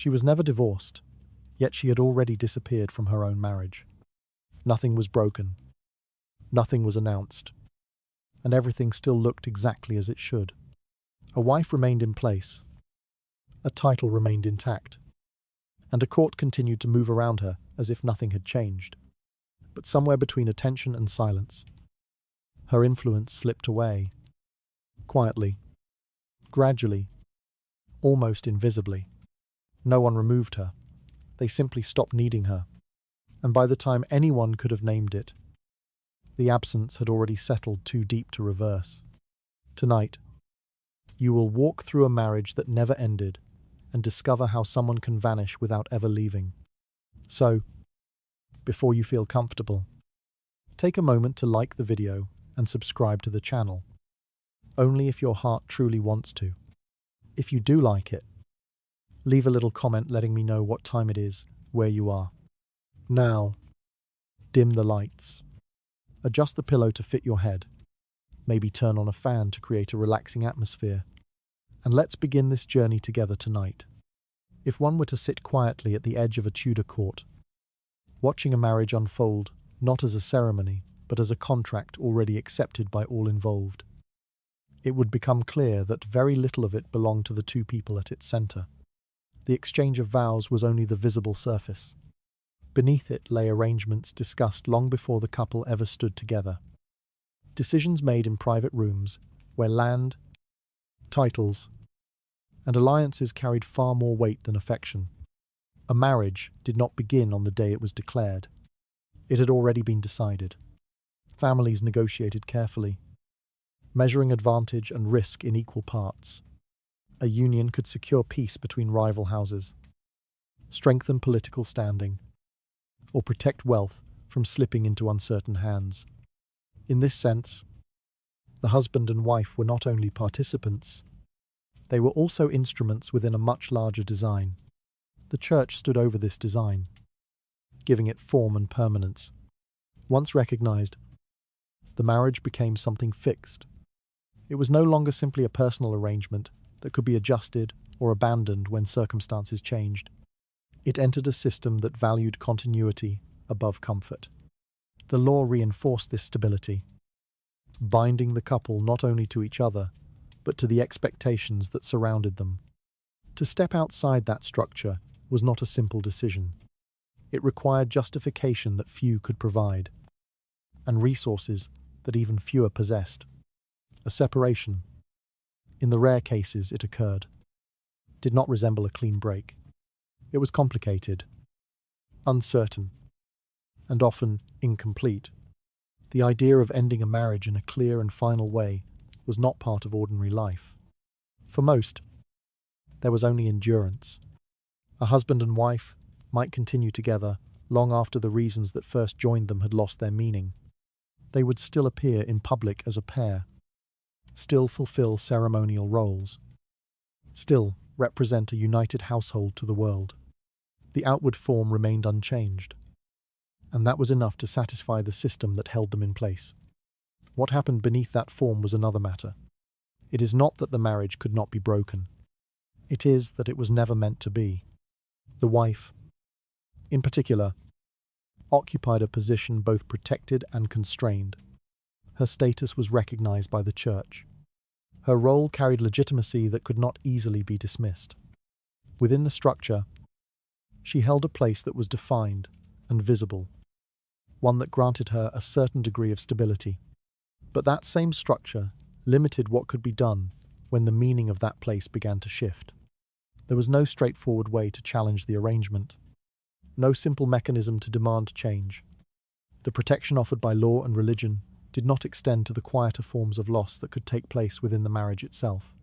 She was never divorced, yet she had already disappeared from her own marriage. Nothing was broken. Nothing was announced. And everything still looked exactly as it should. A wife remained in place. A title remained intact. And a court continued to move around her as if nothing had changed. But somewhere between attention and silence, her influence slipped away. Quietly. Gradually. Almost invisibly. No one removed her. They simply stopped needing her. And by the time anyone could have named it, the absence had already settled too deep to reverse. Tonight, you will walk through a marriage that never ended and discover how someone can vanish without ever leaving. So, before you feel comfortable, take a moment to like the video and subscribe to the channel. Only if your heart truly wants to. If you do like it, leave a little comment letting me know what time it is, where you are. Now, dim the lights. Adjust the pillow to fit your head. Maybe turn on a fan to create a relaxing atmosphere. And let's begin this journey together tonight. If one were to sit quietly at the edge of a Tudor court, watching a marriage unfold not as a ceremony, but as a contract already accepted by all involved, it would become clear that very little of it belonged to the two people at its center. The exchange of vows was only the visible surface. Beneath it lay arrangements discussed long before the couple ever stood together. Decisions made in private rooms, where land, titles, and alliances carried far more weight than affection. A marriage did not begin on the day it was declared. It had already been decided. Families negotiated carefully, measuring advantage and risk in equal parts. A union could secure peace between rival houses, strengthen political standing, or protect wealth from slipping into uncertain hands. In this sense, the husband and wife were not only participants, they were also instruments within a much larger design. The church stood over this design, giving it form and permanence. Once recognized, the marriage became something fixed. It was no longer simply a personal arrangement that could be adjusted or abandoned when circumstances changed. It entered a system that valued continuity above comfort. The law reinforced this stability, binding the couple not only to each other, but to the expectations that surrounded them. To step outside that structure was not a simple decision. It required justification that few could provide, and resources that even fewer possessed. A separation, in the rare cases it occurred, did not resemble a clean break. It was complicated, uncertain, and often incomplete. The idea of ending a marriage in a clear and final way was not part of ordinary life. For most, there was only endurance. A husband and wife might continue together long after the reasons that first joined them had lost their meaning. They would still appear in public as a pair, still fulfill ceremonial roles, still represent a united household to the world. The outward form remained unchanged, and that was enough to satisfy the system that held them in place. What happened beneath that form was another matter. It is not that the marriage could not be broken. It is that it was never meant to be. The wife, in particular, occupied a position both protected and constrained. Her status was recognized by the church. Her role carried legitimacy that could not easily be dismissed. Within the structure, she held a place that was defined and visible, one that granted her a certain degree of stability. But that same structure limited what could be done when the meaning of that place began to shift. There was no straightforward way to challenge the arrangement, no simple mechanism to demand change. The protection offered by law and religion did not extend to the quieter forms of loss that could take place within the marriage itself.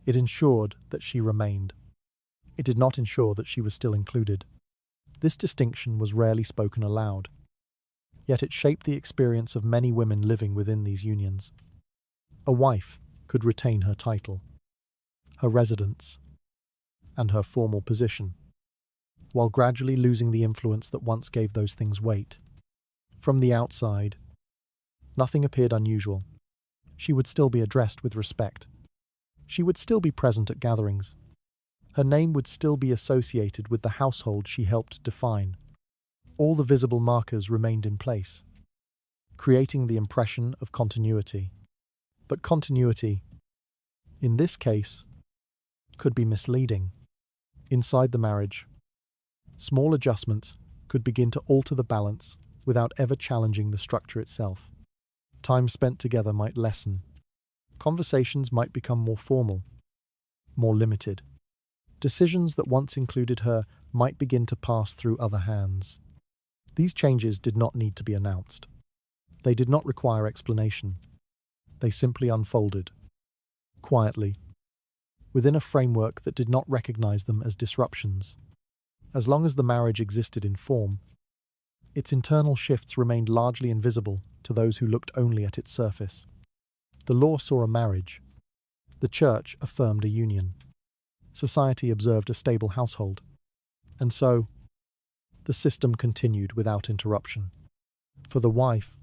It ensured that she remained. It did not ensure that she was still included. This distinction was rarely spoken aloud, yet it shaped the experience of many women living within these unions. A wife could retain her title, her residence, and her formal position, while gradually losing the influence that once gave those things weight. From the outside, nothing appeared unusual. She would still be addressed with respect. She would still be present at gatherings. Her name would still be associated with the household she helped define. All the visible markers remained in place, creating the impression of continuity. But continuity, in this case, could be misleading. Inside the marriage, small adjustments could begin to alter the balance without ever challenging the structure itself. Time spent together might lessen. Conversations might become more formal, more limited. Decisions that once included her might begin to pass through other hands. These changes did not need to be announced. They did not require explanation. They simply unfolded, quietly, within a framework that did not recognize them as disruptions. As long as the marriage existed in form, its internal shifts remained largely invisible to those who looked only at its surface. The law saw a marriage. The church affirmed a union. Society observed a stable household. And so, the system continued without interruption. For the wife,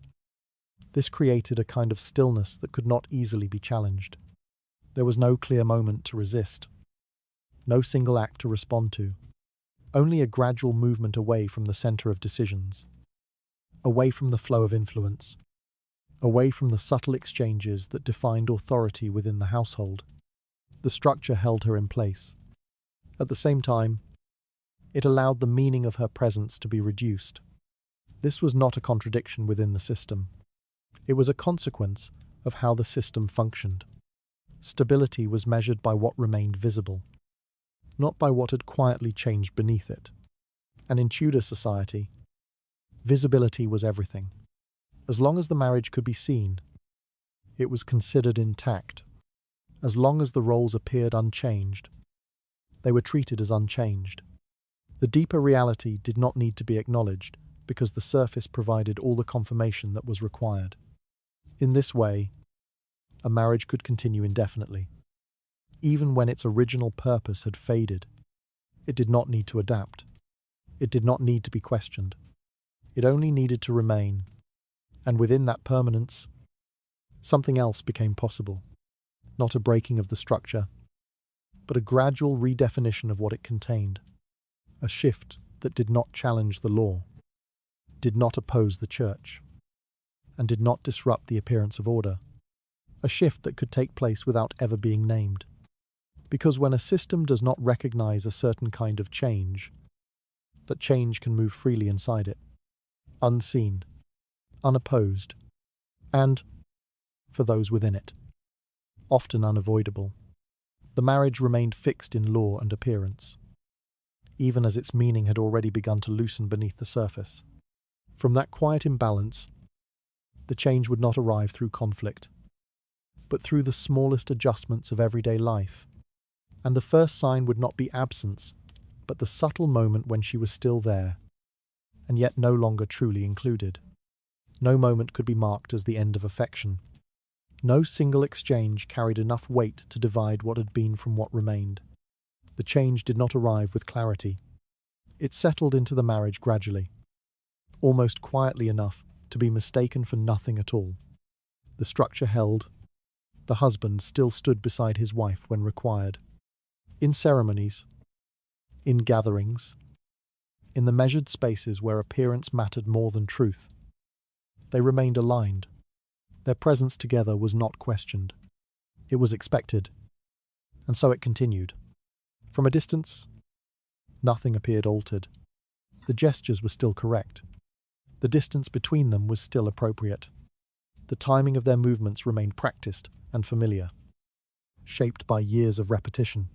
this created a kind of stillness that could not easily be challenged. There was no clear moment to resist, no single act to respond to, only a gradual movement away from the center of decisions, away from the flow of influence, away from the subtle exchanges that defined authority within the household. The structure held her in place. At the same time, it allowed the meaning of her presence to be reduced. This was not a contradiction within the system. It was a consequence of how the system functioned. Stability was measured by what remained visible, not by what had quietly changed beneath it. And in Tudor society, visibility was everything. As long as the marriage could be seen, it was considered intact. As long as the roles appeared unchanged, they were treated as unchanged. The deeper reality did not need to be acknowledged because the surface provided all the confirmation that was required. In this way, a marriage could continue indefinitely. Even when its original purpose had faded, it did not need to adapt. It did not need to be questioned. It only needed to remain. And within that permanence, something else became possible. Not a breaking of the structure, but a gradual redefinition of what it contained. A shift that did not challenge the law, did not oppose the church, and did not disrupt the appearance of order. A shift that could take place without ever being named. Because when a system does not recognize a certain kind of change, that change can move freely inside it, unseen, unopposed, and, for those within it, often unavoidable. The marriage remained fixed in law and appearance, even as its meaning had already begun to loosen beneath the surface. From that quiet imbalance, the change would not arrive through conflict, but through the smallest adjustments of everyday life. And the first sign would not be absence, but the subtle moment when she was still there, and yet no longer truly included. No moment could be marked as the end of affection. No single exchange carried enough weight to divide what had been from what remained. The change did not arrive with clarity. It settled into the marriage gradually, almost quietly enough to be mistaken for nothing at all. The structure held. The husband still stood beside his wife when required. In ceremonies, in gatherings, in the measured spaces where appearance mattered more than truth, they remained aligned. Their presence together was not questioned. It was expected. And so it continued. From a distance, nothing appeared altered. The gestures were still correct. The distance between them was still appropriate. The timing of their movements remained practiced and familiar, shaped by years of repetition.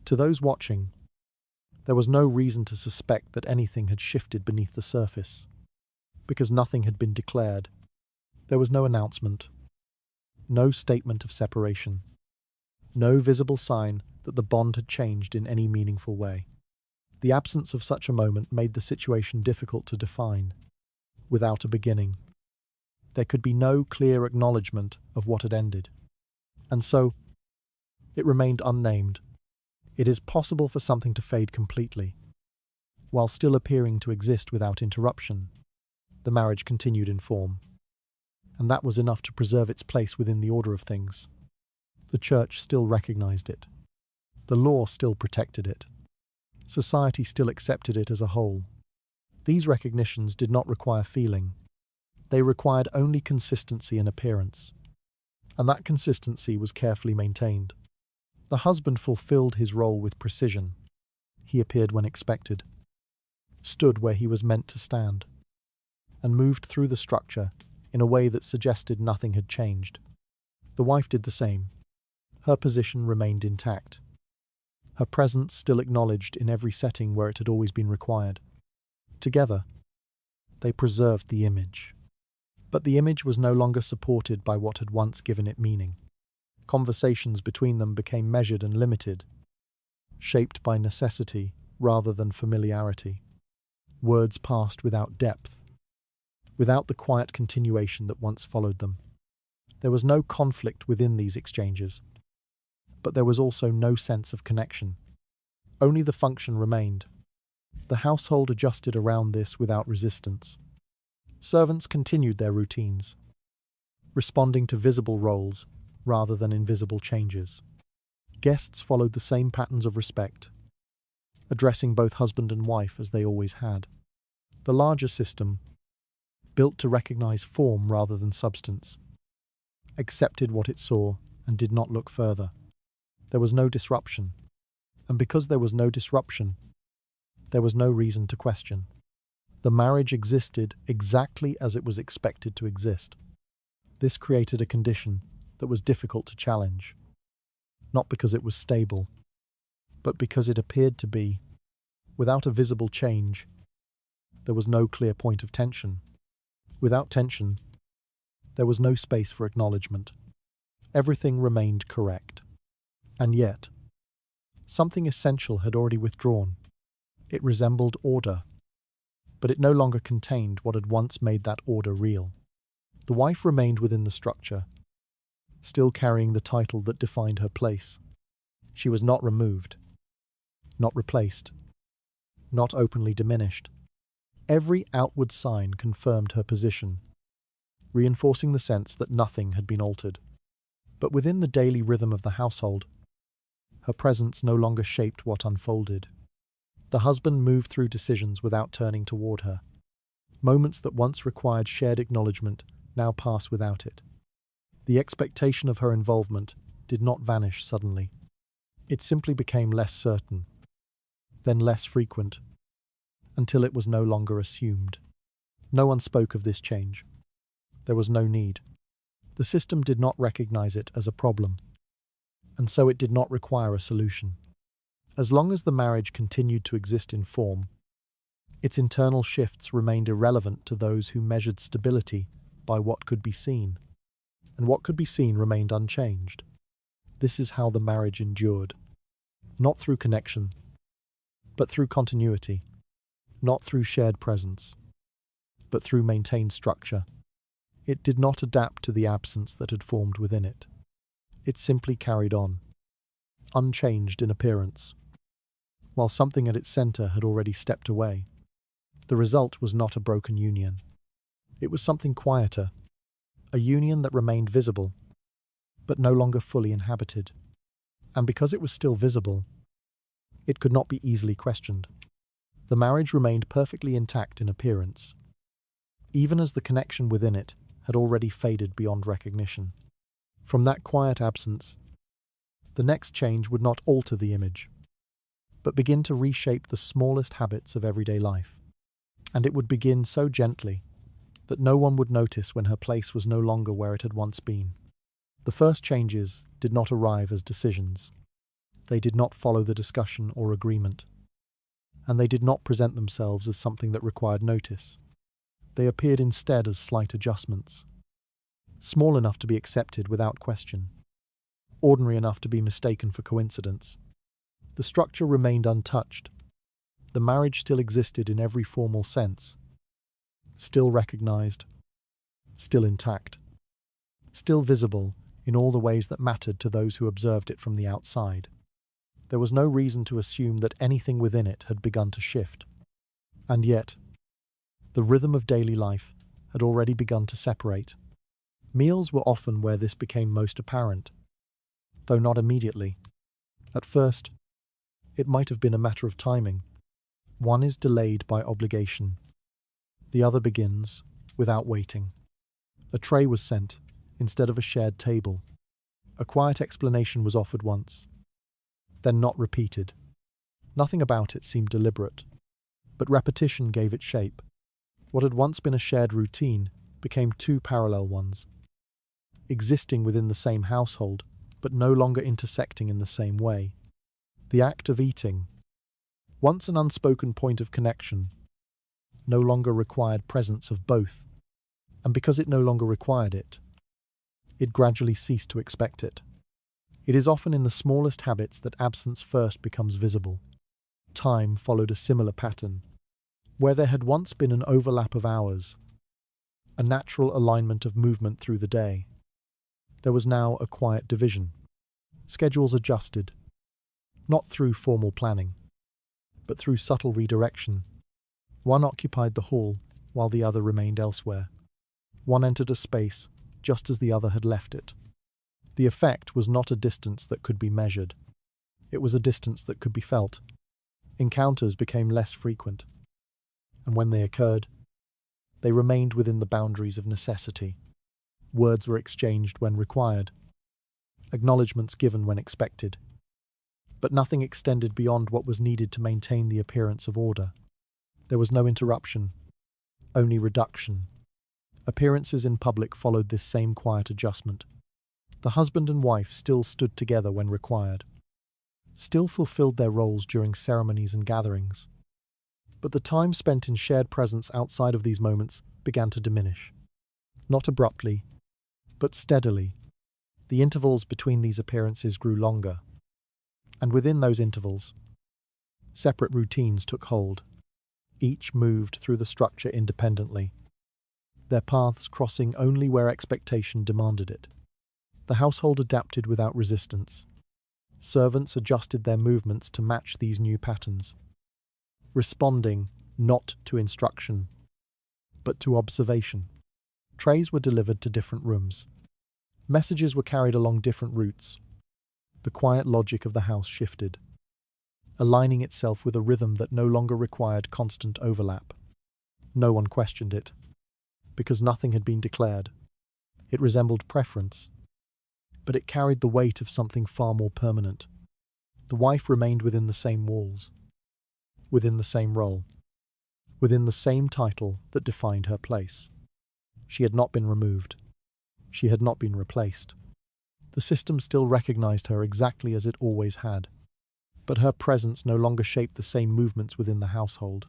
To those watching, there was no reason to suspect that anything had shifted beneath the surface, because nothing had been declared. There was no announcement, no statement of separation, no visible sign that the bond had changed in any meaningful way. The absence of such a moment made the situation difficult to define. Without a beginning, there could be no clear acknowledgement of what had ended. And so, it remained unnamed. It is possible for something to fade completely, while still appearing to exist without interruption. The marriage continued in form, and that was enough to preserve its place within the order of things. The church still recognized it. The law still protected it. Society still accepted it as a whole. These recognitions did not require feeling. They required only consistency in appearance. And that consistency was carefully maintained. The husband fulfilled his role with precision. He appeared when expected, stood where he was meant to stand, and moved through the structure in a way that suggested nothing had changed. The wife did the same. Her position remained intact. Her presence still acknowledged in every setting where it had always been required. Together, they preserved the image. But the image was no longer supported by what had once given it meaning. Conversations between them became measured and limited, shaped by necessity rather than familiarity. Words passed without depth, without the quiet continuation that once followed them. There was no conflict within these exchanges, but there was also no sense of connection. Only the function remained. The household adjusted around this without resistance. Servants continued their routines, responding to visible roles rather than invisible changes. Guests followed the same patterns of respect, addressing both husband and wife as they always had. The larger system, built to recognize form rather than substance, accepted what it saw and did not look further. There was no disruption, and because there was no disruption, there was no reason to question. The marriage existed exactly as it was expected to exist. This created a condition that was difficult to challenge, not because it was stable, but because it appeared to be. Without a visible change, there was no clear point of tension. Without tension, there was no space for acknowledgement. Everything remained correct. And yet, something essential had already withdrawn. It resembled order, but it no longer contained what had once made that order real. The wife remained within the structure, still carrying the title that defined her place. She was not removed, not replaced, not openly diminished. Every outward sign confirmed her position, reinforcing the sense that nothing had been altered. But within the daily rhythm of the household, her presence no longer shaped what unfolded. The husband moved through decisions without turning toward her. Moments that once required shared acknowledgement now pass without it. The expectation of her involvement did not vanish suddenly. It simply became less certain, then less frequent, until it was no longer assumed. No one spoke of this change. There was no need. The system did not recognize it as a problem, and so it did not require a solution. As long as the marriage continued to exist in form, its internal shifts remained irrelevant to those who measured stability by what could be seen, and what could be seen remained unchanged. This is how the marriage endured, not through connection, but through continuity, not through shared presence, but through maintained structure. It did not adapt to the absence that had formed within it. It simply carried on, unchanged in appearance, while something at its center had already stepped away. The result was not a broken union. It was something quieter, a union that remained visible, but no longer fully inhabited. And because it was still visible, it could not be easily questioned. The marriage remained perfectly intact in appearance, even as the connection within it had already faded beyond recognition. From that quiet absence, the next change would not alter the image, but begin to reshape the smallest habits of everyday life. And it would begin so gently that no one would notice when her place was no longer where it had once been. The first changes did not arrive as decisions. They did not follow the discussion or agreement, and they did not present themselves as something that required notice. They appeared instead as slight adjustments, small enough to be accepted without question, ordinary enough to be mistaken for coincidence. The structure remained untouched. The marriage still existed in every formal sense, still recognized, still intact, still visible in all the ways that mattered to those who observed it from the outside. There was no reason to assume that anything within it had begun to shift. And yet, the rhythm of daily life had already begun to separate. Meals were often where this became most apparent, though not immediately. At first, It might have been a matter of timing. One is delayed by obligation. The other begins without waiting. A tray was sent instead of a shared table. A quiet explanation was offered once, then not repeated. Nothing about it seemed deliberate, but repetition gave it shape. What had once been a shared routine became two parallel ones, existing within the same household, but no longer intersecting in the same way. The act of eating, once an unspoken point of connection, no longer required presence of both, and because it no longer required it, it gradually ceased to expect it. It is often in the smallest habits that absence first becomes visible. Time followed a similar pattern. Where there had once been an overlap of hours, a natural alignment of movement through the day, there was now a quiet division. Schedules adjusted, not through formal planning, but through subtle redirection. One occupied the hall, while the other remained elsewhere. One entered a space, just as the other had left it. The effect was not a distance that could be measured. It was a distance that could be felt. Encounters became less frequent, and when they occurred, they remained within the boundaries of necessity. Words were exchanged when required, acknowledgements given when expected, but nothing extended beyond what was needed to maintain the appearance of order. There was no interruption, only reduction. Appearances in public followed this same quiet adjustment. The husband and wife still stood together when required, still fulfilled their roles during ceremonies and gatherings. But the time spent in shared presence outside of these moments began to diminish. Not abruptly, but steadily. The intervals between these appearances grew longer, and within those intervals, separate routines took hold. Each moved through the structure independently, their paths crossing only where expectation demanded it. The household adapted without resistance. Servants adjusted their movements to match these new patterns, responding not to instruction, but to observation. Trays were delivered to different rooms. Messages were carried along different routes. The quiet logic of the house shifted, aligning itself with a rhythm that no longer required constant overlap. No one questioned it, because nothing had been declared. It resembled preference, but it carried the weight of something far more permanent. The wife remained within the same walls, within the same role, within the same title that defined her place. She had not been removed. She had not been replaced. The system still recognized her exactly as it always had, but her presence no longer shaped the same movements within the household.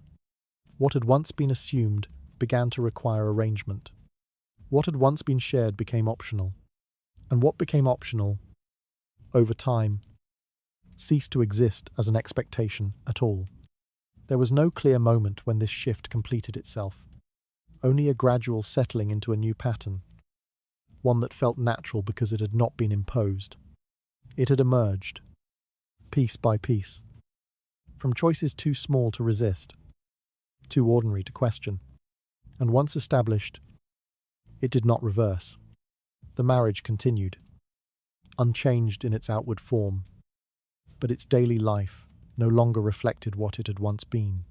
What had once been assumed began to require arrangement. What had once been shared became optional, and what became optional, over time, ceased to exist as an expectation at all. There was no clear moment when this shift completed itself, only a gradual settling into a new pattern, one that felt natural because it had not been imposed. It had emerged, piece by piece, from choices too small to resist, too ordinary to question, and once established, it did not reverse. The marriage continued, unchanged in its outward form, but its daily life no longer reflected what it had once been.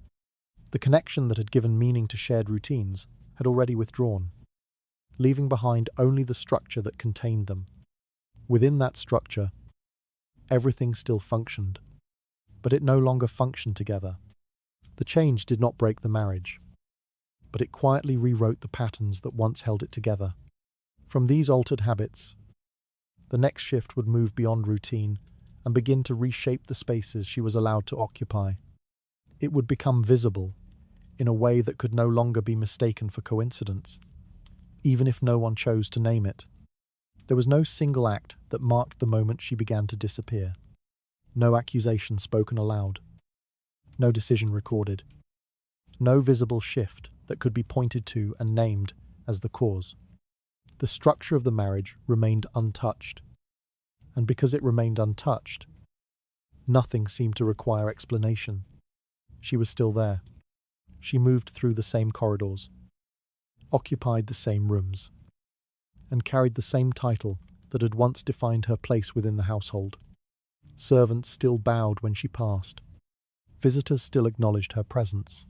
The connection that had given meaning to shared routines had already withdrawn, leaving behind only the structure that contained them. Within that structure, everything still functioned, but it no longer functioned together. The change did not break the marriage, but it quietly rewrote the patterns that once held it together. From these altered habits, the next shift would move beyond routine and begin to reshape the spaces she was allowed to occupy. It would become visible in a way that could no longer be mistaken for coincidence, even if no one chose to name it. There was no single act that marked the moment she began to disappear. No accusation spoken aloud. No decision recorded. No visible shift that could be pointed to and named as the cause. The structure of the marriage remained untouched, and because it remained untouched, nothing seemed to require explanation. She was still there. She moved through the same corridors, occupied the same rooms, and carried the same title that had once defined her place within the household. Servants still bowed when she passed, Visitors still acknowledged her presence.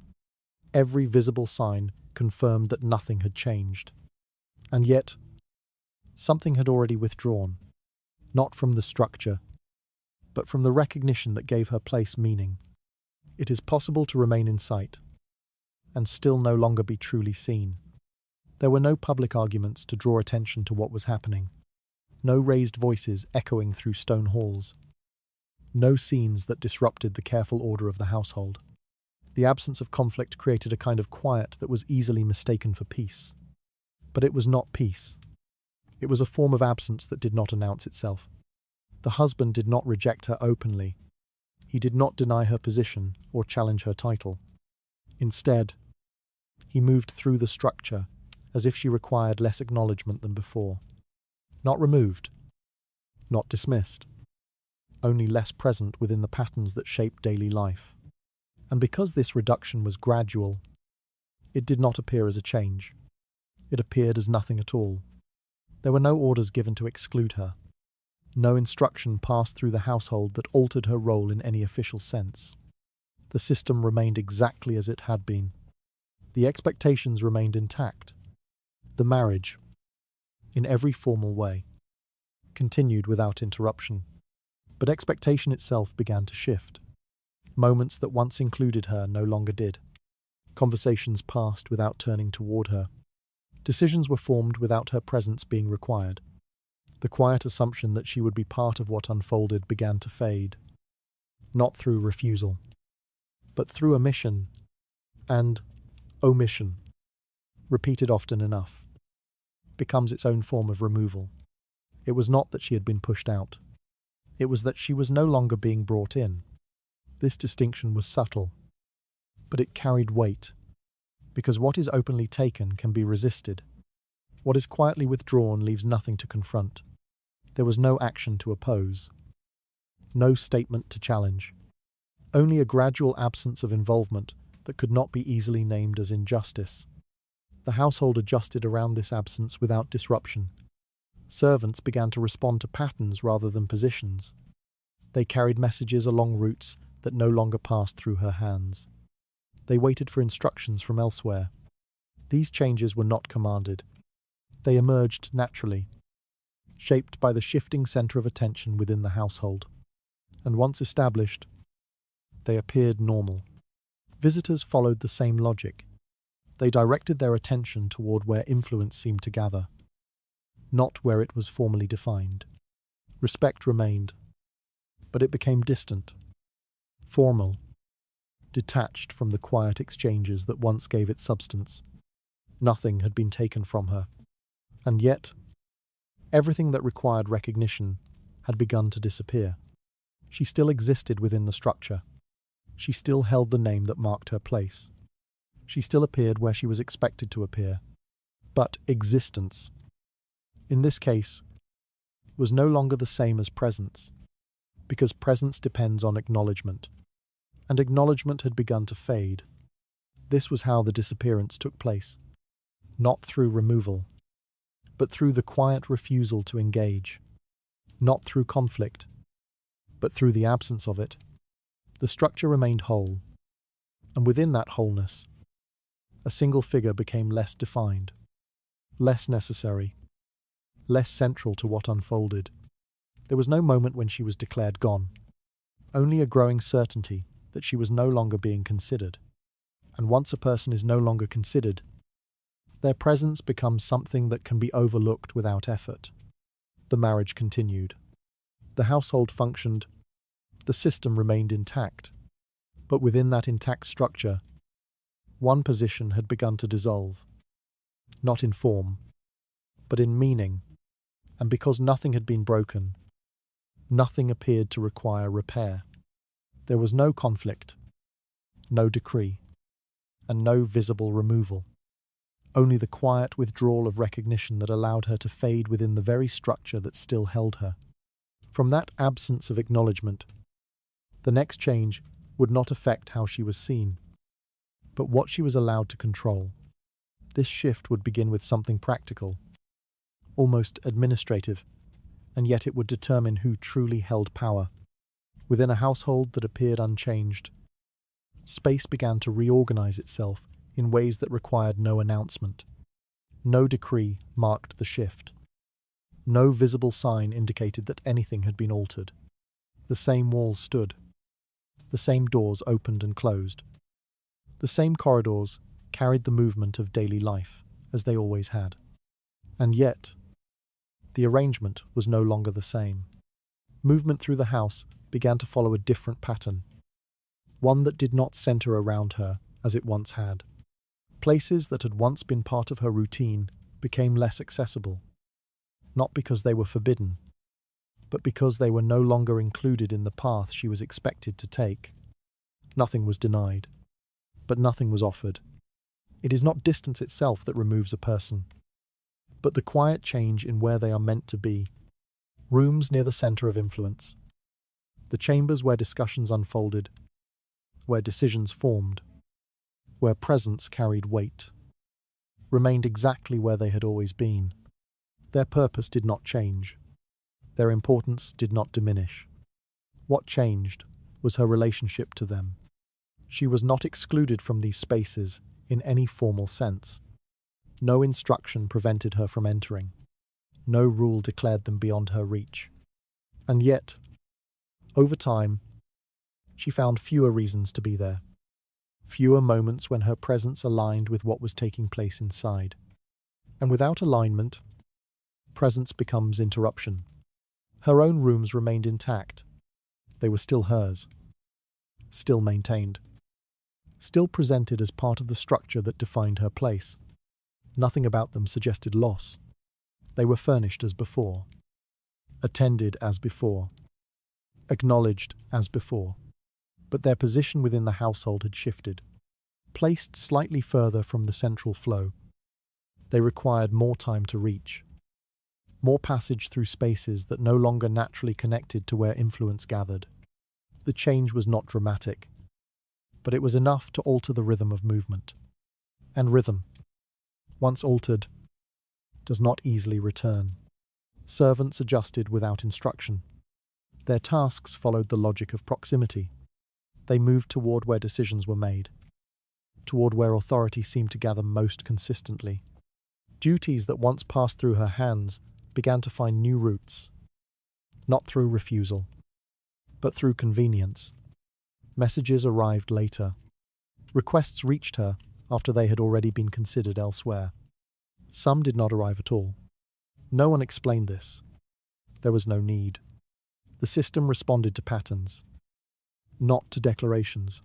Every visible sign confirmed that nothing had changed. And yet, something had already withdrawn, not from the structure, but from the recognition that gave her place meaning. It is possible to remain in sight, and still no longer be truly seen. There were no public arguments to draw attention to what was happening, no raised voices echoing through stone halls, no scenes that disrupted the careful order of the household. The absence of conflict created a kind of quiet that was easily mistaken for peace. But it was not peace. It was a form of absence that did not announce itself. The husband did not reject her openly. He did not deny her position or challenge her title. Instead, he moved through the structure as if she required less acknowledgement than before. Not removed, not dismissed, only less present within the patterns that shape daily life. And because this reduction was gradual, it did not appear as a change. It appeared as nothing at all. There were no orders given to exclude her. No instruction passed through the household that altered her role in any official sense. The system remained exactly as it had been. The expectations remained intact. The marriage, in every formal way, continued without interruption. But expectation itself began to shift. Moments that once included her no longer did. Conversations passed without turning toward her. Decisions were formed without her presence being required. The quiet assumption that she would be part of what unfolded began to fade, not through refusal, but through omission and omission, repeated often enough, becomes its own form of removal. It was not that she had been pushed out. It was that she was no longer being brought in. This distinction was subtle, but it carried weight, because what is openly taken can be resisted. What is quietly withdrawn leaves nothing to confront. There was no action to oppose, no statement to challenge, only a gradual absence of involvement that could not be easily named as injustice. The household adjusted around this absence without disruption. Servants began to respond to patterns rather than positions. They carried messages along routes that no longer passed through her hands. They waited for instructions from elsewhere. These changes were not commanded. They emerged naturally, shaped by the shifting center of attention within the household. And once established, they appeared normal. Visitors followed the same logic. They directed their attention toward where influence seemed to gather, not where it was formally defined. Respect remained, but it became distant, formal, detached from the quiet exchanges that once gave it substance. Nothing had been taken from her. And yet, everything that required recognition had begun to disappear. She still existed within the structure. She still held the name that marked her place. She still appeared where she was expected to appear. But existence, in this case, was no longer the same as presence, because presence depends on acknowledgement, and acknowledgement had begun to fade. This was how the disappearance took place, not through removal, but through the quiet refusal to engage, not through conflict, but through the absence of it. The structure remained whole, and within that wholeness, a single figure became less defined, less necessary, less central to what unfolded. There was no moment when she was declared gone, only a growing certainty that she was no longer being considered. And once a person is no longer considered, their presence becomes something that can be overlooked without effort. The marriage continued. The household functioned. The system remained intact. But within that intact structure, one position had begun to dissolve, not in form, but in meaning. And because nothing had been broken, nothing appeared to require repair. There was no conflict, no decree, and no visible removal. Only the quiet withdrawal of recognition that allowed her to fade within the very structure that still held her. From that absence of acknowledgement, the next change would not affect how she was seen, but what she was allowed to control. This shift would begin with something practical, almost administrative, and yet it would determine who truly held power. Within a household that appeared unchanged, Space began to reorganize itself in ways that required no announcement. No decree marked the shift. No visible sign indicated that anything had been altered. The same walls stood. The same doors opened and closed. The same corridors carried the movement of daily life, as they always had. And yet, the arrangement was no longer the same. Movement through the house began to follow a different pattern, one that did not center around her as it once had. Places that had once been part of her routine became less accessible, not because they were forbidden, but because they were no longer included in the path she was expected to take. Nothing was denied, but nothing was offered. It is not distance itself that removes a person, but the quiet change in where they are meant to be. Rooms near the center of influence. The chambers where discussions unfolded, where decisions formed, where presence carried weight, remained exactly where they had always been. Their purpose did not change. Their importance did not diminish. What changed was her relationship to them. She was not excluded from these spaces in any formal sense. No instruction prevented her from entering. No rule declared them beyond her reach. And yet, over time, she found fewer reasons to be there. Fewer moments when her presence aligned with what was taking place inside. And without alignment, presence becomes interruption. Her own rooms remained intact. They were still hers, still maintained, still presented as part of the structure that defined her place. Nothing about them suggested loss. They were furnished as before, attended as before, acknowledged as before. But their position within the household had shifted. Placed slightly further from the central flow, they required more time to reach, more passage through spaces that no longer naturally connected to where influence gathered. The change was not dramatic, but it was enough to alter the rhythm of movement. And rhythm, once altered, does not easily return. Servants adjusted without instruction. Their tasks followed the logic of proximity. They moved toward where decisions were made, toward where authority seemed to gather most consistently. Duties that once passed through her hands began to find new routes, not through refusal, but through convenience. Messages arrived later. Requests reached her after they had already been considered elsewhere. Some did not arrive at all. No one explained this. There was no need. The system responded to patterns, not to declarations.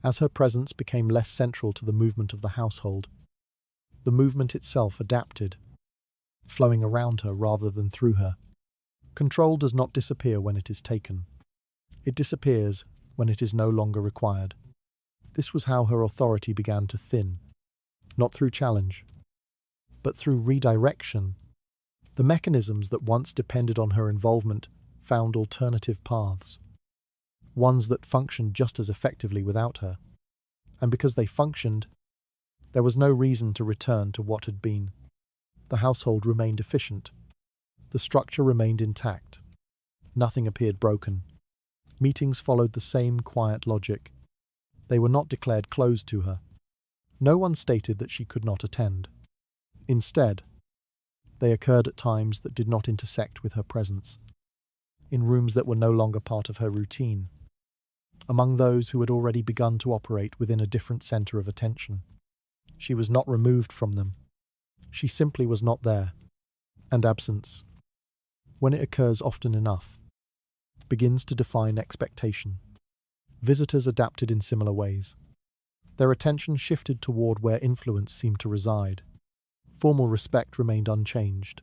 As her presence became less central to the movement of the household, the movement itself adapted, flowing around her rather than through her. Control does not disappear when it is taken. It disappears when it is no longer required. This was how her authority began to thin, not through challenge, but through redirection. The mechanisms that once depended on her involvement found alternative paths, ones that functioned just as effectively without her. And because they functioned, there was no reason to return to what had been. The household remained efficient. The structure remained intact. Nothing appeared broken. Meetings followed the same quiet logic. They were not declared closed to her. No one stated that she could not attend. Instead, they occurred at times that did not intersect with her presence, in rooms that were no longer part of her routine, among those who had already begun to operate within a different center of attention. She was not removed from them. She simply was not there. And absence, when it occurs often enough, begins to define expectation. Visitors adapted in similar ways. Their attention shifted toward where influence seemed to reside. Formal respect remained unchanged,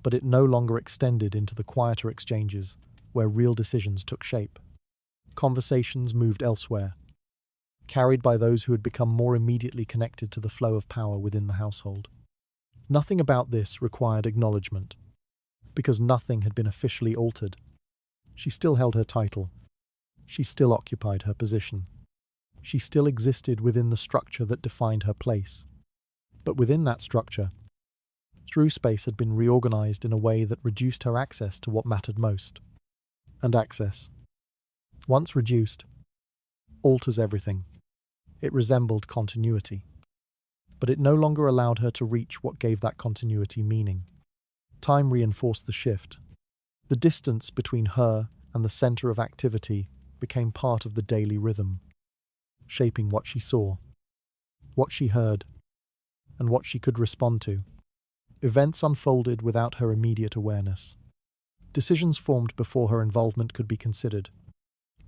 but it no longer extended into the quieter exchanges where real decisions took shape. Conversations moved elsewhere, carried by those who had become more immediately connected to the flow of power within the household. Nothing about this required acknowledgement, because nothing had been officially altered. She still held her title. She still occupied her position. She still existed within the structure that defined her place. But within that structure, true space had been reorganized in a way that reduced her access to what mattered most. And access, once reduced, alters everything. It resembled continuity. But it no longer allowed her to reach what gave that continuity meaning. Time reinforced the shift. The distance between her and the center of activity became part of the daily rhythm, shaping what she saw, what she heard, and what she could respond to. Events unfolded without her immediate awareness. Decisions formed before her involvement could be considered,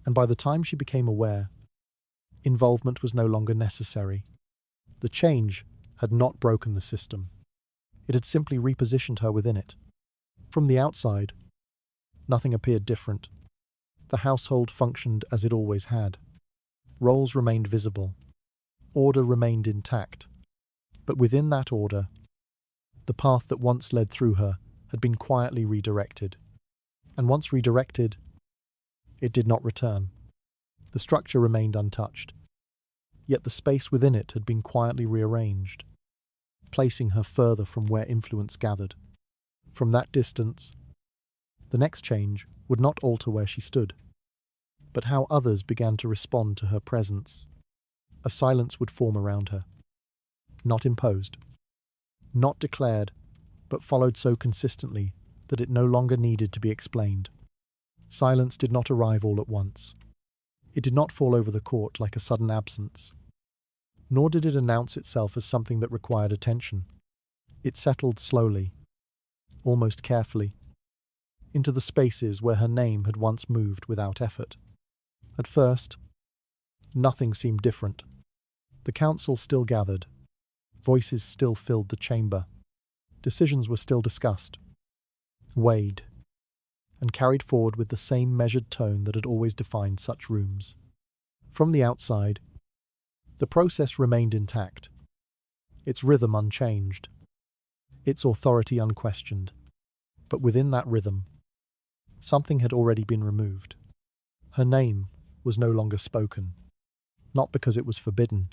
and by the time she became aware, involvement was no longer necessary. The change had not broken the system. It had simply repositioned her within it. From the outside, nothing appeared different. The household functioned as it always had. Roles remained visible. Order remained intact. But within that order, the path that once led through her had been quietly redirected. And once redirected, it did not return. The structure remained untouched. Yet the space within it had been quietly rearranged, placing her further from where influence gathered. From that distance, the next change would not alter where she stood, but how others began to respond to her presence. A silence would form around her, not imposed, not declared, but followed so consistently that it no longer needed to be explained. Silence did not arrive all at once. It did not fall over the court like a sudden absence, nor did it announce itself as something that required attention. It settled slowly, almost carefully, into the spaces where her name had once moved without effort. At first, nothing seemed different. The council still gathered. Voices still filled the chamber. Decisions were still discussed, weighed, and carried forward with the same measured tone that had always defined such rooms. From the outside, the process remained intact, its rhythm unchanged, its authority unquestioned. But within that rhythm, something had already been removed. Her name was no longer spoken, not because it was forbidden,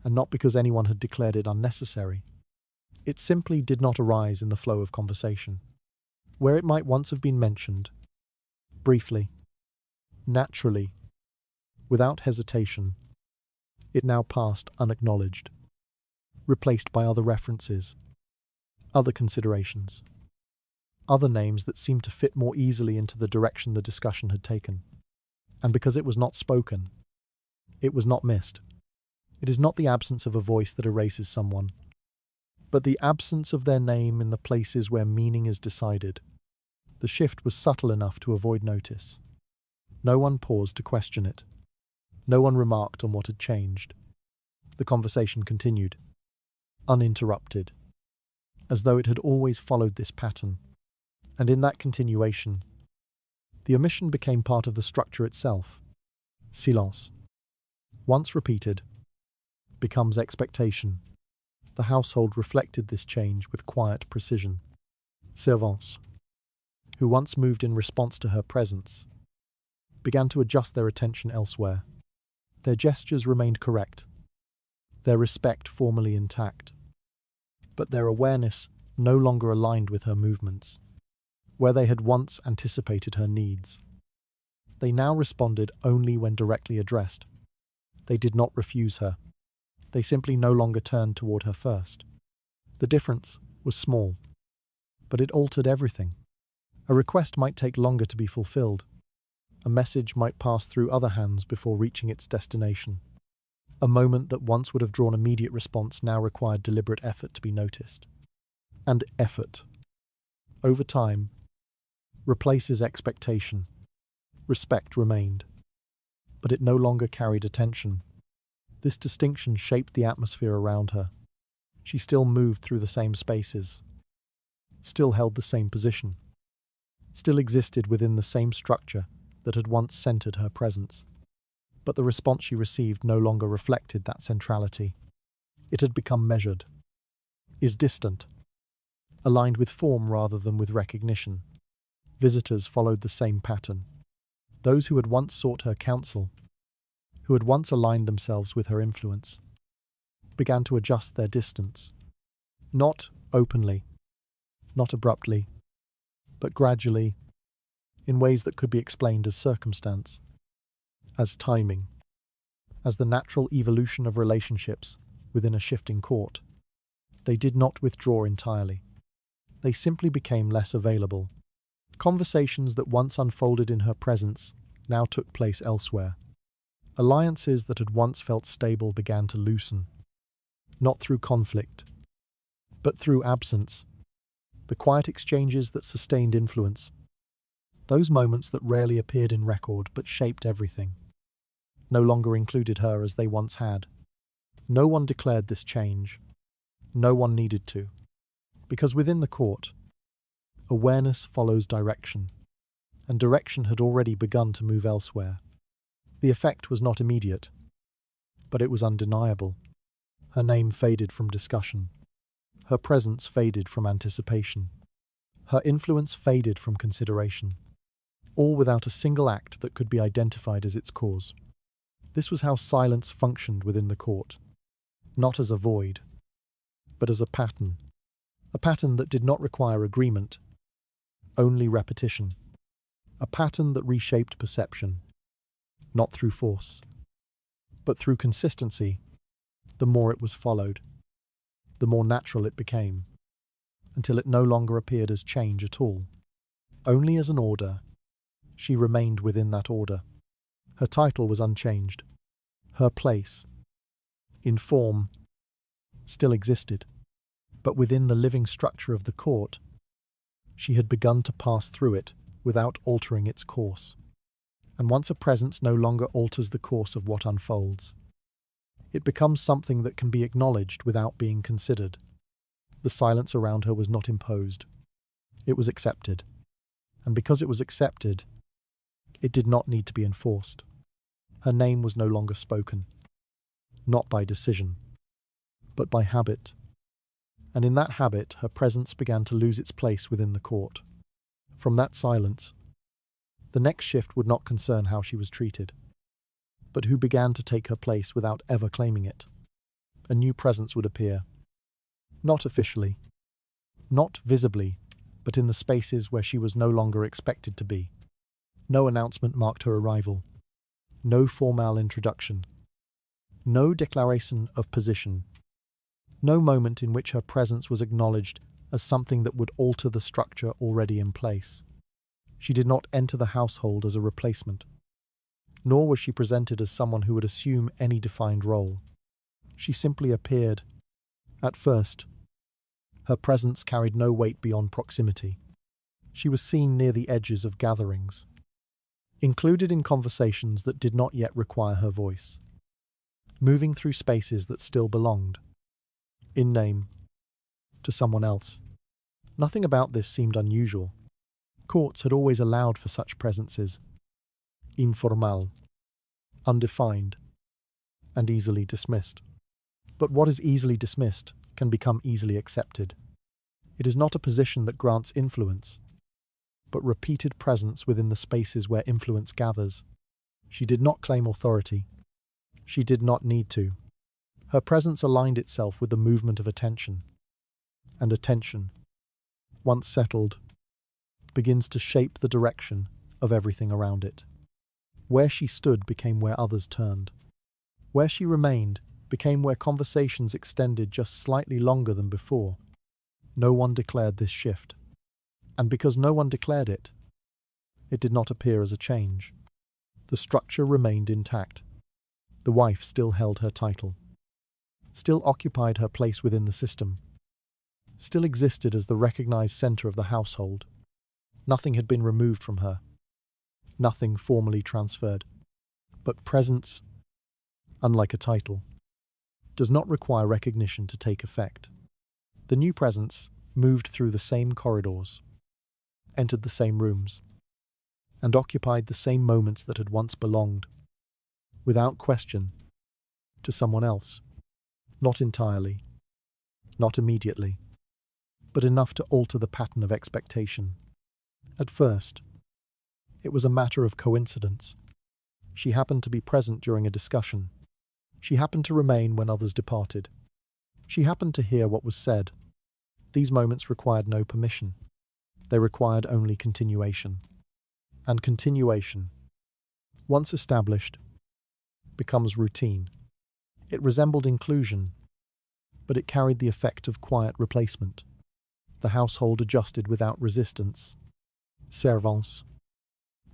and not because anyone had declared it unnecessary. It simply did not arise in the flow of conversation. Where it might once have been mentioned, briefly, naturally, without hesitation, it now passed unacknowledged, replaced by other references, other considerations, other names that seemed to fit more easily into the direction the discussion had taken. And because it was not spoken, it was not missed. It is not the absence of a voice that erases someone, but the absence of their name in the places where meaning is decided. The shift was subtle enough to avoid notice. No one paused to question it. No one remarked on what had changed. The conversation continued, uninterrupted, as though it had always followed this pattern. And in that continuation, the omission became part of the structure itself. Silence, once repeated, becomes expectation. The household reflected this change with quiet precision. Servants, who once moved in response to her presence, began to adjust their attention elsewhere. Their gestures remained correct, their respect formally intact, but their awareness no longer aligned with her movements. Where they had once anticipated her needs, they now responded only when directly addressed. They did not refuse her. They simply no longer turned toward her first. The difference was small, but it altered everything. A request might take longer to be fulfilled. A message might pass through other hands before reaching its destination. A moment that once would have drawn immediate response now required deliberate effort to be noticed. And effort, over time, replaces expectation. Respect remained, but it no longer carried attention. This distinction shaped the atmosphere around her. She still moved through the same spaces, still held the same position, still existed within the same structure that had once centered her presence. But the response she received no longer reflected that centrality. It had become measured, is distant, aligned with form rather than with recognition. Visitors followed the same pattern. Those who had once sought her counsel, who had once aligned themselves with her influence, began to adjust their distance. Not openly, not abruptly, but gradually, in ways that could be explained as circumstance, as timing, as the natural evolution of relationships within a shifting court. They did not withdraw entirely. They simply became less available. Conversations that once unfolded in her presence now took place elsewhere. Alliances that had once felt stable began to loosen, not through conflict, but through absence. The quiet exchanges that sustained influence. Those moments that rarely appeared in record but shaped everything. No longer included her as they once had. No one declared this change. No one needed to. Because within the court, awareness follows direction, and direction had already begun to move elsewhere. The effect was not immediate, but it was undeniable. Her name faded from discussion. Her presence faded from anticipation. Her influence faded from consideration. All without a single act that could be identified as its cause. This was how silence functioned within the court. Not as a void, but as a pattern. A pattern that did not require agreement, only repetition. A pattern that reshaped perception, not through force, but through consistency. The more it was followed, the more natural it became, until it no longer appeared as change at all, only as an order. She remained within that order. Her title was unchanged. Her place, in form, still existed. But within the living structure of the court, she had begun to pass through it without altering its course. And once a presence no longer alters the course of what unfolds, it becomes something that can be acknowledged without being considered. The silence around her was not imposed. It was accepted. And because it was accepted, it did not need to be enforced. Her name was no longer spoken, not by decision, but by habit. And in that habit, her presence began to lose its place within the court. From that silence, the next shift would not concern how she was treated, but who began to take her place without ever claiming it. A new presence would appear, not officially, not visibly, but in the spaces where she was no longer expected to be. No announcement marked her arrival, no formal introduction, no declaration of position, no moment in which her presence was acknowledged as something that would alter the structure already in place. She did not enter the household as a replacement, nor was she presented as someone who would assume any defined role. She simply appeared. At first, her presence carried no weight beyond proximity. She was seen near the edges of gatherings, included in conversations that did not yet require her voice, moving through spaces that still belonged, in name, to someone else. Nothing about this seemed unusual. Courts had always allowed for such presences, informal, undefined, and easily dismissed. But what is easily dismissed can become easily accepted. It is not a position that grants influence, but repeated presence within the spaces where influence gathers. She did not claim authority. She did not need to. Her presence aligned itself with the movement of attention. And attention, once settled, begins to shape the direction of everything around it. Where she stood became where others turned. Where she remained became where conversations extended just slightly longer than before. No one declared this shift. And because no one declared it, it did not appear as a change. The structure remained intact. The wife still held her title, still occupied her place within the system, still existed as the recognized center of the household. Nothing had been removed from her, nothing formally transferred. But presence, unlike a title, does not require recognition to take effect. The new presence moved through the same corridors, entered the same rooms, and occupied the same moments that had once belonged, without question, to someone else. Not entirely, not immediately, but enough to alter the pattern of expectation. At first, it was a matter of coincidence. She happened to be present during a discussion. She happened to remain when others departed. She happened to hear what was said. These moments required no permission. They required only continuation. And continuation, once established, becomes routine. It resembled inclusion, but it carried the effect of quiet replacement. The household adjusted without resistance. Servants,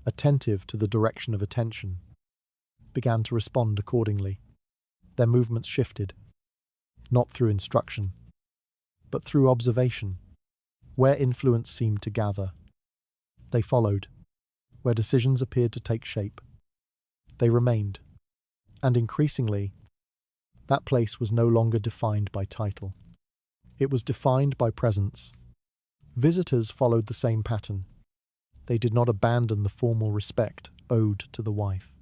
attentive to the direction of attention, began to respond accordingly. Their movements shifted, not through instruction, but through observation. Where influence seemed to gather, they followed. Where decisions appeared to take shape, they remained. And increasingly, that place was no longer defined by title. It was defined by presence. Visitors followed the same pattern. They did not abandon the formal respect owed to the wife.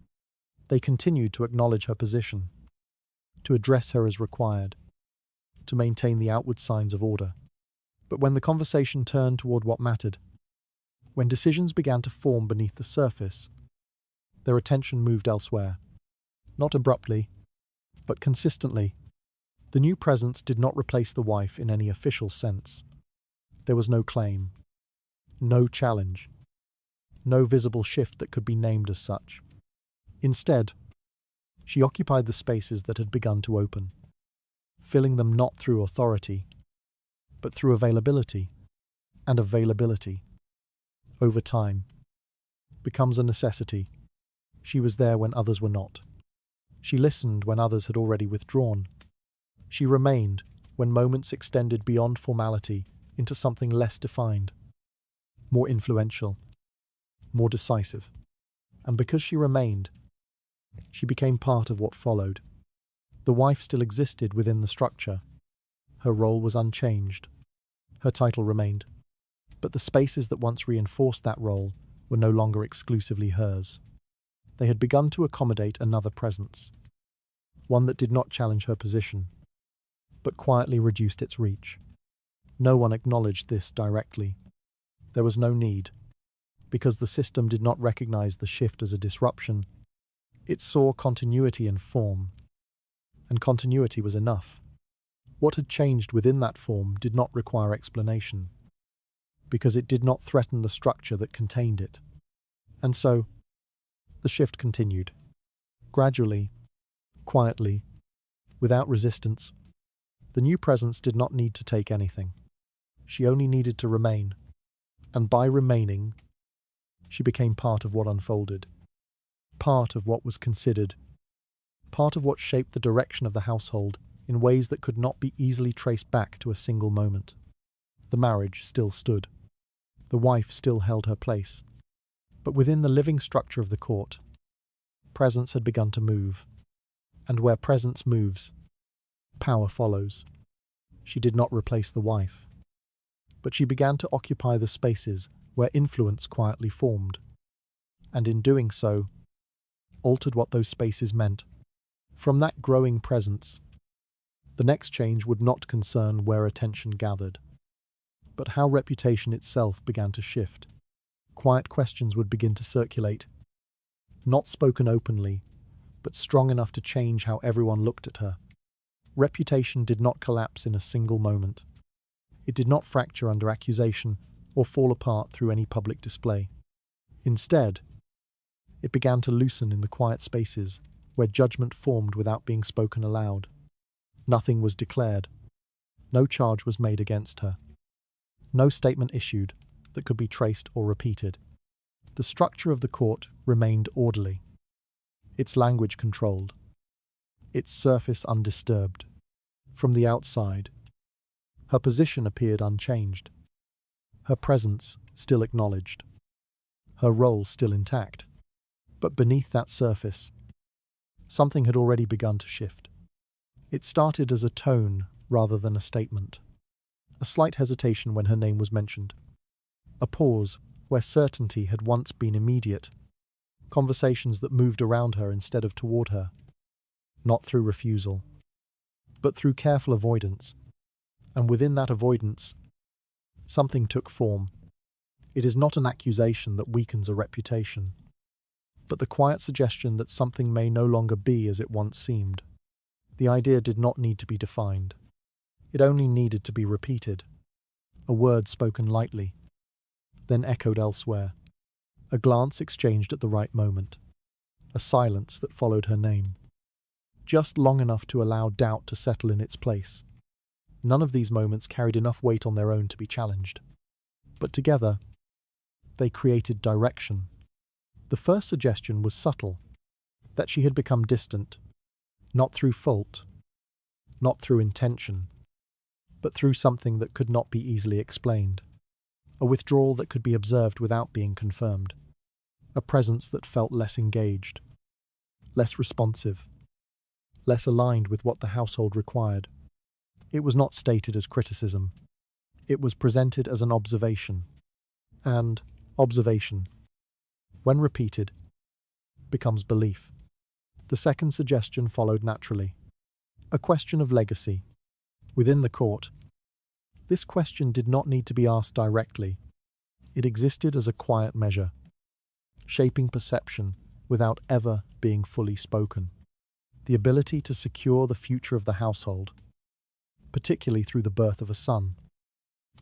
They continued to acknowledge her position, to address her as required, to maintain the outward signs of order. But when the conversation turned toward what mattered, when decisions began to form beneath the surface, their attention moved elsewhere. Not abruptly, but consistently. The new presence did not replace the wife in any official sense. There was no claim, no challenge, no visible shift that could be named as such. Instead, she occupied the spaces that had begun to open, filling them not through authority, but through availability. And availability, over time, becomes a necessity. She was there when others were not. She listened when others had already withdrawn. She remained when moments extended beyond formality into something less defined, more influential, more decisive. And because she remained, she became part of what followed. The wife still existed within the structure. Her role was unchanged. Her title remained. But the spaces that once reinforced that role were no longer exclusively hers. They had begun to accommodate another presence, one that did not challenge her position, but quietly reduced its reach. No one acknowledged this directly. There was no need, because the system did not recognize the shift as a disruption. It saw continuity in form, and continuity was enough. What had changed within that form did not require explanation, because it did not threaten the structure that contained it. And so, the shift continued. Gradually, quietly, without resistance. The new presence did not need to take anything. She only needed to remain. And by remaining, she became part of what unfolded. Part of what was considered. Part of what shaped the direction of the household in ways that could not be easily traced back to a single moment. The marriage still stood. The wife still held her place. But within the living structure of the court, presence had begun to move. And where presence moves, power follows. She did not replace the wife, but she began to occupy the spaces where influence quietly formed, and in doing so, altered what those spaces meant. From that growing presence, the next change would not concern where attention gathered, but how reputation itself began to shift. Quiet questions would begin to circulate, not spoken openly, but strong enough to change how everyone looked at her. Reputation did not collapse in a single moment. It did not fracture under accusation or fall apart through any public display. Instead, it began to loosen in the quiet spaces where judgment formed without being spoken aloud. Nothing was declared. No charge was made against her. No statement issued that could be traced or repeated. The structure of the court remained orderly, its language controlled, its surface undisturbed. From the outside, her position appeared unchanged, her presence still acknowledged, her role still intact. But beneath that surface, something had already begun to shift. It started as a tone rather than a statement. A slight hesitation when her name was mentioned. A pause where certainty had once been immediate. Conversations that moved around her instead of toward her. Not through refusal, but through careful avoidance. And within that avoidance, something took form. It is not an accusation that weakens a reputation, but the quiet suggestion that something may no longer be as it once seemed. The idea did not need to be defined. It only needed to be repeated. A word spoken lightly, then echoed elsewhere. A glance exchanged at the right moment. A silence that followed her name. just long enough to allow doubt to settle in its place. None of these moments carried enough weight on their own to be challenged. But together, they created direction. The first suggestion was subtle, that she had become distant, not through fault, not through intention, but through something that could not be easily explained. A withdrawal that could be observed without being confirmed. A presence that felt less engaged, less responsive, less aligned with what the household required. It was not stated as criticism. It was presented as an observation. And observation, when repeated, becomes belief. The second suggestion followed naturally. A question of legacy. Within the court, this question did not need to be asked directly. It existed as a quiet measure, shaping perception without ever being fully spoken. The ability to secure the future of the household, particularly through the birth of a son,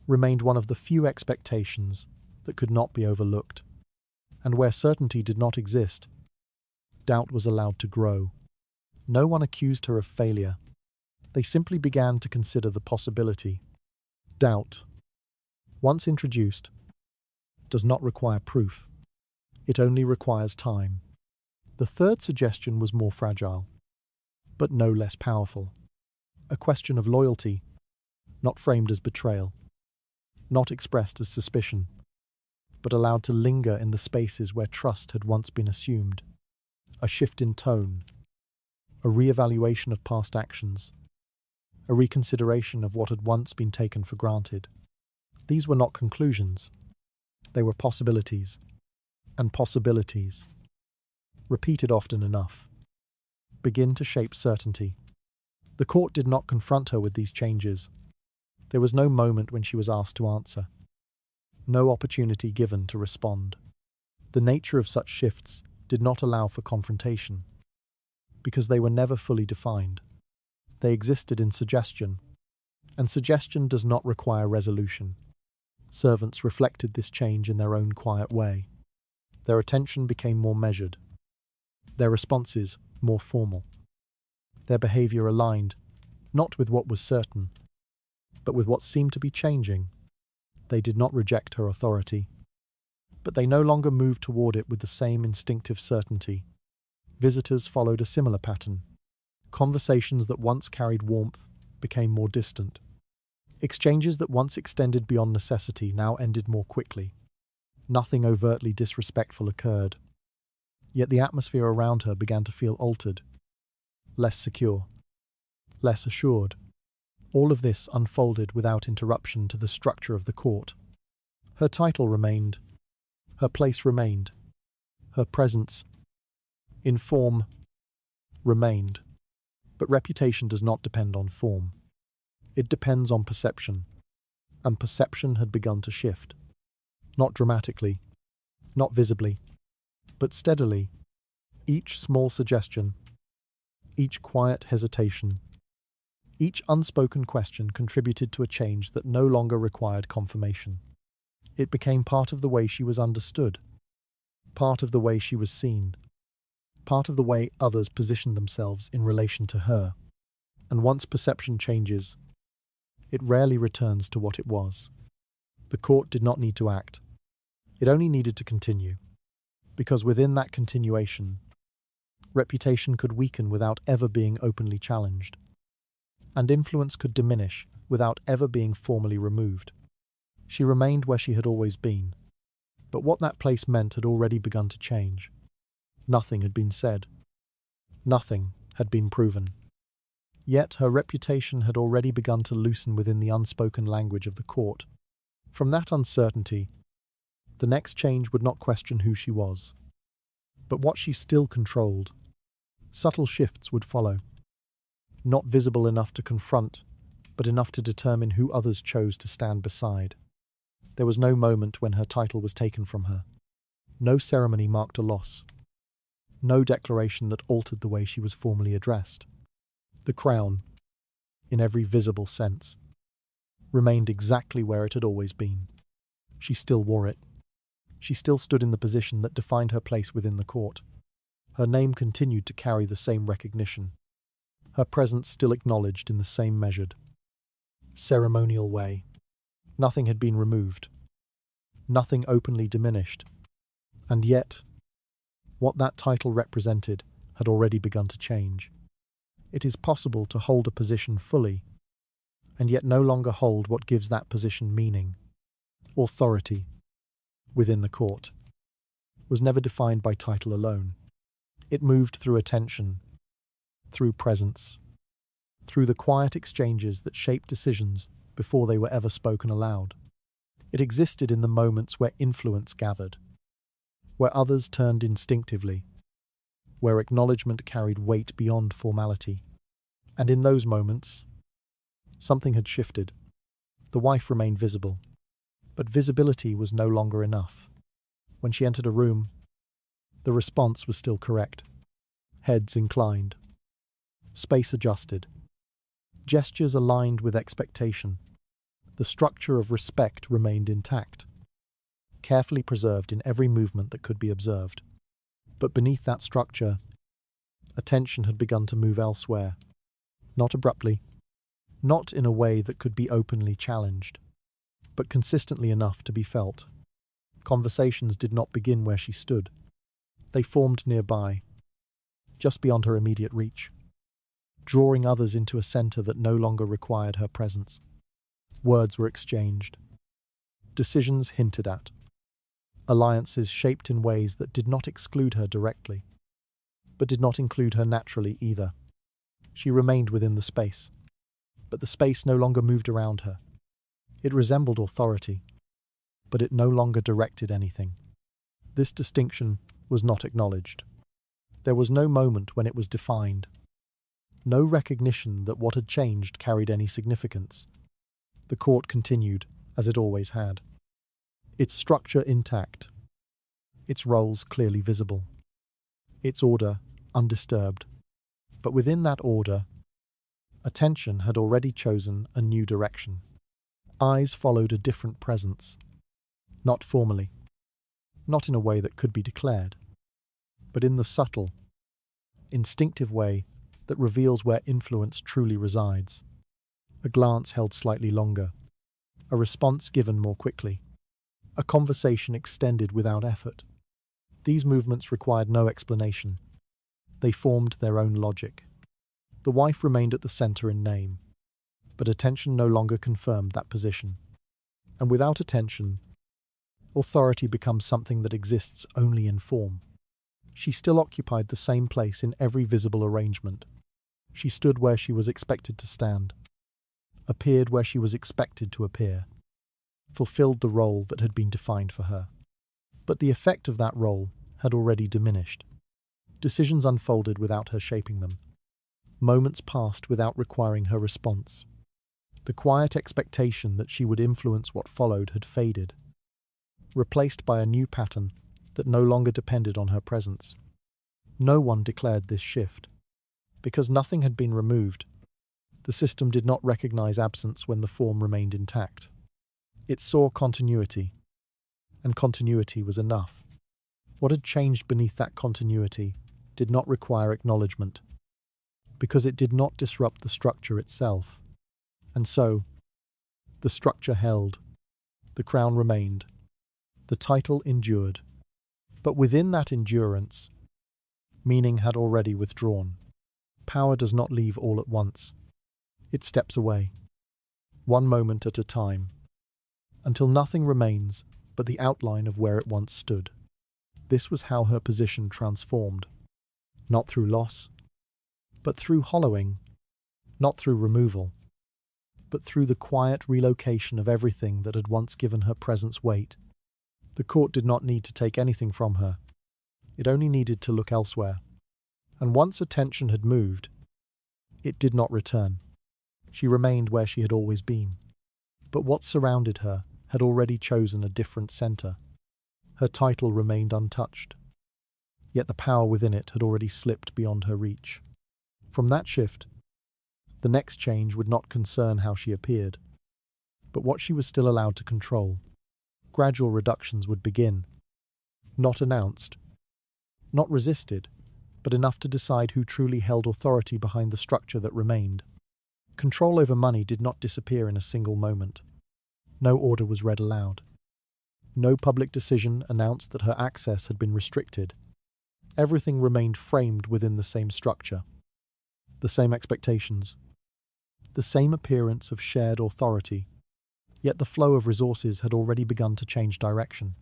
remained one of the few expectations that could not be overlooked. And where certainty did not exist, doubt was allowed to grow. No one accused her of failure. They simply began to consider the possibility. Doubt, once introduced, does not require proof. It only requires time. The third suggestion was more fragile, but no less powerful. A question of loyalty, not framed as betrayal, not expressed as suspicion, but allowed to linger in the spaces where trust had once been assumed. A shift in tone, a re-evaluation of past actions, a reconsideration of what had once been taken for granted. These were not conclusions. They were possibilities. And possibilities, repeated often enough, begin to shape certainty. The court did not confront her with these changes. There was no moment when she was asked to answer. No opportunity given to respond. The nature of such shifts did not allow for confrontation, because they were never fully defined. They existed in suggestion, and suggestion does not require resolution. Servants reflected this change in their own quiet way. Their attention became more measured, their responses more formal, their behavior aligned, not with what was certain, but with what seemed to be changing. They did not reject her authority, but they no longer moved toward it with the same instinctive certainty. Visitors followed a similar pattern. Conversations that once carried warmth became more distant. Exchanges that once extended beyond necessity now ended more quickly. Nothing overtly disrespectful occurred. Yet the atmosphere around her began to feel altered, less secure, less assured. All of this unfolded without interruption to the structure of the court. Her title remained, her place remained, her presence, in form, remained. But reputation does not depend on form. It depends on perception, and perception had begun to shift. Not dramatically, not visibly, but steadily. Each small suggestion, each quiet hesitation, each unspoken question contributed to a change that no longer required confirmation. It became part of the way she was understood, part of the way she was seen, part of the way others positioned themselves in relation to her. And once perception changes, it rarely returns to what it was. The court did not need to act. It only needed to continue, because within that continuation, reputation could weaken without ever being openly challenged, and influence could diminish without ever being formally removed. She remained where she had always been, but what that place meant had already begun to change. Nothing had been said. Nothing had been proven. Yet her reputation had already begun to loosen within the unspoken language of the court. From that uncertainty, the next change would not question who she was, but what she still controlled. Subtle shifts would follow, not visible enough to confront, but enough to determine who others chose to stand beside. There was no moment when her title was taken from her. No ceremony marked a loss. No declaration that altered the way she was formally addressed. The crown, in every visible sense, remained exactly where it had always been. She still wore it. She still stood in the position that defined her place within the court. Her name continued to carry the same recognition. her presence still acknowledged in the same measured, ceremonial way. Nothing had been removed, nothing openly diminished, and yet, what that title represented had already begun to change. It is possible to hold a position fully, and yet no longer hold what gives that position meaning. Authority, within the court, was never defined by title alone. It moved through attention, through presence, through the quiet exchanges that shaped decisions before they were ever spoken aloud. It existed in the moments where influence gathered, where others turned instinctively, where acknowledgement carried weight beyond formality. And in those moments, something had shifted. The wife remained visible, but visibility was no longer enough. When she entered a room, the response was still correct. Heads inclined, space adjusted, gestures aligned with expectation. The structure of respect remained intact, carefully preserved in every movement that could be observed. But beneath that structure, attention had begun to move elsewhere. Not abruptly, not in a way that could be openly challenged, but consistently enough to be felt. Conversations did not begin where she stood. They formed nearby, just beyond her immediate reach, drawing others into a center that no longer required her presence. Words were exchanged, decisions hinted at, alliances shaped in ways that did not exclude her directly, but did not include her naturally either. She remained within the space, but the space no longer moved around her. It resembled authority, but it no longer directed anything. This distinction was not acknowledged. There was no moment when it was defined, no recognition that what had changed carried any significance. The court continued, as it always had, its structure intact, its roles clearly visible, its order undisturbed. But within that order, attention had already chosen a new direction. Eyes followed a different presence, not formally, not in a way that could be declared, but in the subtle, instinctive way that reveals where influence truly resides. A glance held slightly longer, a response given more quickly, a conversation extended without effort. These movements required no explanation. They formed their own logic. The wife remained at the center in name, but attention no longer confirmed that position. And without attention, authority becomes something that exists only in form. She still occupied the same place in every visible arrangement. She stood where she was expected to stand, appeared where she was expected to appear, fulfilled the role that had been defined for her. But the effect of that role had already diminished. Decisions unfolded without her shaping them. Moments passed without requiring her response. The quiet expectation that she would influence what followed had faded, replaced by a new pattern that no longer depended on her presence. No one declared this shift. Because nothing had been removed, the system did not recognize absence when the form remained intact. It saw continuity, and continuity was enough. What had changed beneath that continuity did not require acknowledgement, because it did not disrupt the structure itself. And so, the structure held, the crown remained, the title endured. But within that endurance, meaning had already withdrawn. Power does not leave all at once. It steps away, one moment at a time, until nothing remains but the outline of where it once stood. This was how her position transformed, not through loss, but through hollowing, not through removal, but through the quiet relocation of everything that had once given her presence weight. The court did not need to take anything from her. It only needed to look elsewhere. And once attention had moved, it did not return. She remained where she had always been. But what surrounded her had already chosen a different center. Her title remained untouched, yet the power within it had already slipped beyond her reach. From that shift, the next change would not concern how she appeared, but what she was still allowed to control. Gradual reductions would begin, not announced, not resisted, but enough to decide who truly held authority behind the structure that remained. Control over money did not disappear in a single moment. No order was read aloud. No public decision announced that her access had been restricted. Everything remained framed within the same structure, the same expectations, the same appearance of shared authority, yet the flow of resources had already begun to change direction.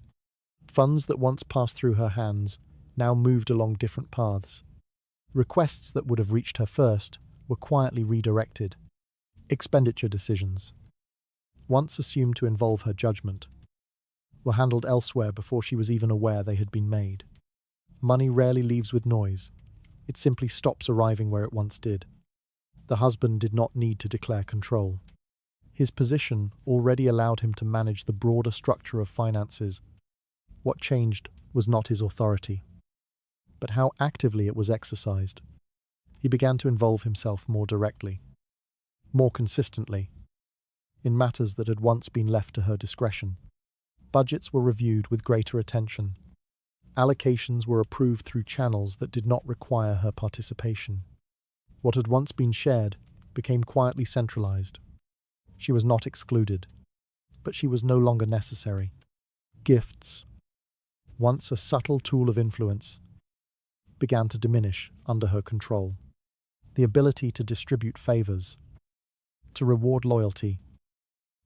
Funds that once passed through her hands now moved along different paths. Requests that would have reached her first were quietly redirected. Expenditure decisions, once assumed to involve her judgment, were handled elsewhere before she was even aware they had been made. Money rarely leaves with noise. It simply stops arriving where it once did. The husband did not need to declare control. His position already allowed him to manage the broader structure of finances. What changed was not his authority, but how actively it was exercised. He began to involve himself more directly, more consistently, in matters that had once been left to her discretion. Budgets were reviewed with greater attention. Allocations were approved through channels that did not require her participation. What had once been shared became quietly centralized. She was not excluded, but she was no longer necessary. Gifts, once a subtle tool of influence, began to diminish under her control. The ability to distribute favors, to reward loyalty,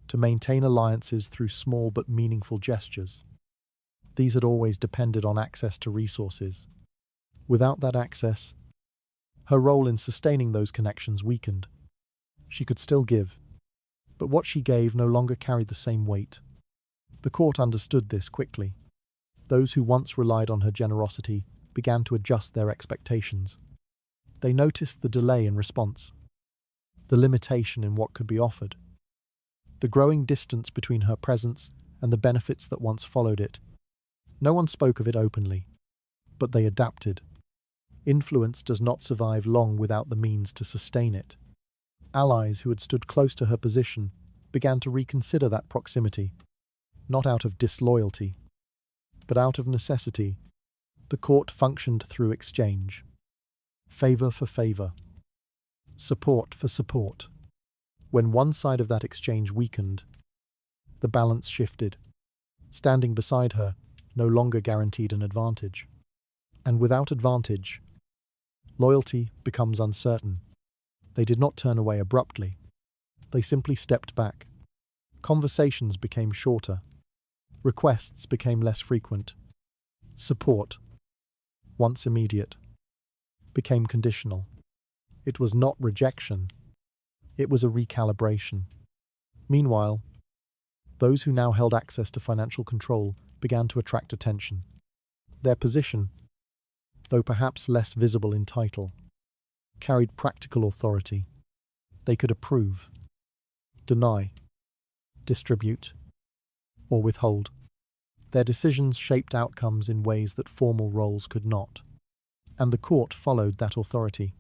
to maintain alliances through small but meaningful gestures. These had always depended on access to resources. Without that access, her role in sustaining those connections weakened. She could still give, but what she gave no longer carried the same weight. The court understood this quickly. Those who once relied on her generosity began to adjust their expectations. They noticed the delay in response, the limitation in what could be offered, the growing distance between her presence and the benefits that once followed it. No one spoke of it openly, but they adapted. Influence does not survive long without the means to sustain it. Allies who had stood close to her position began to reconsider that proximity, not out of disloyalty, but out of necessity. The court functioned through exchange. Favor for favor. Support for support. When one side of that exchange weakened, the balance shifted. Standing beside her no longer guaranteed an advantage. And without advantage, loyalty becomes uncertain. They did not turn away abruptly. They simply stepped back. Conversations became shorter. Requests became less frequent. Support, once immediate, became conditional. It was not rejection. It was a recalibration. Meanwhile, those who now held access to financial control began to attract attention. Their position, though perhaps less visible in title, carried practical authority. They could approve, deny, distribute, or withhold. Their decisions shaped outcomes in ways that formal roles could not. And the court followed that authority,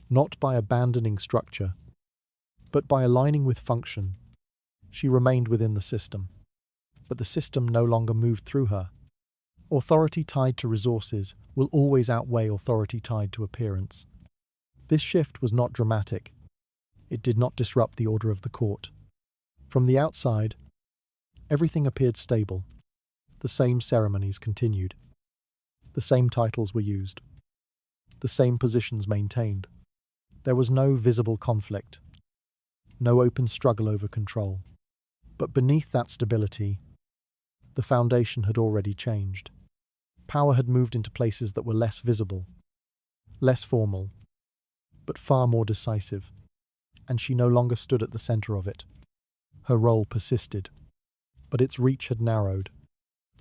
not by abandoning structure, but by aligning with function. She remained within the system, but the system no longer moved through her. Authority tied to resources will always outweigh authority tied to appearance. This shift was not dramatic. It did not disrupt the order of the court. From the outside, everything appeared stable. The same ceremonies continued. The same titles were used. The same positions maintained. There was no visible conflict, no open struggle over control. But beneath that stability, the foundation had already changed. Power had moved into places that were less visible, less formal, but far more decisive, and she no longer stood at the center of it. Her role persisted, but its reach had narrowed.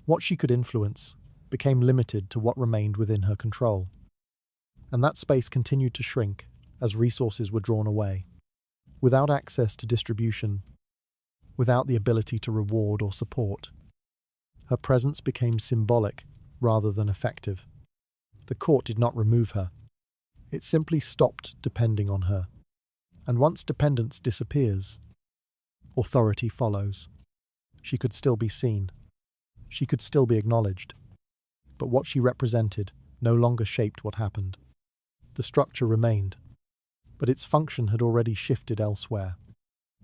What she could influence became limited to what remained within her control, and that space continued to shrink as resources were drawn away. Without access to distribution, without the ability to reward or support, her presence became symbolic rather than effective. The court did not remove her. It simply stopped depending on her. And once dependence disappears, authority follows. She could still be seen. She could still be acknowledged. But what she represented no longer shaped what happened. The structure remained, but its function had already shifted elsewhere.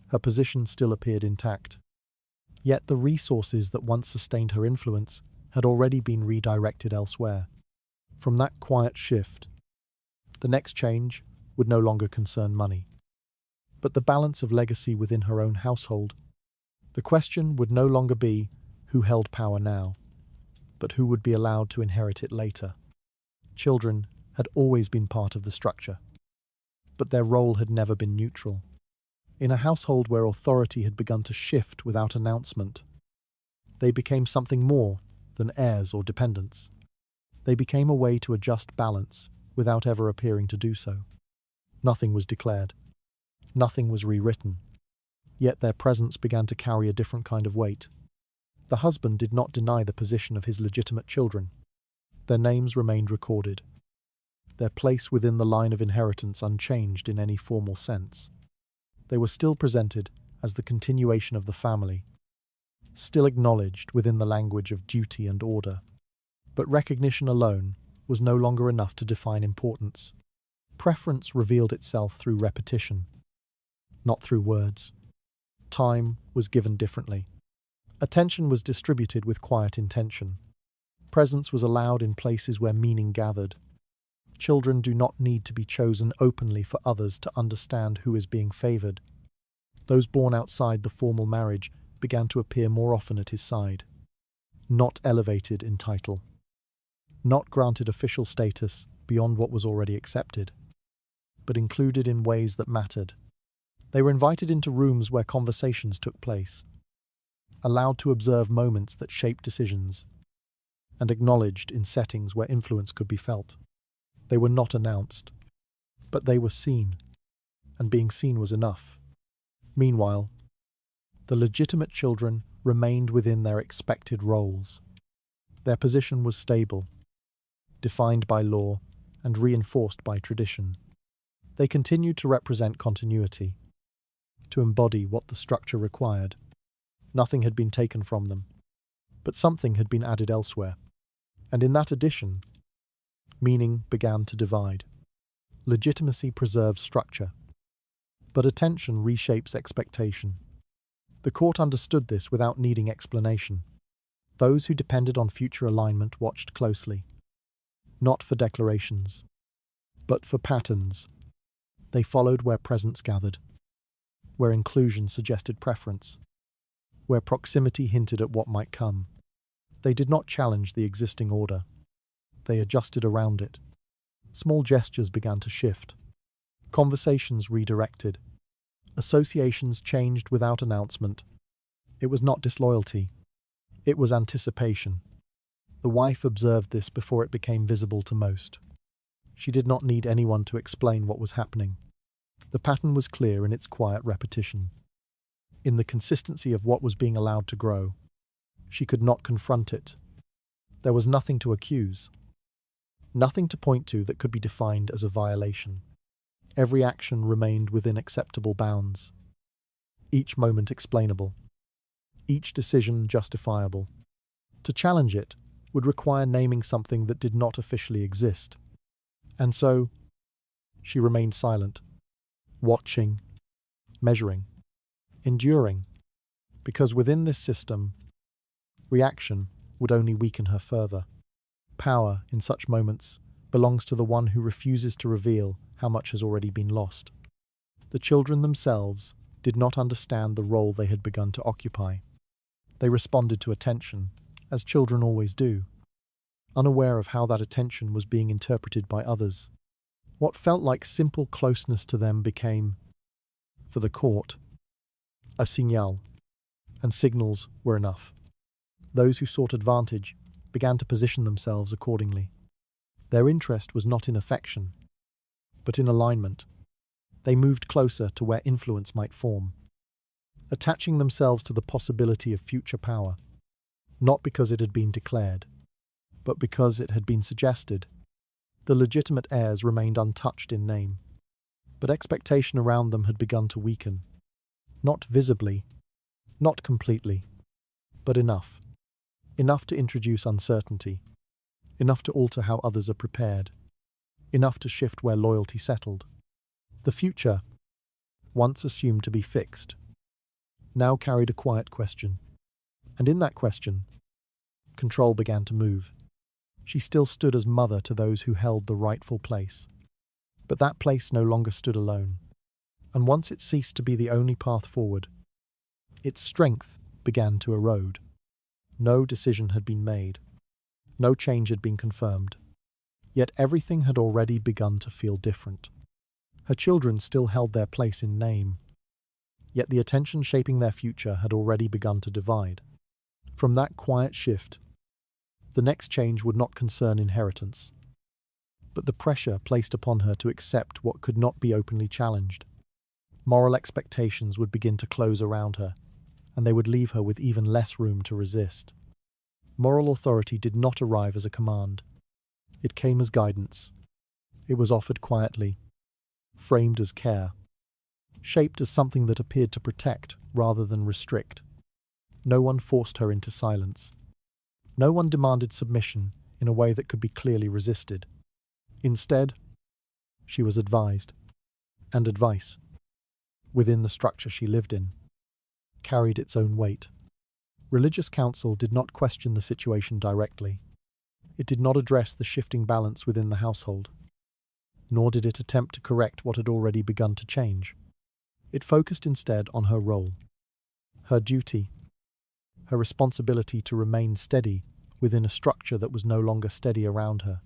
Her position still appeared intact. Yet the resources that once sustained her influence had already been redirected elsewhere. From that quiet shift, the next change would no longer concern money, but the balance of legacy within her own household. The question would no longer be who held power now, but who would be allowed to inherit it later. Children had always been part of the structure, but their role had never been neutral. In a household where authority had begun to shift without announcement, they became something more than heirs or dependents. They became a way to adjust balance without ever appearing to do so. Nothing was declared. Nothing was rewritten. Yet their presence began to carry a different kind of weight. The husband did not deny the position of his legitimate children. Their names remained recorded, their place within the line of inheritance unchanged in any formal sense. They were still presented as the continuation of the family, still acknowledged within the language of duty and order. But recognition alone was no longer enough to define importance. Preference revealed itself through repetition, not through words. Time was given differently. Attention was distributed with quiet intention. Presence was allowed in places where meaning gathered. Children do not need to be chosen openly for others to understand who is being favored. Those born outside the formal marriage began to appear more often at his side, not elevated in title, not granted official status beyond what was already accepted, but included in ways that mattered. They were invited into rooms where conversations took place, allowed to observe moments that shaped decisions, and acknowledged in settings where influence could be felt. They were not announced, but they were seen, and being seen was enough. Meanwhile, the legitimate children remained within their expected roles. Their position was stable, defined by law and reinforced by tradition. They continued to represent continuity, to embody what the structure required. Nothing had been taken from them, but something had been added elsewhere. And in that addition, meaning began to divide. Legitimacy preserves structure, but attention reshapes expectation. The court understood this without needing explanation. Those who depended on future alignment watched closely, not for declarations, but for patterns. They followed where presence gathered, where inclusion suggested preference, where proximity hinted at what might come. They did not challenge the existing order. They adjusted around it. Small gestures began to shift. Conversations redirected. Associations changed without announcement. It was not disloyalty. It was anticipation. The wife observed this before it became visible to most. She did not need anyone to explain what was happening. The pattern was clear in its quiet repetition, in the consistency of what was being allowed to grow. She could not confront it. There was nothing to accuse, nothing to point to that could be defined as a violation. Every action remained within acceptable bounds, each moment explainable, each decision justifiable. To challenge it would require naming something that did not officially exist. And so, she remained silent, watching, measuring, enduring, because within this system, reaction would only weaken her further. Power, in such moments, belongs to the one who refuses to reveal how much has already been lost. The children themselves did not understand the role they had begun to occupy. They responded to attention, as children always do, unaware of how that attention was being interpreted by others. What felt like simple closeness to them became, for the court, a signal, and signals were enough. Those who sought advantage began to position themselves accordingly. Their interest was not in affection, but in alignment. They moved closer to where influence might form, attaching themselves to the possibility of future power, not because it had been declared, but because it had been suggested. The legitimate heirs remained untouched in name, but expectation around them had begun to weaken. Not visibly, not completely, but enough. Enough to introduce uncertainty. enough to alter how others are prepared, enough to shift where loyalty settled. The future, once assumed to be fixed, now carried a quiet question. And in that question, control began to move. She still stood as mother to those who held the rightful place. But that place no longer stood alone. And once it ceased to be the only path forward, its strength began to erode. No decision had been made. No change had been confirmed. Yet everything had already begun to feel different. Her children still held their place in name. Yet the attention shaping their future had already begun to divide. From that quiet shift, the next change would not concern inheritance, but the pressure placed upon her to accept what could not be openly challenged. Moral expectations would begin to close around her, and they would leave her with even less room to resist. Moral authority did not arrive as a command. It came as guidance. It was offered quietly, framed as care, shaped as something that appeared to protect rather than restrict. No one forced her into silence. No one demanded submission in a way that could be clearly resisted. Instead, she was advised, and advice, within the structure she lived in, carried its own weight. Religious counsel did not question the situation directly. It did not address the shifting balance within the household, nor did it attempt to correct what had already begun to change. It focused instead on her role, her duty, her responsibility to remain steady within a structure that was no longer steady around her.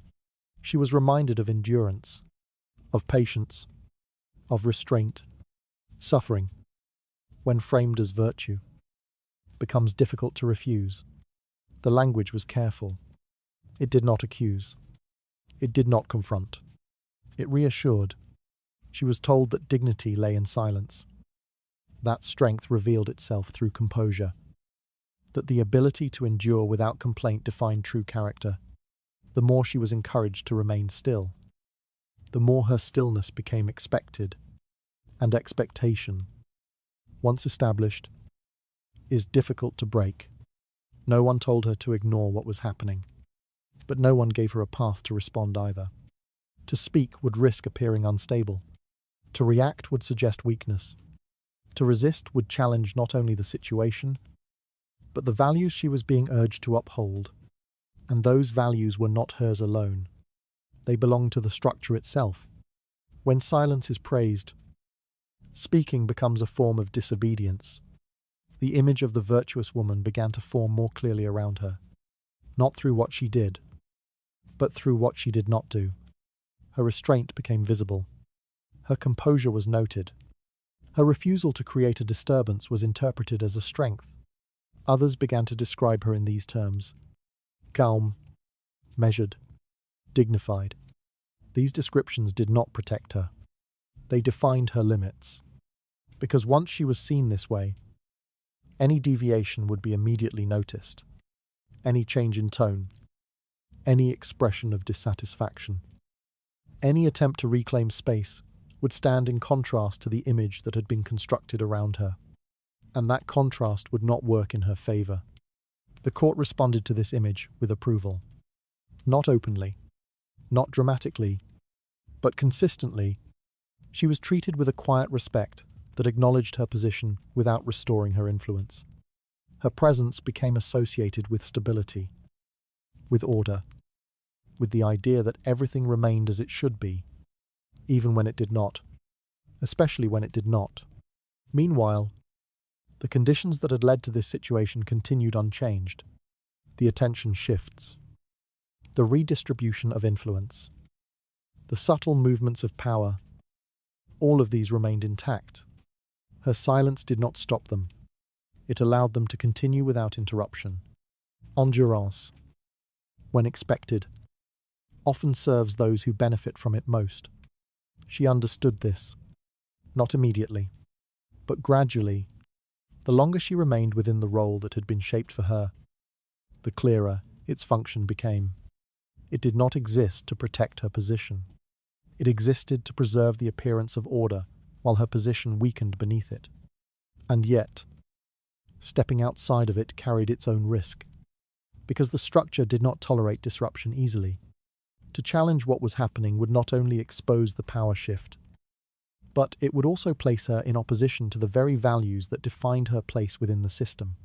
She was reminded of endurance, of patience, of restraint. Suffering, when framed as virtue, becomes difficult to refuse. The language was careful. It did not accuse. It did not confront. It reassured. She was told that dignity lay in silence. That strength revealed itself through composure. That the ability to endure without complaint defined true character. The more she was encouraged to remain still, the more her stillness became expected. And expectation, once established, is difficult to break. No one told her to ignore what was happening, but no one gave her a path to respond either. To speak would risk appearing unstable. To react would suggest weakness. To resist would challenge not only the situation, but the values she was being urged to uphold. And those values were not hers alone. They belonged to the structure itself. When silence is praised, speaking becomes a form of disobedience. The image of the virtuous woman began to form more clearly around her, not through what she did, but through what she did not do. Her restraint became visible. Her composure was noted. Her refusal to create a disturbance was interpreted as a strength. Others began to describe her in these terms: calm, measured, dignified. These descriptions did not protect her. They defined her limits. Because once she was seen this way, any deviation would be immediately noticed. Any change in tone, any expression of dissatisfaction, any attempt to reclaim space would stand in contrast to the image that had been constructed around her. And that contrast would not work in her favor. The court responded to this image with approval. Not openly, not dramatically, but consistently. She was treated with a quiet respect that acknowledged her position without restoring her influence. Her presence became associated with stability, with order, with the idea that everything remained as it should be, even when it did not, especially when it did not. Meanwhile, the conditions that had led to this situation continued unchanged. The attention shifts, the redistribution of influence, the subtle movements of power, all of these remained intact. Her silence did not stop them. It allowed them to continue without interruption. Endurance, when expected, often serves those who benefit from it most. She understood this, not immediately, but gradually. The longer she remained within the role that had been shaped for her, the clearer its function became. It did not exist to protect her position. It existed to preserve the appearance of order while her position weakened beneath it. And yet, stepping outside of it carried its own risk. because the structure did not tolerate disruption easily. To challenge what was happening would not only expose the power shift, but it would also place her in opposition to the very values that defined her place within the system.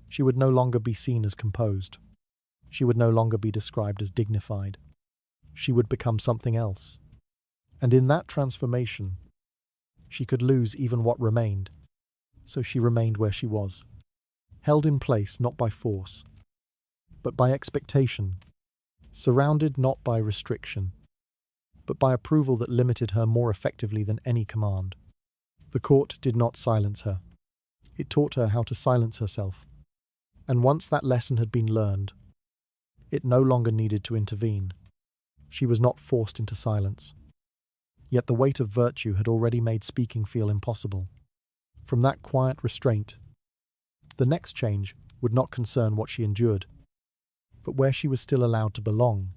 She would no longer be seen as composed. She would no longer be described as dignified. She would become something else. And in that transformation, she could lose even what remained. So she remained where she was, held in place not by force, but by expectation, surrounded not by restriction, but by approval that limited her more effectively than any command. The court did not silence her. It taught her how to silence herself. And once that lesson had been learned, it no longer needed to intervene. She was not forced into silence. Yet the weight of virtue had already made speaking feel impossible. From that quiet restraint, the next change would not concern what she endured, but where she was still allowed to belong.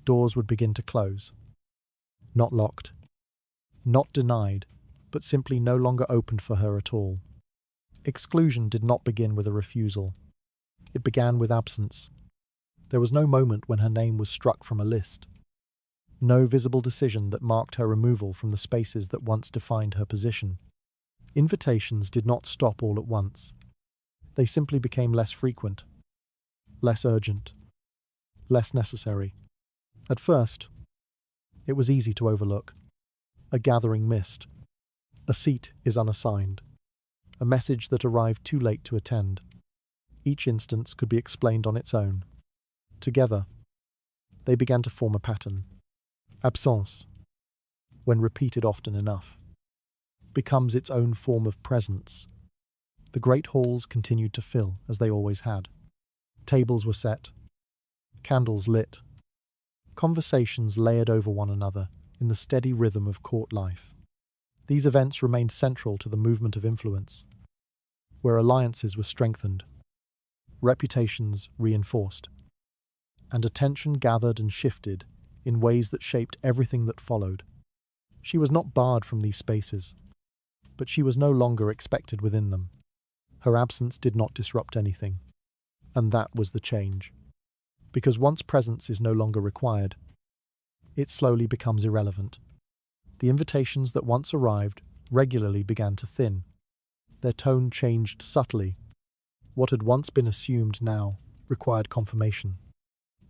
Doors would begin to close. Not locked, not denied, but simply no longer opened for her at all. Exclusion did not begin with a refusal. It began with absence. There was no moment when her name was struck from a list. No visible decision that marked her removal from the spaces that once defined her position. Invitations did not stop all at once. They simply became less frequent, less urgent, less necessary. At first, it was easy to overlook. A gathering missed. A seat is unassigned. A message that arrived too late to attend. Each instance could be explained on its own. Together, they began to form a pattern. Absence, when repeated often enough, becomes its own form of presence. The great halls continued to fill, as they always had. Tables were set, candles lit, conversations layered over one another in the steady rhythm of court life. These events remained central to the movement of influence, where alliances were strengthened, reputations reinforced, and attention gathered and shifted in ways that shaped everything that followed. She was not barred from these spaces, but she was no longer expected within them. Her absence did not disrupt anything, and that was the change. Because once presence is no longer required, it slowly becomes irrelevant. The invitations that once arrived regularly began to thin. Their tone changed subtly. What had once been assumed now required confirmation.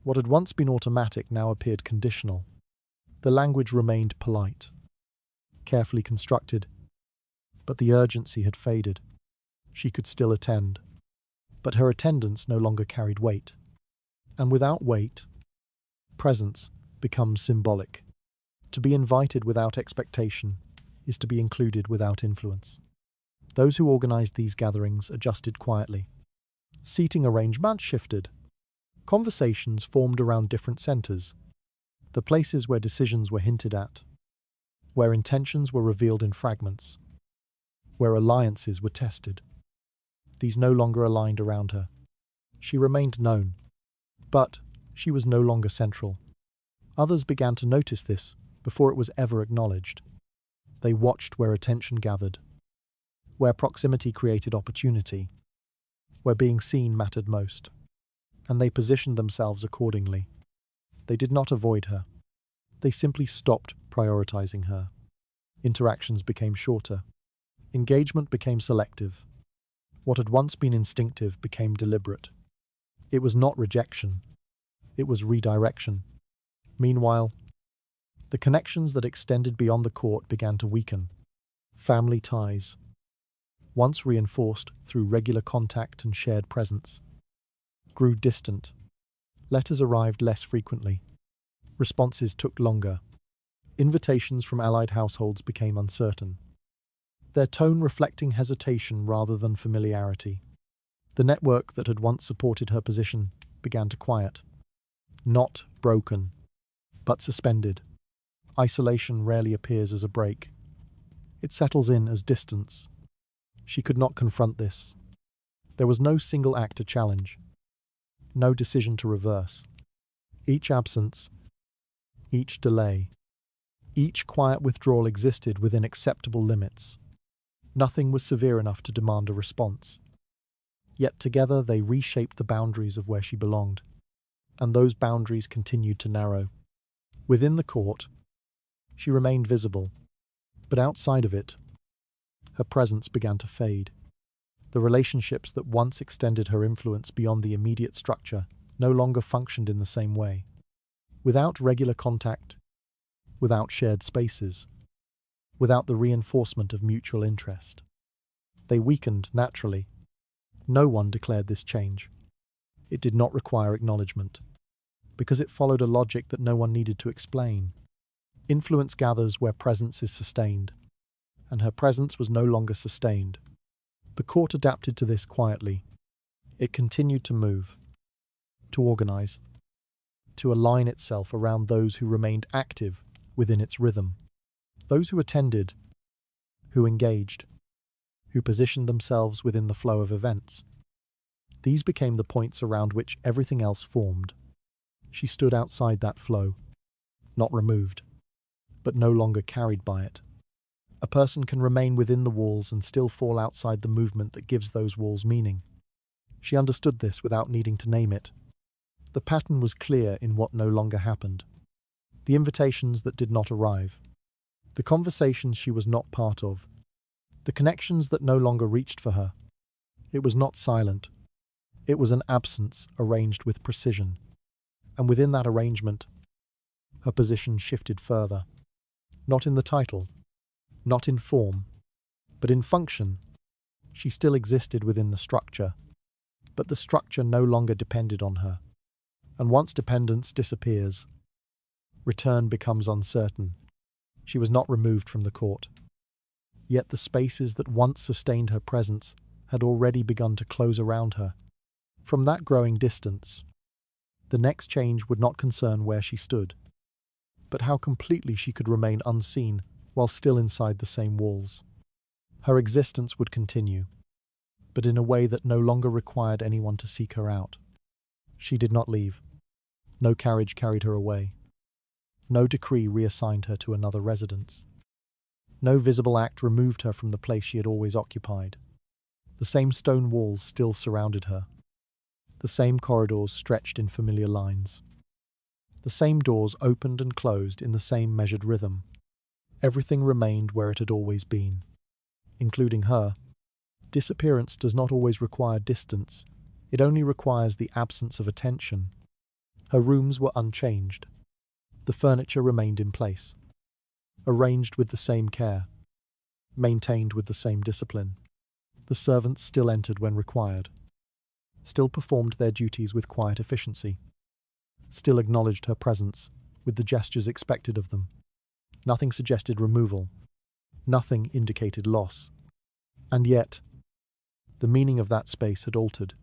What had once been automatic now appeared conditional. The language remained polite, carefully constructed, but the urgency had faded. She could still attend, but her attendance no longer carried weight. And without weight, presence becomes symbolic. To be invited without expectation is to be included without influence. Those who organized these gatherings adjusted quietly. Seating arrangements shifted. Conversations formed around different centers, the places where decisions were hinted at, where intentions were revealed in fragments, where alliances were tested. These no longer aligned around her. She remained known, but she was no longer central. Others began to notice this before it was ever acknowledged. They watched where attention gathered, where proximity created opportunity, where being seen mattered most. And they positioned themselves accordingly. They did not avoid her. They simply stopped prioritizing her. Interactions became shorter. Engagement became selective. What had once been instinctive became deliberate. It was not rejection. It was redirection. Meanwhile, the connections that extended beyond the court began to weaken. Family ties, once reinforced through regular contact and shared presence, grew distant. Letters arrived less frequently. Responses took longer. Invitations from allied households became uncertain, their tone reflecting hesitation rather than familiarity. The network that had once supported her position began to quiet. Not broken, but suspended. Isolation rarely appears as a break. It settles in as distance. She could not confront this. There was no single act to challenge, no decision to reverse. Each absence, each delay, each quiet withdrawal existed within acceptable limits. Nothing was severe enough to demand a response. Yet together they reshaped the boundaries of where she belonged, and those boundaries continued to narrow. Within the court, she remained visible, but outside of it, her presence began to fade. The relationships that once extended her influence beyond the immediate structure no longer functioned in the same way. Without regular contact, without shared spaces, without the reinforcement of mutual interest, they weakened naturally. No one declared this change. It did not require acknowledgement, because it followed a logic that no one needed to explain. Influence gathers where presence is sustained, and her presence was no longer sustained. The court adapted to this quietly. It continued to move, to organize, to align itself around those who remained active within its rhythm. Those who attended, who engaged, who positioned themselves within the flow of events. These became the points around which everything else formed. She stood outside that flow, not removed, but no longer carried by it. A person can remain within the walls and still fall outside the movement that gives those walls meaning. She understood this without needing to name it. The pattern was clear in what no longer happened. The invitations that did not arrive. The conversations she was not part of. The connections that no longer reached for her. It was not silent. It was an absence arranged with precision. And within that arrangement, her position shifted further. Not in the title, not in form, but in function. She still existed within the structure, but the structure no longer depended on her. And once dependence disappears, return becomes uncertain. She was not removed from the court. Yet the spaces that once sustained her presence had already begun to close around her. From that growing distance, the next change would not concern where she stood, but how completely she could remain unseen while still inside the same walls. Her existence would continue, but in a way that no longer required anyone to seek her out. She did not leave. No carriage carried her away. No decree reassigned her to another residence. No visible act removed her from the place she had always occupied. The same stone walls still surrounded her. The same corridors stretched in familiar lines. The same doors opened and closed in the same measured rhythm. Everything remained where it had always been, including her. Disappearance does not always require distance. It only requires the absence of attention. Her rooms were unchanged. The furniture remained in place, arranged with the same care, maintained with the same discipline. The servants still entered when required, still performed their duties with quiet efficiency, still acknowledged her presence with the gestures expected of them. Nothing suggested removal. Nothing indicated loss. And yet, the meaning of that space had altered.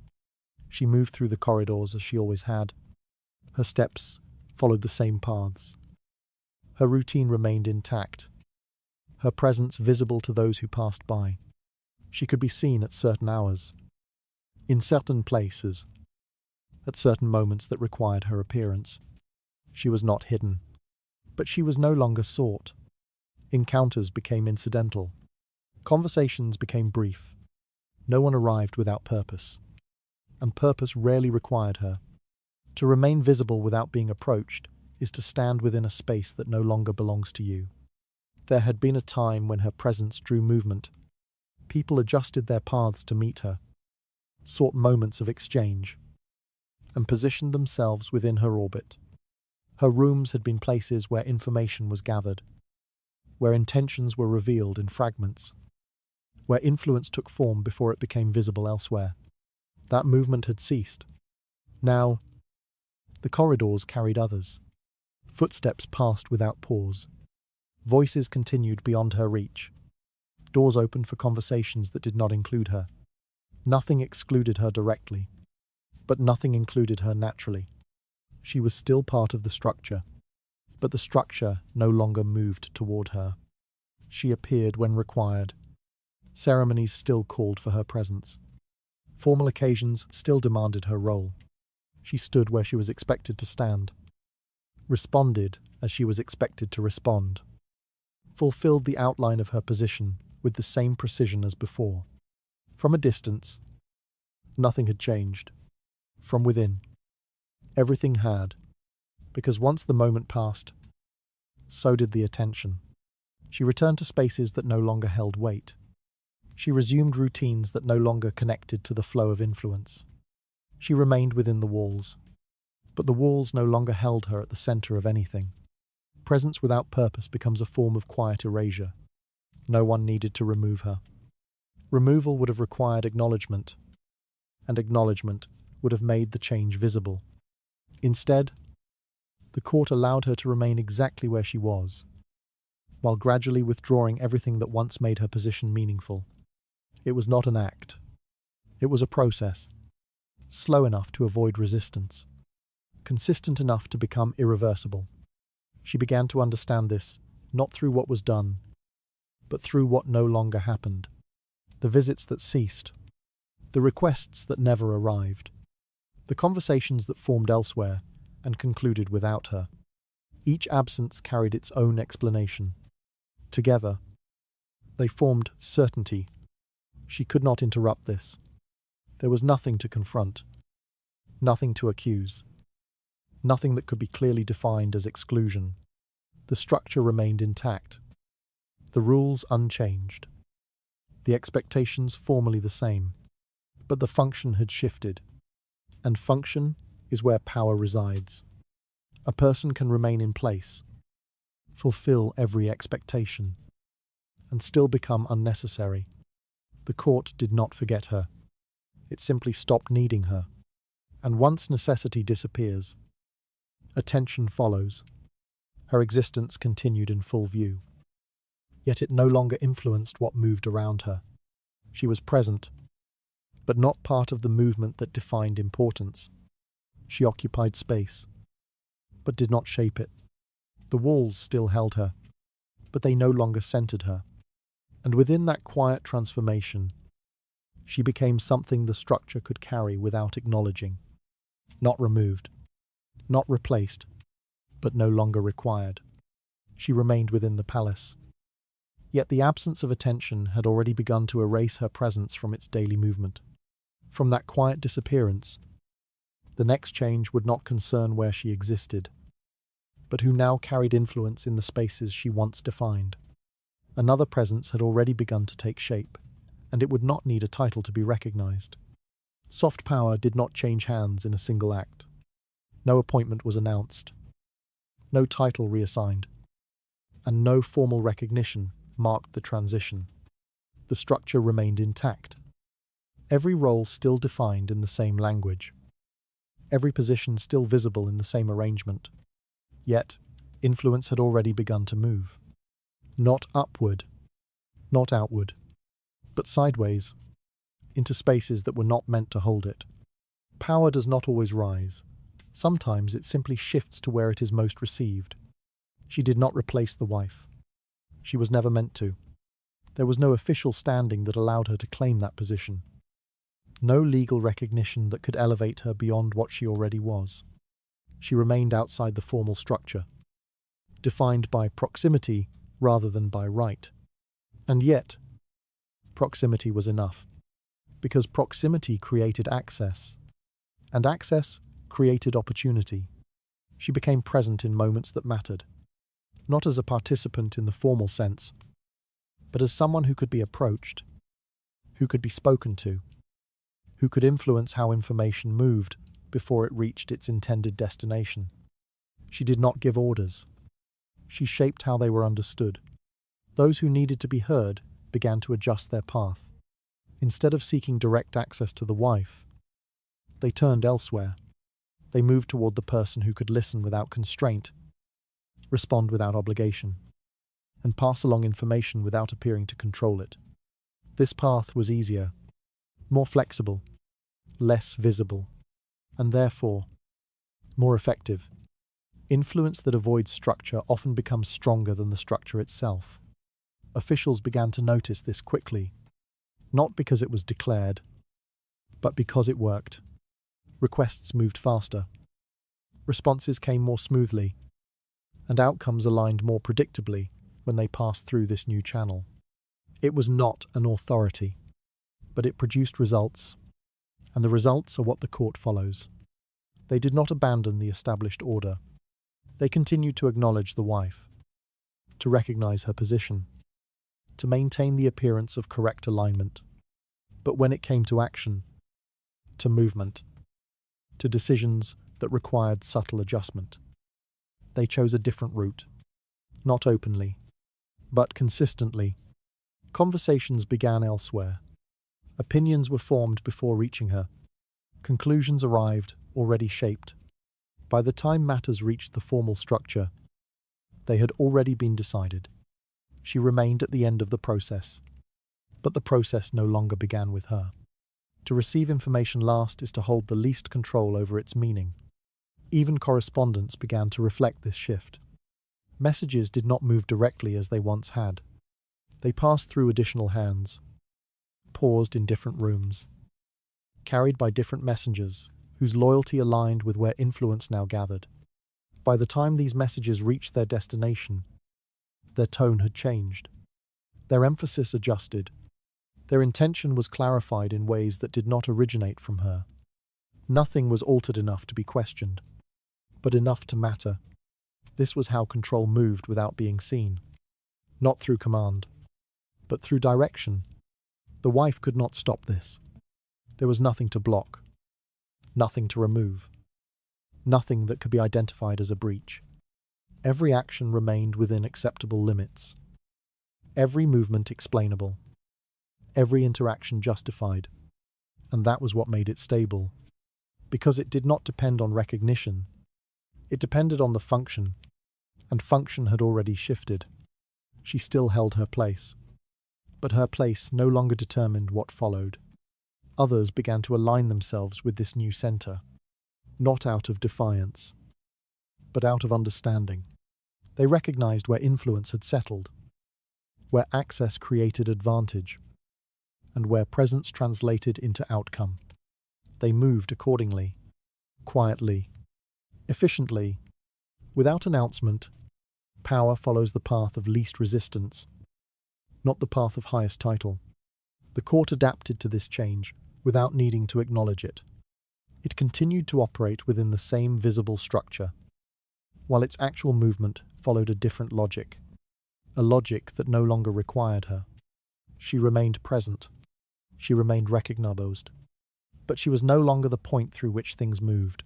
She moved through the corridors as she always had. Her steps followed the same paths. Her routine remained intact, her presence visible to those who passed by. She could be seen at certain hours, in certain places, at certain moments that required her appearance. She was not hidden, but she was no longer sought. Encounters became incidental. Conversations became brief. No one arrived without purpose, and purpose rarely required her. To remain visible without being approached is to stand within a space that no longer belongs to you. There had been a time when her presence drew movement. People adjusted their paths to meet her, sought moments of exchange, and positioned themselves within her orbit. Her rooms had been places where information was gathered, where intentions were revealed in fragments, where influence took form before it became visible elsewhere. That movement had ceased. Now, the corridors carried others. Footsteps passed without pause. Voices continued beyond her reach. Doors opened for conversations that did not include her. Nothing excluded her directly, but nothing included her naturally. She was still part of the structure, but the structure no longer moved toward her. She appeared when required. Ceremonies still called for her presence. Formal occasions still demanded her role. She stood where she was expected to stand, responded as she was expected to respond, fulfilled the outline of her position with the same precision as before. From a distance, Nothing had changed. From within, everything had, because once the moment passed, so did the attention. She returned to spaces that no longer held weight. She resumed routines that no longer connected to the flow of influence. She remained within the walls, but the walls no longer held her at the center of anything. Presence without purpose becomes a form of quiet erasure. No one needed to remove her. Removal would have required acknowledgement, and acknowledgement would have made the change visible. Instead, the court allowed her to remain exactly where she was, while gradually withdrawing everything that once made her position meaningful. It was not an act. It was a process, slow enough to avoid resistance, consistent enough to become irreversible. She began to understand this, not through what was done, but through what no longer happened. The visits that ceased, the requests that never arrived, the conversations that formed elsewhere and concluded without her. Each absence carried its own explanation. Together, they formed certainty. She could not interrupt this. There was nothing to confront, nothing to accuse, nothing that could be clearly defined as exclusion. The structure remained intact, the rules unchanged, the expectations formally the same, but the function had shifted, and function is where power resides. A person can remain in place, fulfill every expectation, and still become unnecessary. The court did not forget her. It simply stopped needing her. And once necessity disappears, attention follows. Her existence continued in full view. Yet it no longer influenced what moved around her. She was present, but not part of the movement that defined importance. She occupied space, but did not shape it. The walls still held her, but they no longer centered her. And within that quiet transformation, she became something the structure could carry without acknowledging. Not removed, not replaced, but no longer required. She remained within the palace. Yet the absence of attention had already begun to erase her presence from its daily movement. From that quiet disappearance, the next change would not concern where she existed, but who now carried influence in the spaces she once defined. Another presence had already begun to take shape, and it would not need a title to be recognized. Soft power did not change hands in a single act. No appointment was announced, no title reassigned, and no formal recognition marked the transition. The structure remained intact. Every role still defined in the same language. Every position still visible in the same arrangement. Yet, influence had already begun to move. Not upward, not outward, but sideways, into spaces that were not meant to hold it. Power does not always rise. Sometimes it simply shifts to where it is most received. She did not replace the wife. She was never meant to. There was no official standing that allowed her to claim that position. No legal recognition that could elevate her beyond what she already was. She remained outside the formal structure, defined by proximity rather than by right. And yet, proximity was enough, because proximity created access, and access created opportunity. She became present in moments that mattered, not as a participant in the formal sense, but as someone who could be approached, who could be spoken to, who could influence how information moved before it reached its intended destination. She did not give orders. She shaped how they were understood. Those who needed to be heard began to adjust their path. Instead of seeking direct access to the wife, they turned elsewhere. They moved toward the person who could listen without constraint, respond without obligation, and pass along information without appearing to control it. This path was easier, more flexible, less visible, and therefore more effective. Influence that avoids structure often becomes stronger than the structure itself. Officials began to notice this quickly, not because it was declared, but because it worked. Requests moved faster, responses came more smoothly, and outcomes aligned more predictably when they passed through this new channel. It was not an authority, but it produced results, and the results are what the court follows. They did not abandon the established order. They continued to acknowledge the wife, to recognize her position, to maintain the appearance of correct alignment. But when it came to action, to movement, to decisions that required subtle adjustment, they chose a different route. Not openly, but consistently. Conversations began elsewhere. Opinions were formed before reaching her. Conclusions arrived, already shaped. By the time matters reached the formal structure, they had already been decided. She remained at the end of the process, but the process no longer began with her. To receive information last is to hold the least control over its meaning. Even correspondence began to reflect this shift. Messages did not move directly as they once had. They passed through additional hands, paused in different rooms, carried by different messengers whose loyalty aligned with where influence now gathered. By the time these messages reached their destination, their tone had changed. Their emphasis adjusted. Their intention was clarified in ways that did not originate from her. Nothing was altered enough to be questioned, but enough to matter. This was how control moved without being seen. Not through command, but through direction. The wife could not stop this. There was nothing to block, nothing to remove, nothing that could be identified as a breach. Every action remained within acceptable limits. Every movement explainable. Every interaction justified. And that was what made it stable. Because it did not depend on recognition. It depended on the function, and function had already shifted. She still held her place. But her place no longer determined what followed. Others began to align themselves with this new center, not out of defiance, but out of understanding. They recognized where influence had settled, where access created advantage, and where presence translated into outcome. They moved accordingly, quietly, efficiently, without announcement. Power follows the path of least resistance, not the path of highest title. The court adapted to this change without needing to acknowledge it. It continued to operate within the same visible structure, while its actual movement followed a different logic, a logic that no longer required her. She remained present. She remained recognized. But she was no longer the point through which things moved.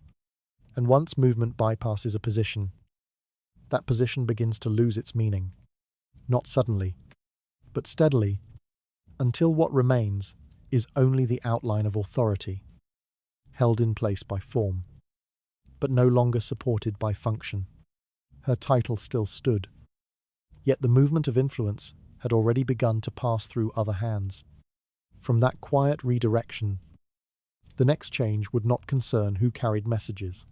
And once movement bypasses a position, that position begins to lose its meaning. Not suddenly, but steadily, until what remains is only the outline of authority, held in place by form, but no longer supported by function. Her title still stood, yet the movement of influence had already begun to pass through other hands. From that quiet redirection, the next change would not concern who carried messages,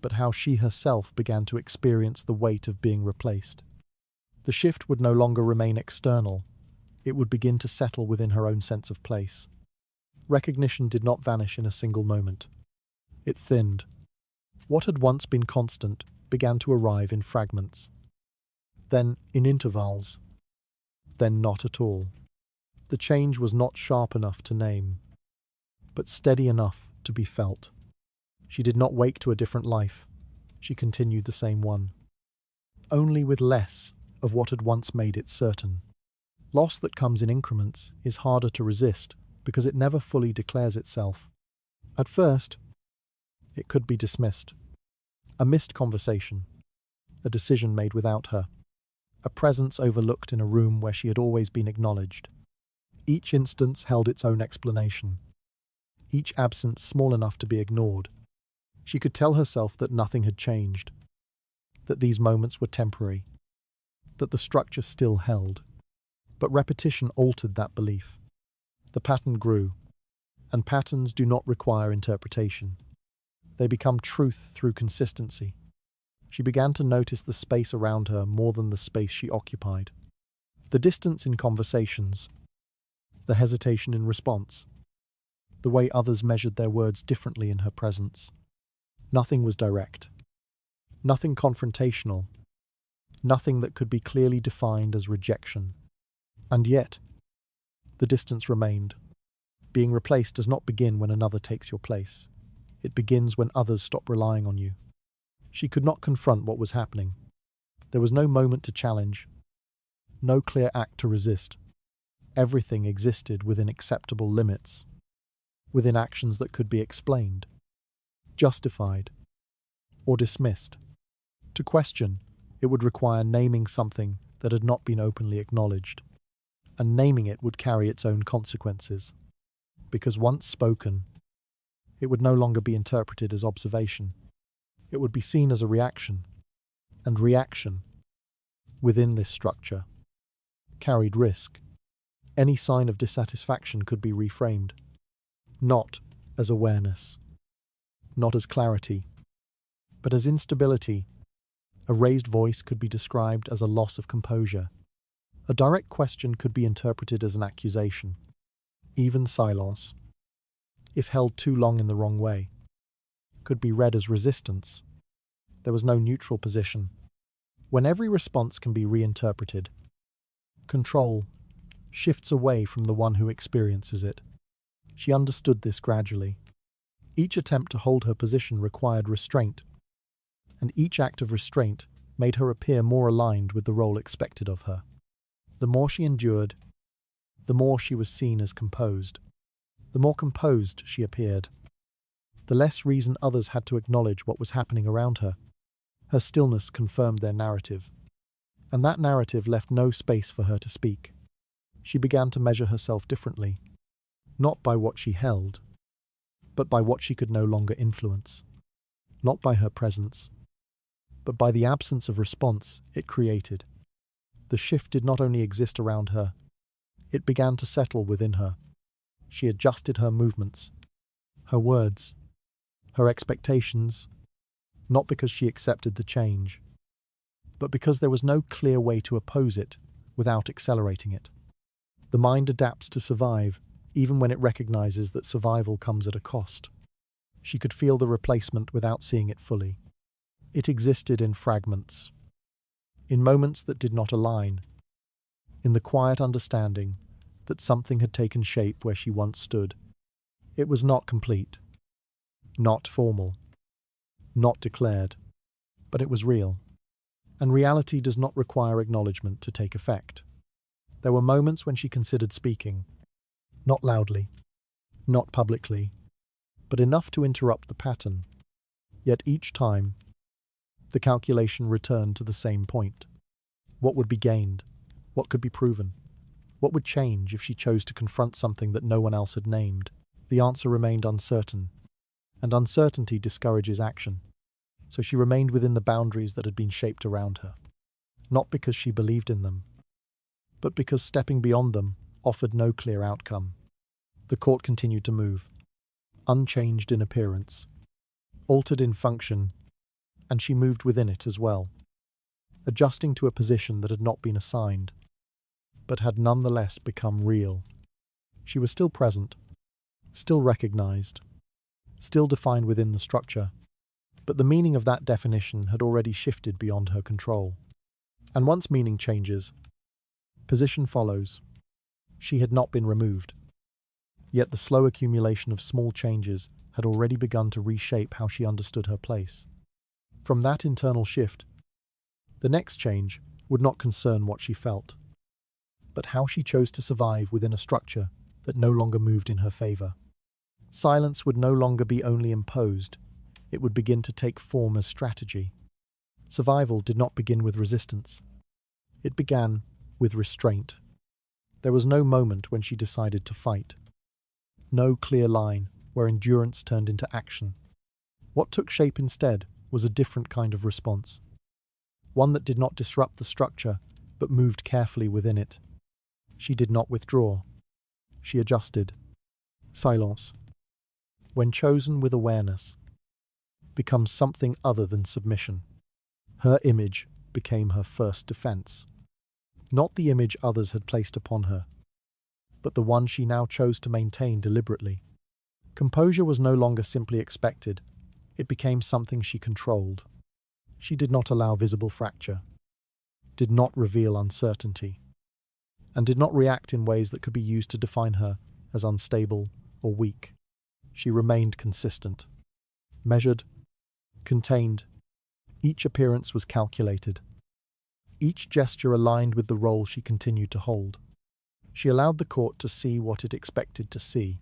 but how she herself began to experience the weight of being replaced. The shift would no longer remain external. It would begin to settle within her own sense of place. Recognition did not vanish in a single moment. It thinned. What had once been constant began to arrive in fragments, then in intervals, then not at all. The change was not sharp enough to name, but steady enough to be felt. She did not wake to a different life. She continued the same one, only with less of what had once made it certain. Loss that comes in increments is harder to resist because it never fully declares itself. At first, it could be dismissed. A missed conversation, a decision made without her, a presence overlooked in a room where she had always been acknowledged. Each instance held its own explanation, each absence small enough to be ignored. She could tell herself that nothing had changed, that these moments were temporary, that the structure still held. But repetition altered that belief. The pattern grew, and patterns do not require interpretation. They become truth through consistency. She began to notice the space around her more than the space she occupied. The distance in conversations, the hesitation in response, the way others measured their words differently in her presence. Nothing was direct, nothing confrontational, nothing that could be clearly defined as rejection. And yet, the distance remained. Being replaced does not begin when another takes your place. It begins when others stop relying on you. She could not confront what was happening. There was no moment to challenge, no clear act to resist. Everything existed within acceptable limits, within actions that could be explained, justified, or dismissed. To question, it would require naming something that had not been openly acknowledged, and naming it would carry its own consequences, because once spoken, it would no longer be interpreted as observation. It would be seen as a reaction, and reaction, within this structure, carried risk. Any sign of dissatisfaction could be reframed, not as awareness, not as clarity, but as instability. A raised voice could be described as a loss of composure. A direct question could be interpreted as an accusation. Even silence, if held too long in the wrong way, could be read as resistance. There was no neutral position. When every response can be reinterpreted, control shifts away from the one who experiences it. She understood this gradually. Each attempt to hold her position required restraint, and each act of restraint made her appear more aligned with the role expected of her. The more she endured, the more she was seen as composed. The more composed she appeared, the less reason others had to acknowledge what was happening around her. Her stillness confirmed their narrative, and that narrative left no space for her to speak. She began to measure herself differently, not by what she held, but by what she could no longer influence, not by her presence, but by the absence of response it created. The shift did not only exist around her, it began to settle within her. She adjusted her movements, her words, her expectations, not because she accepted the change, but because there was no clear way to oppose it without accelerating it. The mind adapts to survive, even when it recognizes that survival comes at a cost. She could feel the replacement without seeing it fully. It existed in fragments, in moments that did not align, in the quiet understanding that something had taken shape where she once stood. It was not complete, not formal, not declared, but it was real. And reality does not require acknowledgement to take effect. There were moments when she considered speaking, not loudly, not publicly, but enough to interrupt the pattern. Yet each time, the calculation returned to the same point. What would be gained? What could be proven? What would change if she chose to confront something that no one else had named? The answer remained uncertain, and uncertainty discourages action. So she remained within the boundaries that had been shaped around her, not because she believed in them, but because stepping beyond them offered no clear outcome. The court continued to move, unchanged in appearance, altered in function, and she moved within it as well, adjusting to a position that had not been assigned, but had nonetheless become real. She was still present, still recognized, still defined within the structure, but the meaning of that definition had already shifted beyond her control. And once meaning changes, position follows. She had not been removed. Yet the slow accumulation of small changes had already begun to reshape how she understood her place. From that internal shift, the next change would not concern what she felt, but how she chose to survive within a structure that no longer moved in her favor. Silence would no longer be only imposed, it would begin to take form as strategy. Survival did not begin with resistance. It began with restraint. There was no moment when she decided to fight. No clear line where endurance turned into action. What took shape instead was a different kind of response. One that did not disrupt the structure, but moved carefully within it. She did not withdraw. She adjusted. Silence, when chosen with awareness, becomes something other than submission. Her image became her first defense. Not the image others had placed upon her, but the one she now chose to maintain deliberately. Composure was no longer simply expected, it became something she controlled. She did not allow visible fracture, did not reveal uncertainty, and did not react in ways that could be used to define her as unstable or weak. She remained consistent. Measured, contained, each appearance was calculated. Each gesture aligned with the role she continued to hold. She allowed the court to see what it expected to see,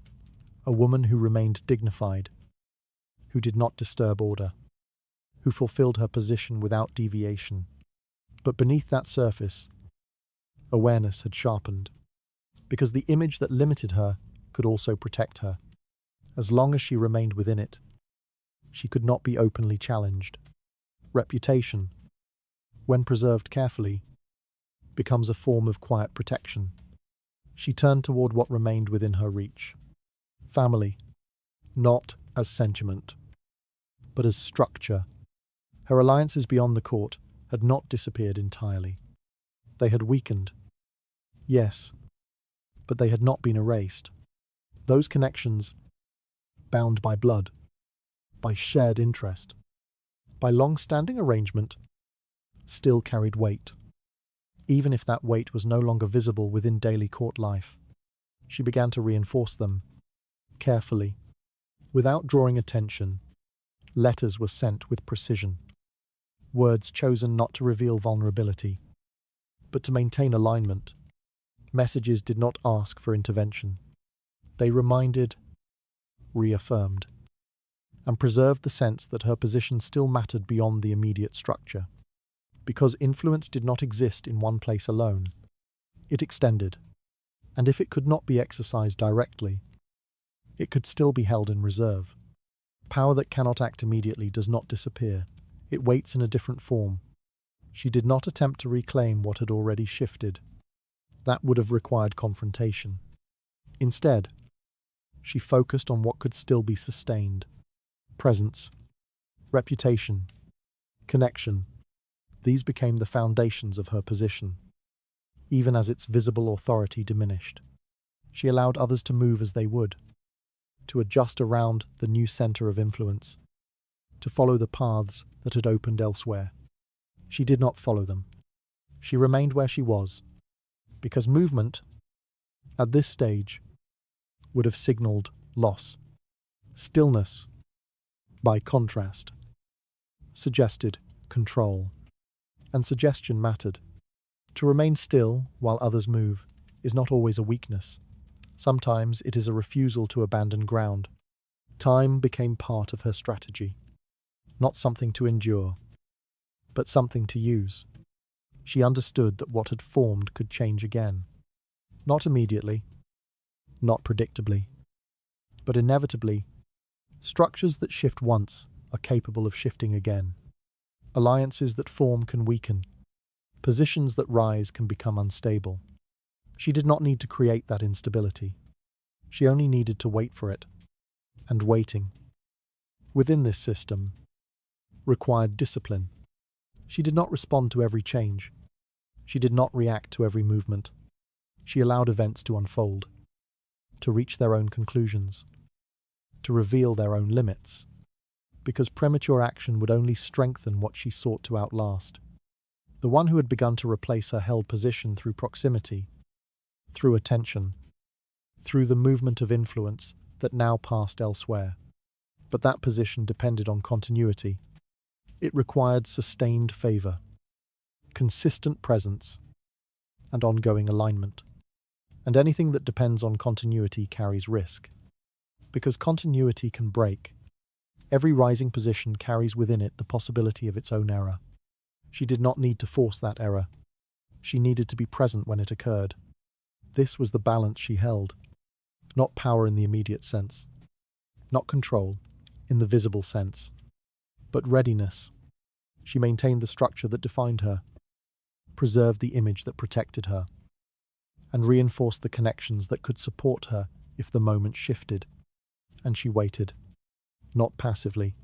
a woman who remained dignified, who did not disturb order, who fulfilled her position without deviation. But beneath that surface, awareness had sharpened, because the image that limited her could also protect her. As long as she remained within it, she could not be openly challenged. Reputation, when preserved carefully, becomes a form of quiet protection. She turned toward what remained within her reach. Family, not as sentiment, but as structure. Her alliances beyond the court had not disappeared entirely. They had weakened, yes, but they had not been erased. Those connections, bound by blood, by shared interest, by long-standing arrangement, still carried weight. Even if that weight was no longer visible within daily court life, she began to reinforce them, carefully. Without drawing attention, letters were sent with precision. Words chosen not to reveal vulnerability, but to maintain alignment. Messages did not ask for intervention. They reminded, reaffirmed, and preserved the sense that her position still mattered beyond the immediate structure. Because influence did not exist in one place alone, it extended, and if it could not be exercised directly, it could still be held in reserve. Power that cannot act immediately does not disappear. It waits in a different form. She did not attempt to reclaim what had already shifted. That would have required confrontation. Instead, she focused on what could still be sustained. Presence, reputation, connection. These became the foundations of her position. Even as its visible authority diminished, she allowed others to move as they would, to adjust around the new center of influence, to follow the paths that had opened elsewhere. She did not follow them. She remained where she was, because movement, at this stage, would have signaled loss. Stillness, by contrast, suggested control. And suggestion mattered. To remain still while others move is not always a weakness. Sometimes it is a refusal to abandon ground. Time became part of her strategy. Not something to endure, but something to use. She understood that what had formed could change again. Not immediately, not predictably, but inevitably. Structures that shift once are capable of shifting again. Alliances that form can weaken. Positions that rise can become unstable. She did not need to create that instability. She only needed to wait for it. And waiting, within this system, required discipline. She did not respond to every change. She did not react to every movement. She allowed events to unfold, to reach their own conclusions, to reveal their own limits, because premature action would only strengthen what she sought to outlast. The one who had begun to replace her held position through proximity, through attention, through the movement of influence that now passed elsewhere. But that position depended on continuity. It required sustained favor, consistent presence, and ongoing alignment. And anything that depends on continuity carries risk. Because continuity can break, every rising position carries within it the possibility of its own error. She did not need to force that error. She needed to be present when it occurred. This was the balance she held. Not power in the immediate sense. Not control in the visible sense. But readiness. She maintained the structure that defined her, preserved the image that protected her, and reinforced the connections that could support her if the moment shifted. And she waited. Not passively,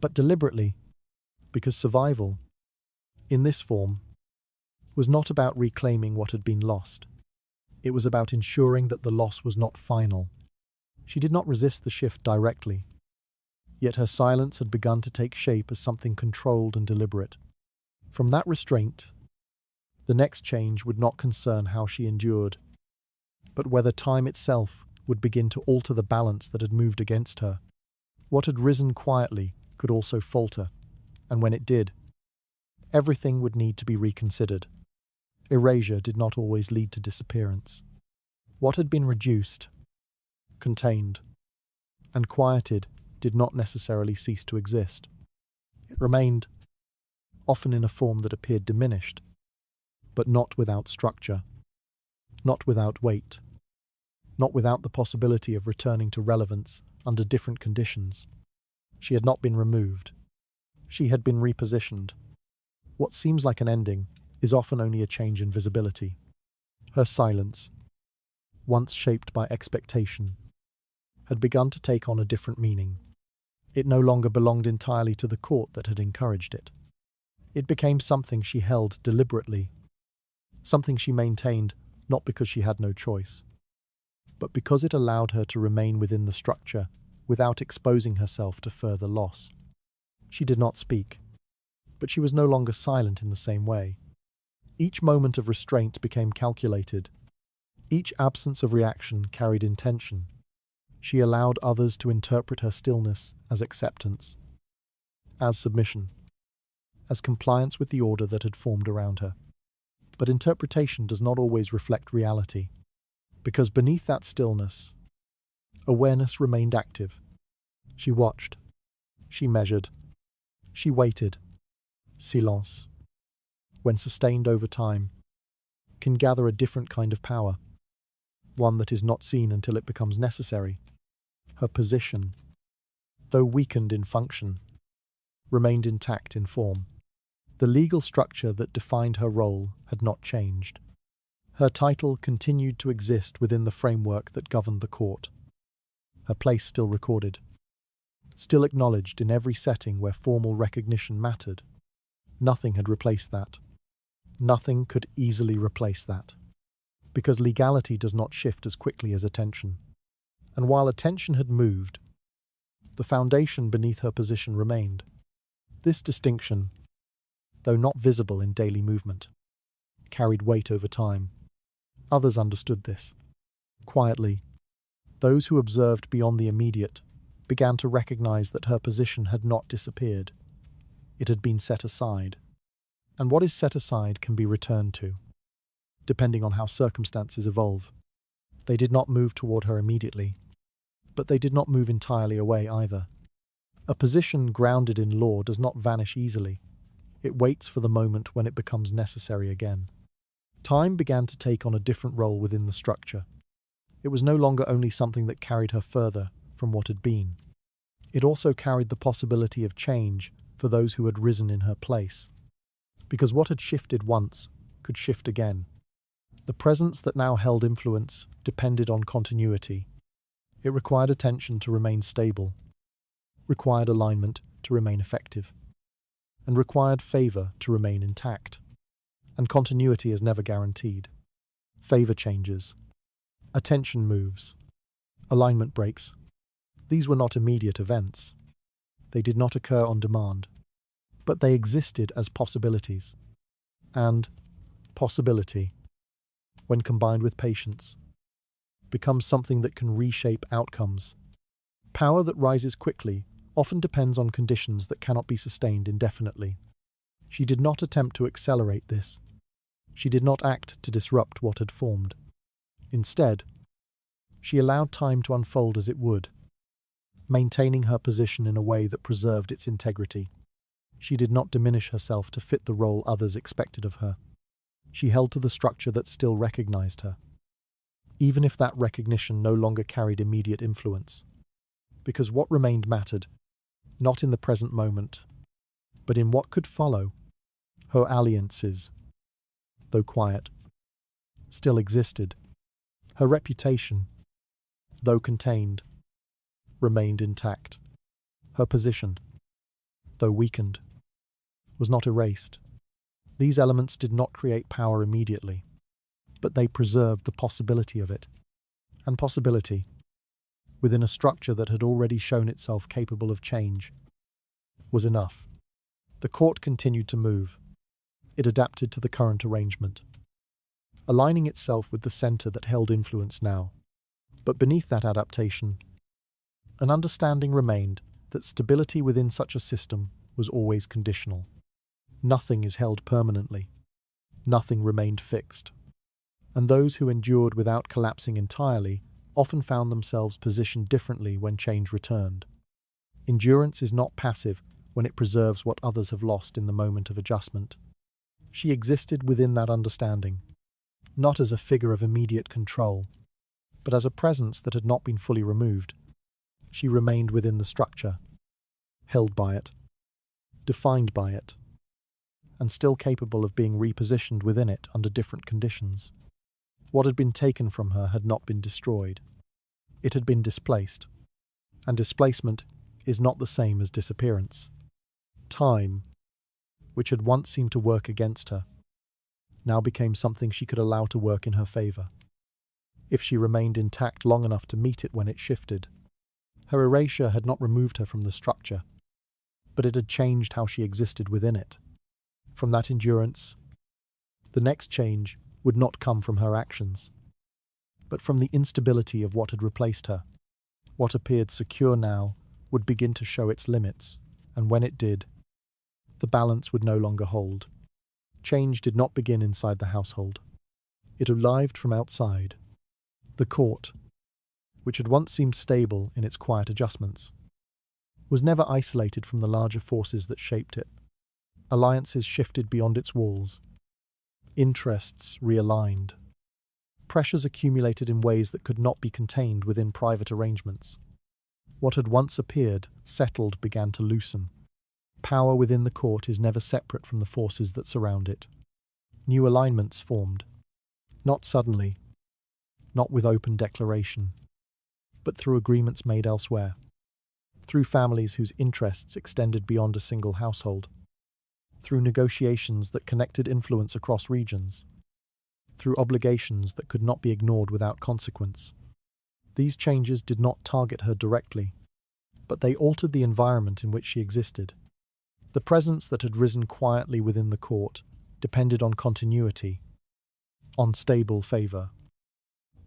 but deliberately, because survival, in this form, was not about reclaiming what had been lost. It was about ensuring that the loss was not final. She did not resist the shift directly, yet her silence had begun to take shape as something controlled and deliberate. From that restraint, the next change would not concern how she endured, but whether time itself would begin to alter the balance that had moved against her. What had risen quietly could also falter, and when it did, everything would need to be reconsidered. Erasure did not always lead to disappearance. What had been reduced, contained, and quieted did not necessarily cease to exist. It remained, often in a form that appeared diminished, but not without structure, not without weight, not without the possibility of returning to relevance under different conditions. She had not been removed. She had been repositioned. What seems like an ending is often only a change in visibility. Her silence, once shaped by expectation, had begun to take on a different meaning. It no longer belonged entirely to the court that had encouraged it. It became something she held deliberately, something she maintained not because she had no choice, but because it allowed her to remain within the structure without exposing herself to further loss. She did not speak, but she was no longer silent in the same way. Each moment of restraint became calculated. Each absence of reaction carried intention. She allowed others to interpret her stillness as acceptance, as submission, as compliance with the order that had formed around her. But interpretation does not always reflect reality, because beneath that stillness, awareness remained active. She watched, she measured, she waited. Silence, when sustained over time, can gather a different kind of power, one that is not seen until it becomes necessary. Her position, though weakened in function, remained intact in form. The legal structure that defined her role had not changed. Her title continued to exist within the framework that governed the court. Her place still recorded, still acknowledged in every setting where formal recognition mattered. Nothing had replaced that. Nothing could easily replace that, because legality does not shift as quickly as attention. And while attention had moved, the foundation beneath her position remained. This distinction, though not visible in daily movement, carried weight over time. Others understood this. Quietly, those who observed beyond the immediate began to recognize that her position had not disappeared. It had been set aside. And what is set aside can be returned to, depending on how circumstances evolve. They did not move toward her immediately, but they did not move entirely away either. A position grounded in law does not vanish easily. It waits for the moment when it becomes necessary again. Time began to take on a different role within the structure. It was no longer only something that carried her further from what had been. It also carried the possibility of change for those who had risen in her place. Because what had shifted once could shift again. The presence that now held influence depended on continuity. It required attention to remain stable, required alignment to remain effective, and required favor to remain intact. And continuity is never guaranteed. Favor changes. Attention moves. Alignment breaks. These were not immediate events. They did not occur on demand, but they existed as possibilities. And possibility, when combined with patience, becomes something that can reshape outcomes. Power that rises quickly often depends on conditions that cannot be sustained indefinitely. She did not attempt to accelerate this. She did not act to disrupt what had formed. Instead, she allowed time to unfold as it would, maintaining her position in a way that preserved its integrity. She did not diminish herself to fit the role others expected of her. She held to the structure that still recognized her, even if that recognition no longer carried immediate influence, because what remained mattered, not in the present moment, but in what could follow. Her alliances, though quiet, still existed. Her reputation, though contained, remained intact. Her position, though weakened, was not erased. These elements did not create power immediately, but they preserved the possibility of it. And possibility, within a structure that had already shown itself capable of change, was enough. The court continued to move. It adapted to the current arrangement, aligning itself with the center that held influence now. But beneath that adaptation, an understanding remained that stability within such a system was always conditional. Nothing is held permanently. Nothing remained fixed. And those who endured without collapsing entirely often found themselves positioned differently when change returned. Endurance is not passive when it preserves what others have lost in the moment of adjustment. She existed within that understanding, not as a figure of immediate control, but as a presence that had not been fully removed. She remained within the structure, held by it, defined by it, and still capable of being repositioned within it under different conditions. What had been taken from her had not been destroyed. It had been displaced, and displacement is not the same as disappearance. Time, which had once seemed to work against her, now became something she could allow to work in her favor. If she remained intact long enough to meet it when it shifted. Her erasure had not removed her from the structure, but it had changed how she existed within it. From that endurance, the next change would not come from her actions, but from the instability of what had replaced her. What appeared secure now would begin to show its limits, and when it did, the balance would no longer hold. Change did not begin inside the household. It arrived from outside. The court, which had once seemed stable in its quiet adjustments, was never isolated from the larger forces that shaped it. Alliances shifted beyond its walls. Interests realigned. Pressures accumulated in ways that could not be contained within private arrangements. What had once appeared settled began to loosen. Power within the court is never separate from the forces that surround it. New alignments formed, not suddenly, not with open declaration, but through agreements made elsewhere, through families whose interests extended beyond a single household, through negotiations that connected influence across regions, through obligations that could not be ignored without consequence. These changes did not target her directly, but they altered the environment in which she existed. The presence that had risen quietly within the court depended on continuity, on stable favor,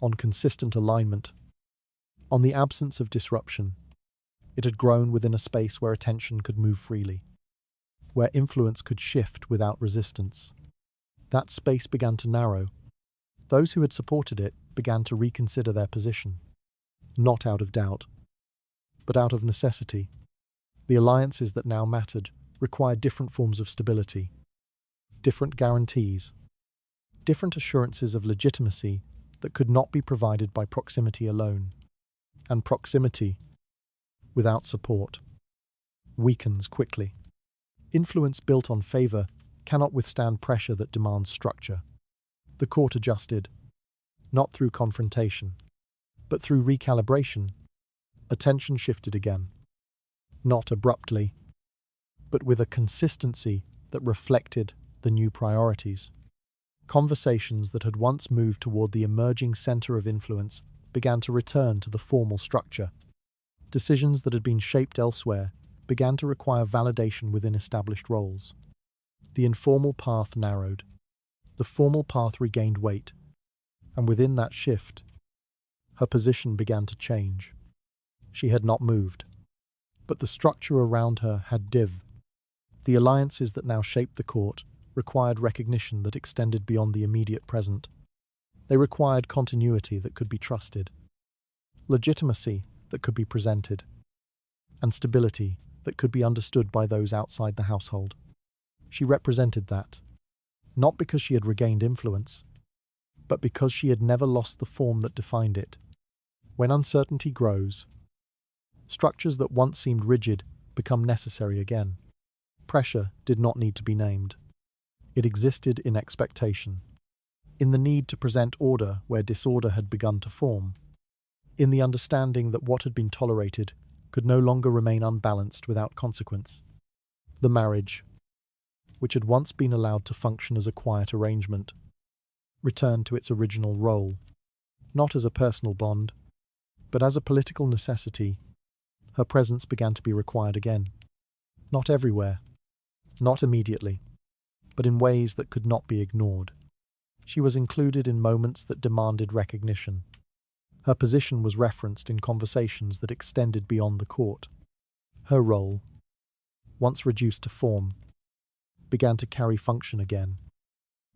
on consistent alignment, on the absence of disruption. It had grown within a space where attention could move freely, where influence could shift without resistance. That space began to narrow. Those who had supported it began to reconsider their position, not out of doubt, but out of necessity. The alliances that now mattered required different forms of stability, different guarantees, different assurances of legitimacy that could not be provided by proximity alone. And proximity, without support, weakens quickly. Influence built on favor cannot withstand pressure that demands structure. The court adjusted, not through confrontation, but through recalibration. Attention shifted again, not abruptly, but with a consistency that reflected the new priorities. Conversations that had once moved toward the emerging center of influence began to return to the formal structure. Decisions that had been shaped elsewhere began to require validation within established roles. The informal path narrowed. The formal path regained weight. And within that shift, her position began to change. She had not moved, but the structure around her had div. The alliances that now shaped the court required recognition that extended beyond the immediate present. They required continuity that could be trusted, legitimacy that could be presented, and stability that could be understood by those outside the household. She represented that, not because she had regained influence, but because she had never lost the form that defined it. When uncertainty grows, structures that once seemed rigid become necessary again. Pressure did not need to be named. It existed in expectation, in the need to present order where disorder had begun to form, in the understanding that what had been tolerated could no longer remain unbalanced without consequence. The marriage, which had once been allowed to function as a quiet arrangement, returned to its original role, not as a personal bond, but as a political necessity. Her presence began to be required again. Not everywhere, not immediately, but in ways that could not be ignored. She was included in moments that demanded recognition, Her position was referenced in conversations that extended beyond the court. Her role, once reduced to form, began to carry function again.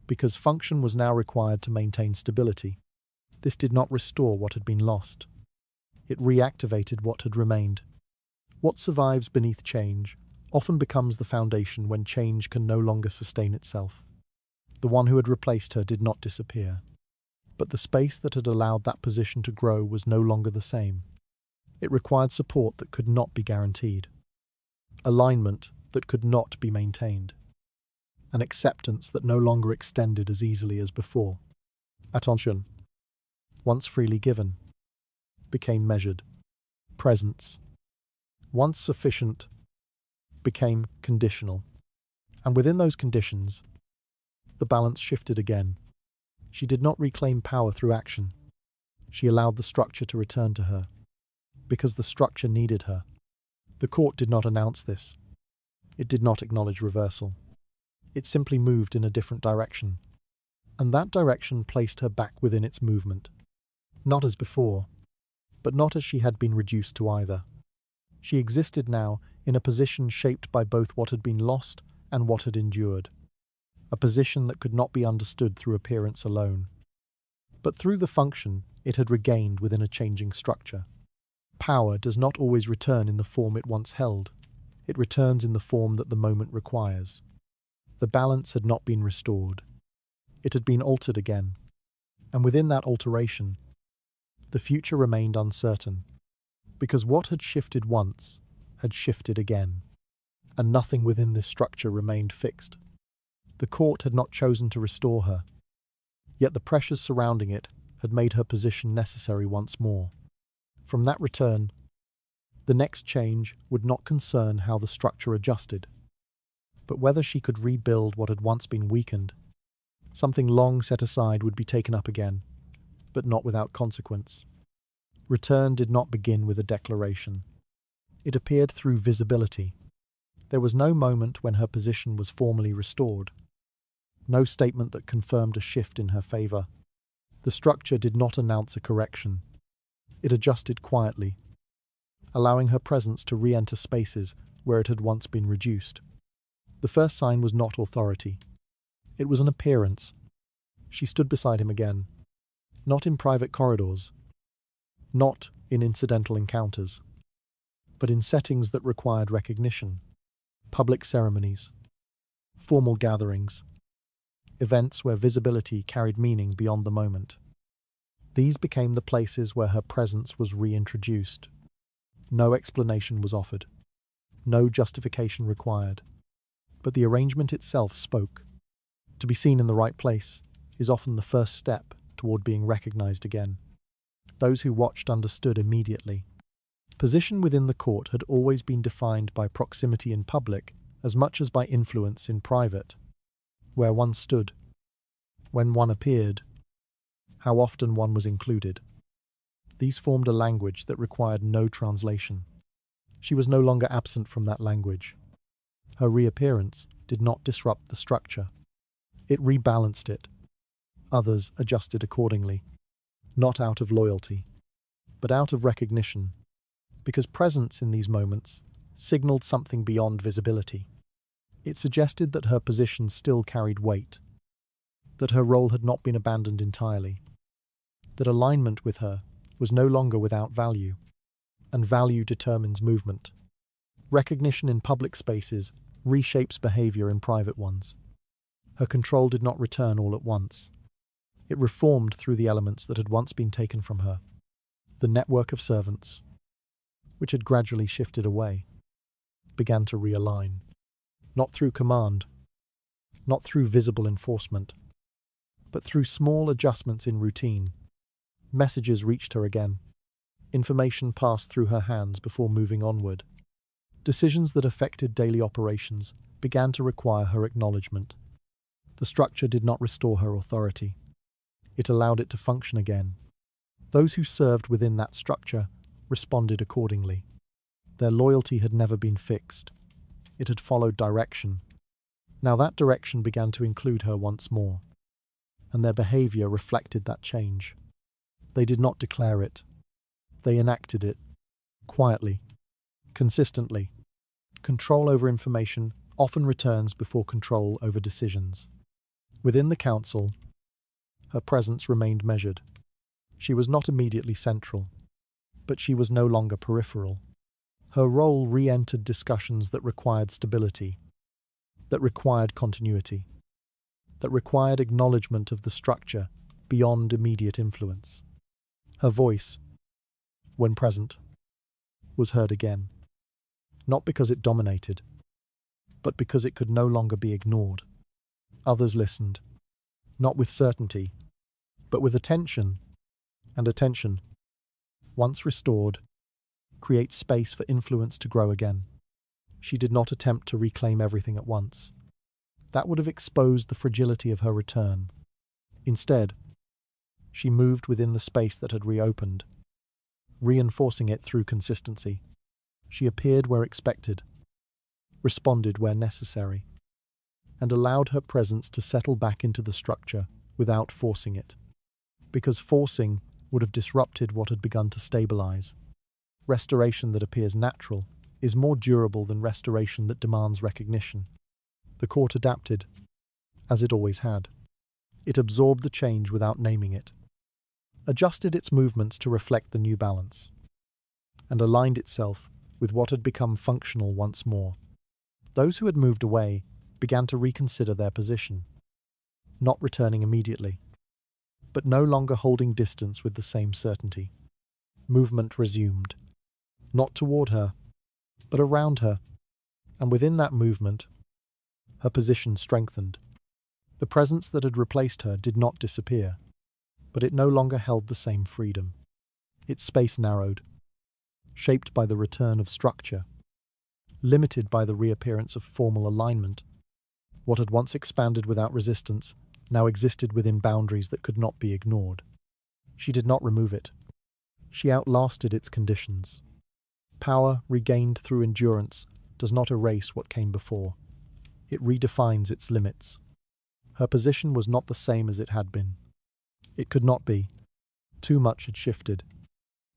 Because function was now required to maintain stability, this did not restore what had been lost. It reactivated what had remained. What survives beneath change often becomes the foundation when change can no longer sustain itself. The one who had replaced her did not disappear, but the space that had allowed that position to grow was no longer the same. It required support that could not be guaranteed, alignment that could not be maintained, an acceptance that no longer extended as easily as before. Attention, once freely given, became measured. Presence, once sufficient, became conditional. And within those conditions, the balance shifted again. She did not reclaim power through action. She allowed the structure to return to her, because the structure needed her. The court did not announce this. It did not acknowledge reversal. It simply moved in a different direction. And that direction placed her back within its movement. Not as before, but not as she had been reduced to either. She existed now in a position shaped by both what had been lost and what had endured. A position that could not be understood through appearance alone, but through the function it had regained within a changing structure. Power does not always return in the form it once held. It returns in the form that the moment requires. The balance had not been restored. It had been altered again, and within that alteration, the future remained uncertain, because what had shifted once had shifted again, and nothing within this structure remained fixed. The court had not chosen to restore her, yet the pressures surrounding it had made her position necessary once more. From that return, the next change would not concern how the structure adjusted, but whether she could rebuild what had once been weakened. Something long set aside would be taken up again, but not without consequence. Return did not begin with a declaration. It appeared through visibility. There was no moment when her position was formally restored. No statement that confirmed a shift in her favor. The structure did not announce a correction. It adjusted quietly, allowing her presence to re-enter spaces where it had once been reduced. The first sign was not authority. It was an appearance. She stood beside him again, not in private corridors, not in incidental encounters, but in settings that required recognition. Public ceremonies, formal gatherings, events where visibility carried meaning beyond the moment. These became the places where her presence was reintroduced. No explanation was offered, no justification required, but the arrangement itself spoke. To be seen in the right place is often the first step toward being recognized again. Those who watched understood immediately. Position within the court had always been defined by proximity in public as much as by influence in private. Where one stood, when one appeared, how often one was included. These formed a language that required no translation. She was no longer absent from that language. Her reappearance did not disrupt the structure. It rebalanced it. Others adjusted accordingly, not out of loyalty, but out of recognition, because presence in these moments signaled something beyond visibility. It suggested that her position still carried weight, that her role had not been abandoned entirely, that alignment with her was no longer without value, and value determines movement. Recognition in public spaces reshapes behavior in private ones. Her control did not return all at once. It reformed through the elements that had once been taken from her. The network of servants, which had gradually shifted away, began to realign. Not through command, not through visible enforcement, but through small adjustments in routine. Messages reached her again. Information passed through her hands before moving onward. Decisions that affected daily operations began to require her acknowledgement. The structure did not restore her authority. It allowed it to function again. Those who served within that structure responded accordingly. Their loyalty had never been fixed. It had followed direction. Now that direction began to include her once more, and their behavior reflected that change. They did not declare it. They enacted it, quietly, consistently. Control over information often returns before control over decisions. Within the council, her presence remained measured. She was not immediately central, but she was no longer peripheral. Her role re-entered discussions that required stability, that required continuity, that required acknowledgement of the structure beyond immediate influence. Her voice, when present, was heard again, not because it dominated, but because it could no longer be ignored. Others listened, not with certainty, but with attention, and attention, once restored, creates space for influence to grow again. She did not attempt to reclaim everything at once. That would have exposed the fragility of her return. Instead, she moved within the space that had reopened, reinforcing it through consistency. She appeared where expected, responded where necessary, and allowed her presence to settle back into the structure without forcing it, because forcing would have disrupted what had begun to stabilize. Restoration that appears natural is more durable than restoration that demands recognition. The court adapted, as it always had. It absorbed the change without naming it, adjusted its movements to reflect the new balance, and aligned itself with what had become functional once more. Those who had moved away began to reconsider their position, not returning immediately, but no longer holding distance with the same certainty. Movement resumed, not toward her, but around her, and within that movement, her position strengthened. The presence that had replaced her did not disappear, but it no longer held the same freedom. Its space narrowed, shaped by the return of structure, limited by the reappearance of formal alignment. What had once expanded without resistance now existed within boundaries that could not be ignored. She did not remove it. She outlasted its conditions. Power regained through endurance does not erase what came before. It redefines its limits. Her position was not the same as it had been. It could not be. Too much had shifted.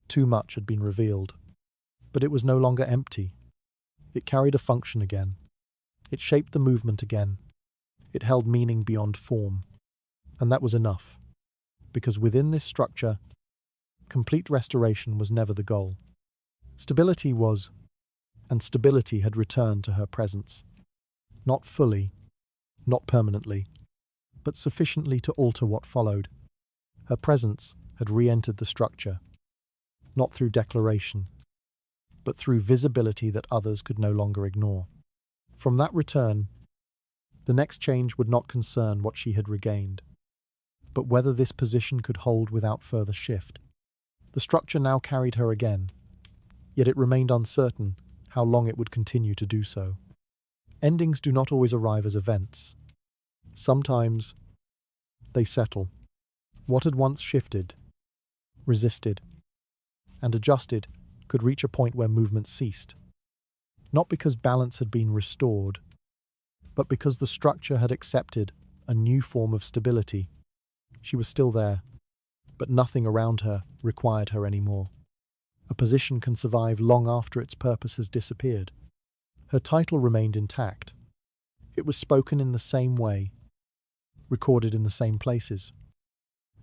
Too much had been revealed. But it was no longer empty. It carried a function again. It shaped the movement again. It held meaning beyond form. And that was enough. Because within this structure, complete restoration was never the goal. Stability was, and stability had returned to her presence. Not fully, not permanently, but sufficiently to alter what followed. Her presence had re-entered the structure, not through declaration, but through visibility that others could no longer ignore. From that return, the next change would not concern what she had regained, but whether this position could hold without further shift. The structure now carried her again, yet it remained uncertain how long it would continue to do so. Endings do not always arrive as events. Sometimes they settle. What had once shifted, resisted, and adjusted could reach a point where movement ceased, not because balance had been restored, but because the structure had accepted a new form of stability. She was still there, but nothing around her required her anymore. A position can survive long after its purpose has disappeared. Her title remained intact. It was spoken in the same way, recorded in the same places,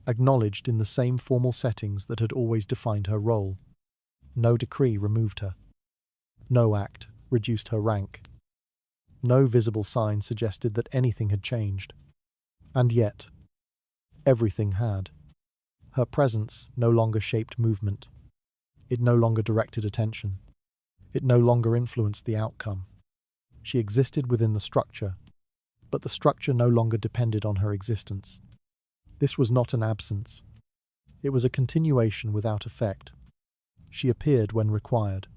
acknowledged in the same formal settings that had always defined her role. No decree removed her. No act reduced her rank. No visible sign suggested that anything had changed. And yet, everything had. Her presence no longer shaped movement. It no longer directed attention. It no longer influenced the outcome. She existed within the structure, but the structure no longer depended on her existence. This was not an absence. It was a continuation without effect. She appeared when required.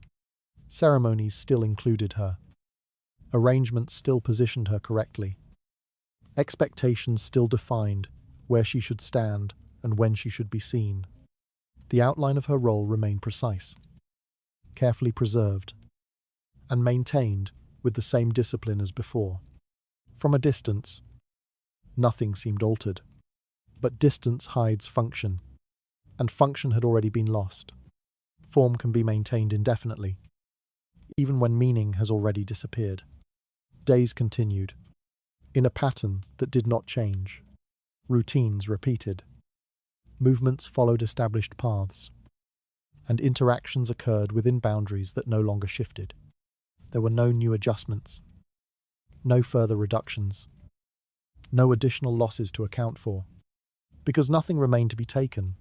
Ceremonies still included her. Arrangements still positioned her correctly. Expectations still defined where she should stand and when she should be seen. The outline of her role remained precise, carefully preserved, and maintained with the same discipline as before. From a distance, nothing seemed altered, but distance hides function, and function had already been lost. Form can be maintained indefinitely, even when meaning has already disappeared. Days continued, in a pattern that did not change. Routines repeated. Movements followed established paths, and interactions occurred within boundaries that no longer shifted. There were no new adjustments, no further reductions, no additional losses to account for, because nothing remained to be taken.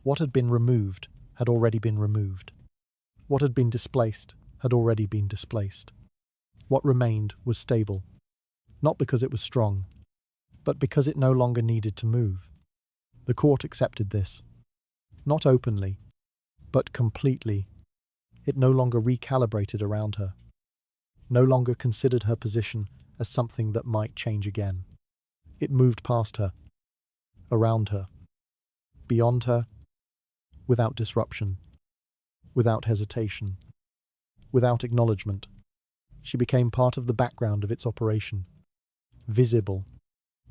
What had been removed had already been removed. What had been displaced had already been displaced. What remained was stable, not because it was strong, but because it no longer needed to move. The court accepted this, not openly, but completely. It no longer recalibrated around her, no longer considered her position as something that might change again. It moved past her, around her, beyond her, without disruption, without hesitation, without acknowledgement. She became part of the background of its operation, visible,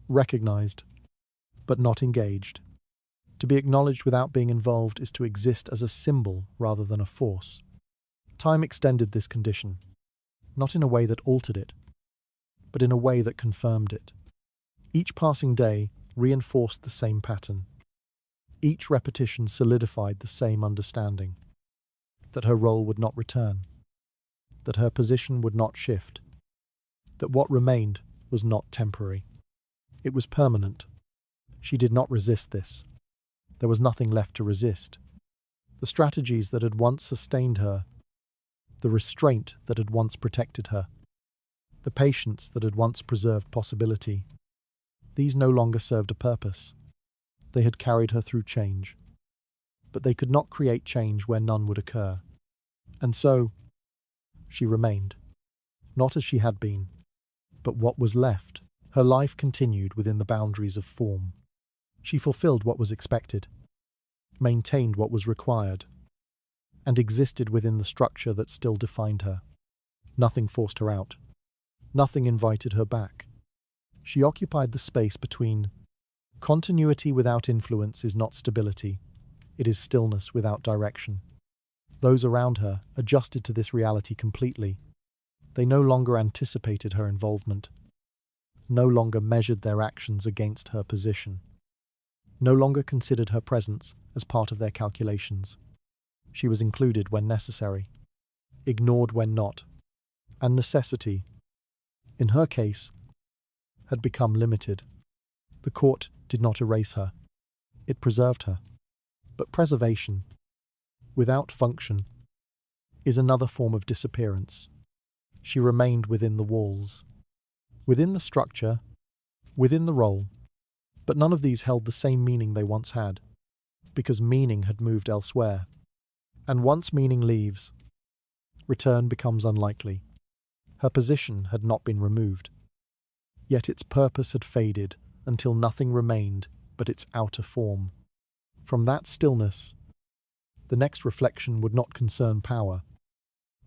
recognized, but not engaged. To be acknowledged without being involved is to exist as a symbol rather than a force. Time extended this condition, not in a way that altered it, but in a way that confirmed it. Each passing day reinforced the same pattern. Each repetition solidified the same understanding, that her role would not return, that her position would not shift, that what remained was not temporary. It was permanent. She did not resist this. There was nothing left to resist. The strategies that had once sustained her, the restraint that had once protected her, the patience that had once preserved possibility, these no longer served a purpose. They had carried her through change, but they could not create change where none would occur. And so, she remained, not as she had been, but what was left. Her life continued within the boundaries of form. She fulfilled what was expected, maintained what was required, and existed within the structure that still defined her. Nothing forced her out. Nothing invited her back. She occupied the space between. Continuity without influence is not stability. It is stillness without direction. Those around her adjusted to this reality completely. They no longer anticipated her involvement, no longer measured their actions against her position, no longer considered her presence as part of their calculations. She was included when necessary, ignored when not, and necessity, in her case, had become limited. The court did not erase her. It preserved her. But preservation, without function, is another form of disappearance. She remained within the walls, within the structure, within the role, but none of these held the same meaning they once had, because meaning had moved elsewhere. And once meaning leaves, return becomes unlikely. Her position had not been removed, yet its purpose had faded until nothing remained but its outer form. From that stillness, the next reflection would not concern power,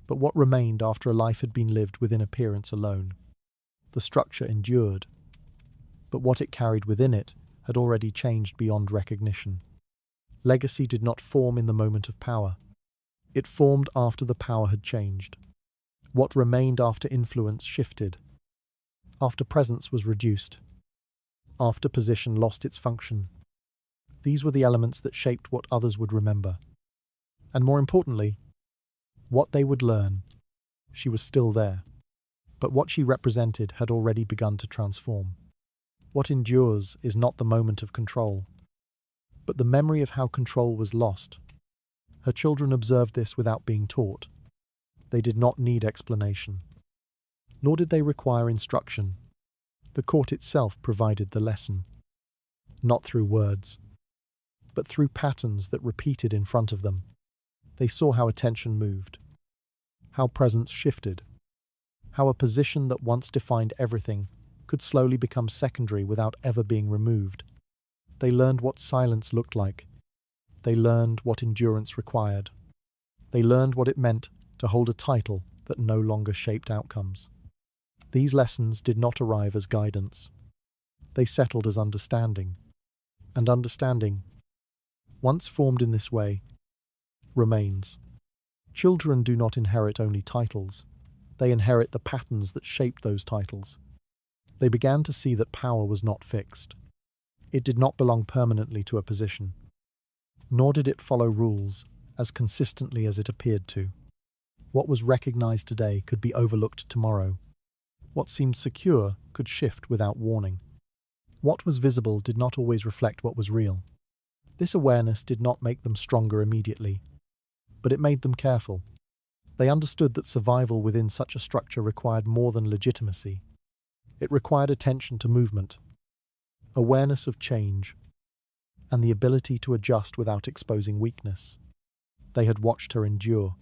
but what remained after a life had been lived within appearance alone. The structure endured, but what it carried within it had already changed beyond recognition. Legacy did not form in the moment of power. It formed after the power had changed. What remained after influence shifted, after presence was reduced, after position lost its function. These were the elements that shaped what others would remember. And more importantly, what they would learn. She was still there, but what she represented had already begun to transform. What endures is not the moment of control, but the memory of how control was lost. Her children observed this without being taught. They did not need explanation, nor did they require instruction. The court itself provided the lesson, not through words, but through patterns that repeated in front of them. They saw how attention moved, how presence shifted, how a position that once defined everything could slowly become secondary without ever being removed. They learned what silence looked like. They learned what endurance required. They learned what it meant to hold a title that no longer shaped outcomes. These lessons did not arrive as guidance. They settled as understanding. And understanding, once formed in this way, remains. Children do not inherit only titles, they inherit the patterns that shape those titles. They began to see that power was not fixed. It did not belong permanently to a position, nor did it follow rules as consistently as it appeared to. What was recognized today could be overlooked tomorrow. What seemed secure could shift without warning. What was visible did not always reflect what was real. This awareness did not make them stronger immediately, but it made them careful. They understood that survival within such a structure required more than legitimacy. It required attention to movement, awareness of change, and the ability to adjust without exposing weakness. They had watched her endure.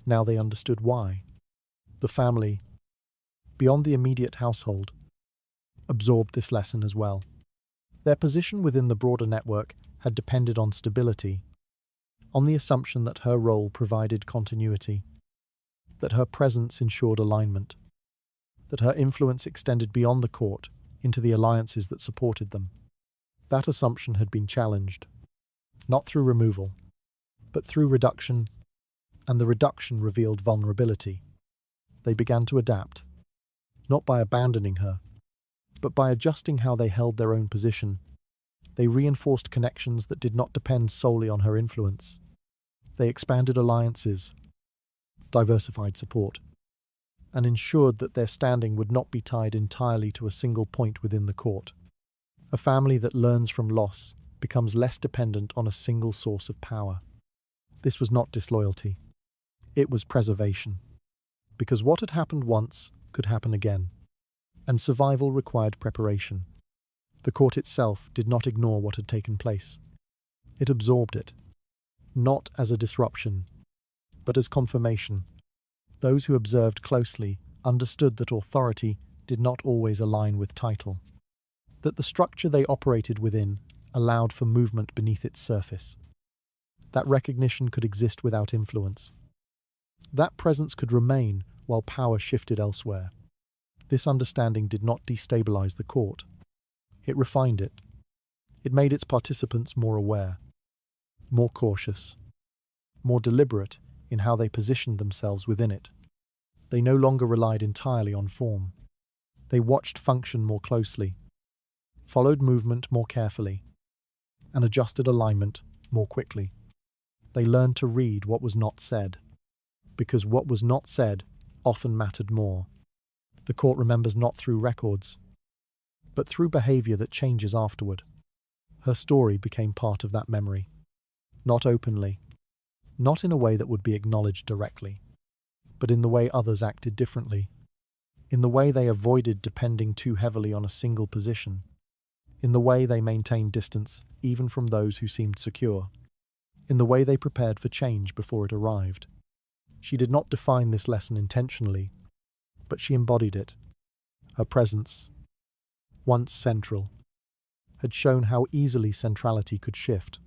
Now they understood why. The family, beyond the immediate household, absorbed this lesson as well. Their position within the broader network had depended on stability, on the assumption that her role provided continuity, that her presence ensured alignment, that her influence extended beyond the court into the alliances that supported them. That assumption had been challenged, not through removal, but through reduction, and the reduction revealed vulnerability. They began to adapt, not by abandoning her, but by adjusting how they held their own position. They reinforced connections that did not depend solely on her influence. They expanded alliances, diversified support, and ensured that their standing would not be tied entirely to a single point within the court. A family that learns from loss becomes less dependent on a single source of power. This was not disloyalty. It was preservation. Because what had happened once could happen again, and survival required preparation. The court itself did not ignore what had taken place. It absorbed it, not as a disruption, but as confirmation. Those who observed closely understood that authority did not always align with title, that the structure they operated within allowed for movement beneath its surface. That recognition could exist without influence. That presence could remain while power shifted elsewhere. This understanding did not destabilize the court. It refined it. It made its participants more aware, more cautious, more deliberate in how they positioned themselves within it. They no longer relied entirely on form. They watched function more closely, followed movement more carefully, and adjusted alignment more quickly. They learned to read what was not said, because what was not said often mattered more. The court remembers not through records, but through behavior that changes afterward. Her story became part of that memory. Not openly, not in a way that would be acknowledged directly, but in the way others acted differently, in the way they avoided depending too heavily on a single position, in the way they maintained distance even from those who seemed secure, in the way they prepared for change before it arrived. She did not define this lesson intentionally, but she embodied it. Her presence, once central, had shown how easily centrality could shift.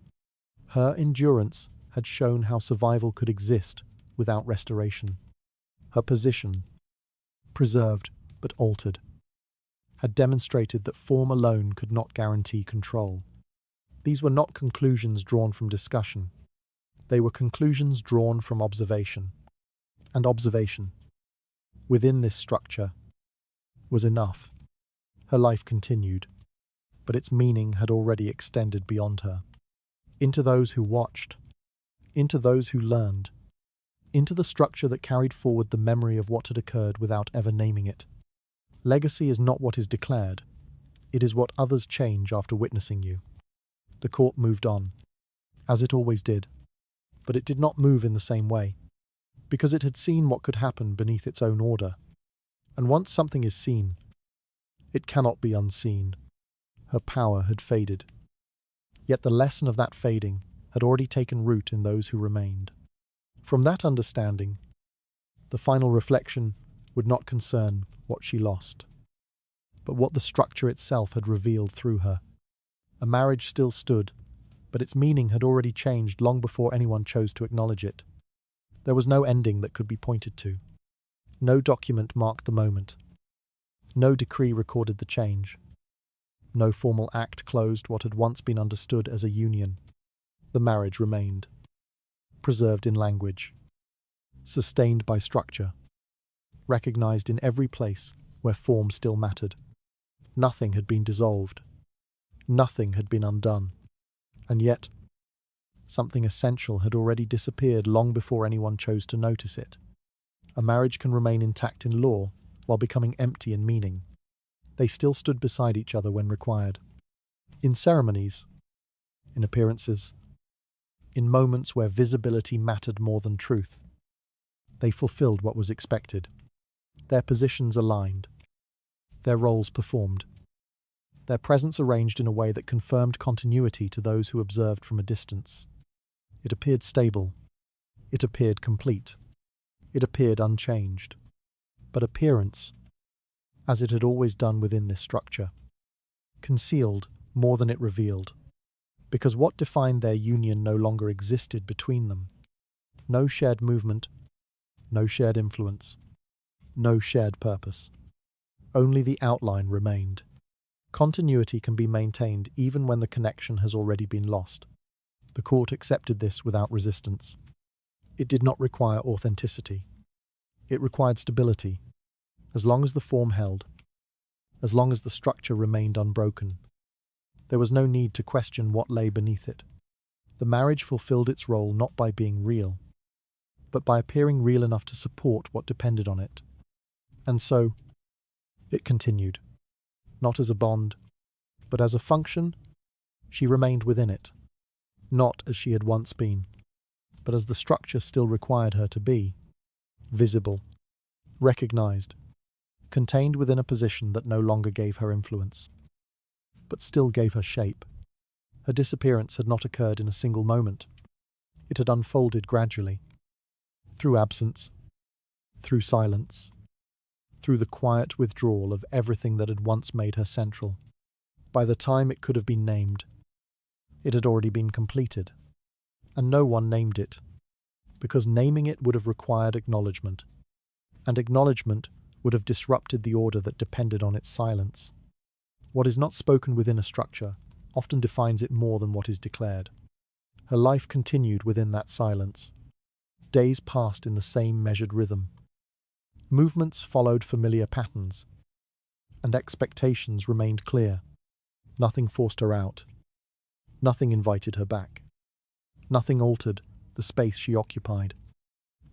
Her endurance had shown how survival could exist without restoration. Her position, preserved but altered, had demonstrated that form alone could not guarantee control. These were not conclusions drawn from discussion. They were conclusions drawn from observation. And observation, within this structure, was enough. Her life continued, but its meaning had already extended beyond her. Into those who watched, into those who learned, into the structure that carried forward the memory of what had occurred without ever naming it. Legacy is not what is declared, it is what others change after witnessing you. The court moved on, as it always did, but it did not move in the same way, because it had seen what could happen beneath its own order. And once something is seen, it cannot be unseen. Her power had faded. Yet the lesson of that fading had already taken root in those who remained. From that understanding, the final reflection would not concern what she lost, but what the structure itself had revealed through her. A marriage still stood, but its meaning had already changed long before anyone chose to acknowledge it. There was no ending that could be pointed to. No document marked the moment. No decree recorded the change. No formal act closed what had once been understood as a union. The marriage remained, preserved in language, sustained by structure, recognized in every place where form still mattered. Nothing had been dissolved. Nothing had been undone. And yet, something essential had already disappeared long before anyone chose to notice it. A marriage can remain intact in law while becoming empty in meaning. They still stood beside each other when required. In ceremonies, in appearances, in moments where visibility mattered more than truth, they fulfilled what was expected. Their positions aligned, their roles performed, their presence arranged in a way that confirmed continuity to those who observed from a distance. It appeared stable. It appeared complete. It appeared unchanged. But appearance, as it had always done within this structure, concealed more than it revealed, because what defined their union no longer existed between them. No shared movement, no shared influence, no shared purpose. Only the outline remained. Continuity can be maintained even when the connection has already been lost. The court accepted this without resistance. It did not require authenticity. It required stability. As long as the form held, as long as the structure remained unbroken, there was no need to question what lay beneath it. The marriage fulfilled its role not by being real, but by appearing real enough to support what depended on it. And so, it continued. Not as a bond, but as a function. She remained within it, not as she had once been, but as the structure still required her to be, visible, recognized, contained within a position that no longer gave her influence, but still gave her shape. Her disappearance had not occurred in a single moment. It had unfolded gradually, through absence, through silence, through the quiet withdrawal of everything that had once made her central. By the time it could have been named, it had already been completed, and no one named it, because naming it would have required acknowledgement, and acknowledgement would have disrupted the order that depended on its silence. What is not spoken within a structure often defines it more than what is declared. Her life continued within that silence. Days passed in the same measured rhythm. Movements followed familiar patterns, and expectations remained clear. Nothing forced her out. Nothing invited her back. Nothing altered the space she occupied.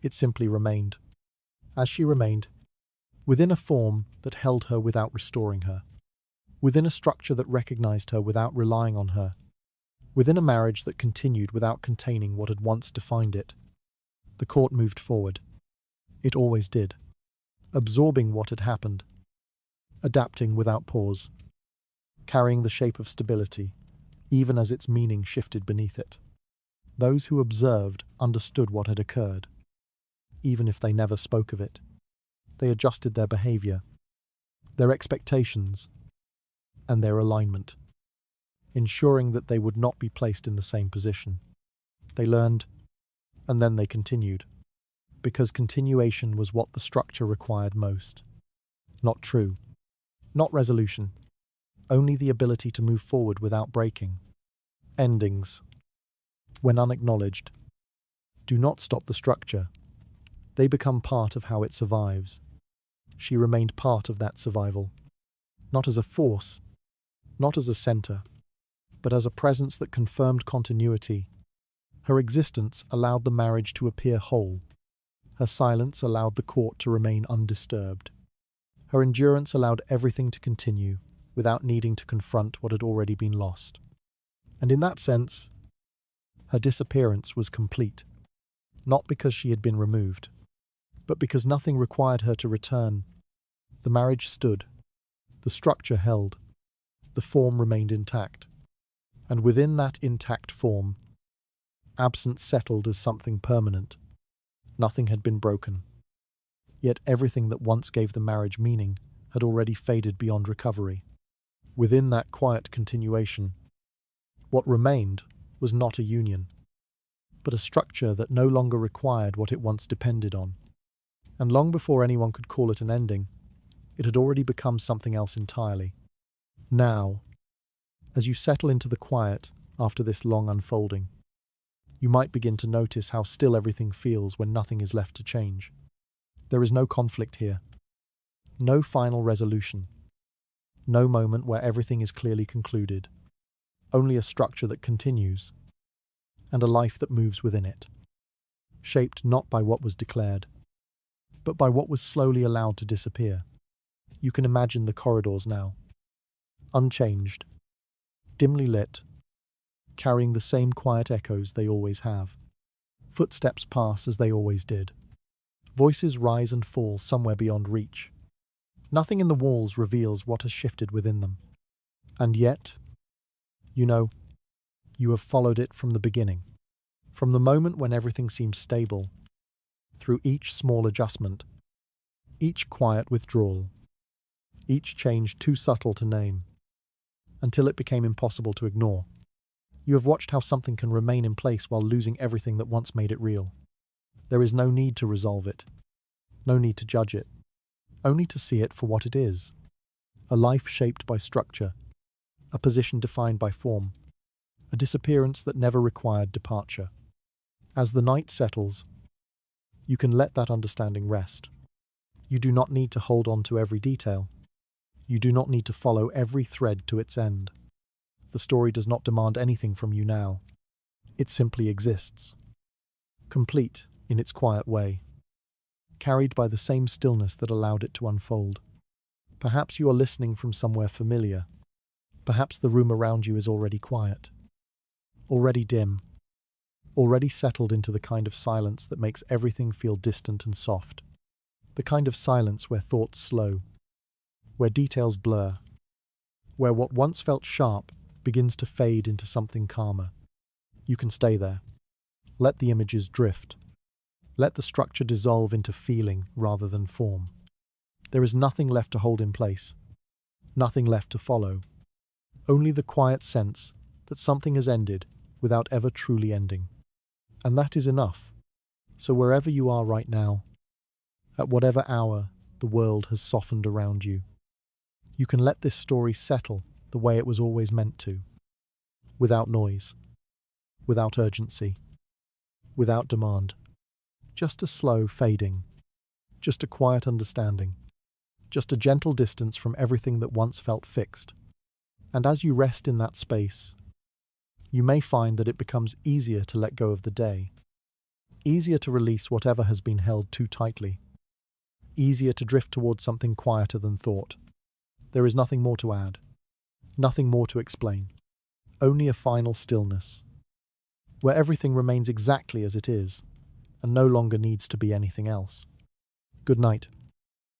It simply remained. As she remained, within a form that held her without restoring her, within a structure that recognized her without relying on her, within a marriage that continued without containing what had once defined it, the court moved forward. It always did, absorbing what had happened, adapting without pause, carrying the shape of stability, even as its meaning shifted beneath it. Those who observed understood what had occurred, even if they never spoke of it. They adjusted their behavior, their expectations, and their alignment, ensuring that they would not be placed in the same position. They learned, and then they continued, because continuation was what the structure required most. Not true, not resolution, only the ability to move forward without breaking. Endings, when unacknowledged, do not stop the structure. They become part of how it survives. She remained part of that survival, not as a force, not as a center, but as a presence that confirmed continuity. Her existence allowed the marriage to appear whole. Her silence allowed the court to remain undisturbed. Her endurance allowed everything to continue without needing to confront what had already been lost. And in that sense, her disappearance was complete, not because she had been removed, but because nothing required her to return. The marriage stood, the structure held, the form remained intact, and within that intact form, absence settled as something permanent. Nothing had been broken. Yet everything that once gave the marriage meaning had already faded beyond recovery. Within that quiet continuation, what remained was not a union, but a structure that no longer required what it once depended on. And long before anyone could call it an ending, it had already become something else entirely. Now, as you settle into the quiet after this long unfolding, You might begin to notice how still everything feels when nothing is left to change. There is no conflict here, no final resolution, no moment where everything is clearly concluded, only a structure that continues, and a life that moves within it, shaped not by what was declared, but by what was slowly allowed to disappear. You can imagine the corridors now, unchanged, dimly lit, carrying the same quiet echoes they always have. Footsteps pass as they always did. Voices rise and fall somewhere beyond reach. Nothing in the walls reveals what has shifted within them. And yet, you have followed it from the beginning. From the moment when everything seemed stable, through each small adjustment, each quiet withdrawal, each change too subtle to name, until it became impossible to ignore. You have watched how something can remain in place while losing everything that once made it real. There is no need to resolve it, no need to judge it, only to see it for what it is. A life shaped by structure, a position defined by form, a disappearance that never required departure. As the night settles, you can let that understanding rest. You do not need to hold on to every detail. You do not need to follow every thread to its end. The story does not demand anything from you now. It simply exists, complete in its quiet way, carried by the same stillness that allowed it to unfold. Perhaps you are listening from somewhere familiar. Perhaps the room around you is already quiet, already dim, already settled into the kind of silence that makes everything feel distant and soft. The kind of silence where thoughts slow, where details blur, where what once felt sharp begins to fade into something calmer. You can stay there. Let the images drift. Let the structure dissolve into feeling rather than form. There is nothing left to hold in place, nothing left to follow. Only the quiet sense that something has ended without ever truly ending. And that is enough. So wherever you are right now, at whatever hour the world has softened around you, you can let this story settle the way it was always meant to, without noise, without urgency, without demand. Just a slow fading, just a quiet understanding, just a gentle distance from everything that once felt fixed. And as you rest in that space, you may find that it becomes easier to let go of the day, easier to release whatever has been held too tightly, easier to drift towards something quieter than thought. There is nothing more to add, nothing more to explain, only a final stillness, where everything remains exactly as it is, and no longer needs to be anything else. Good night.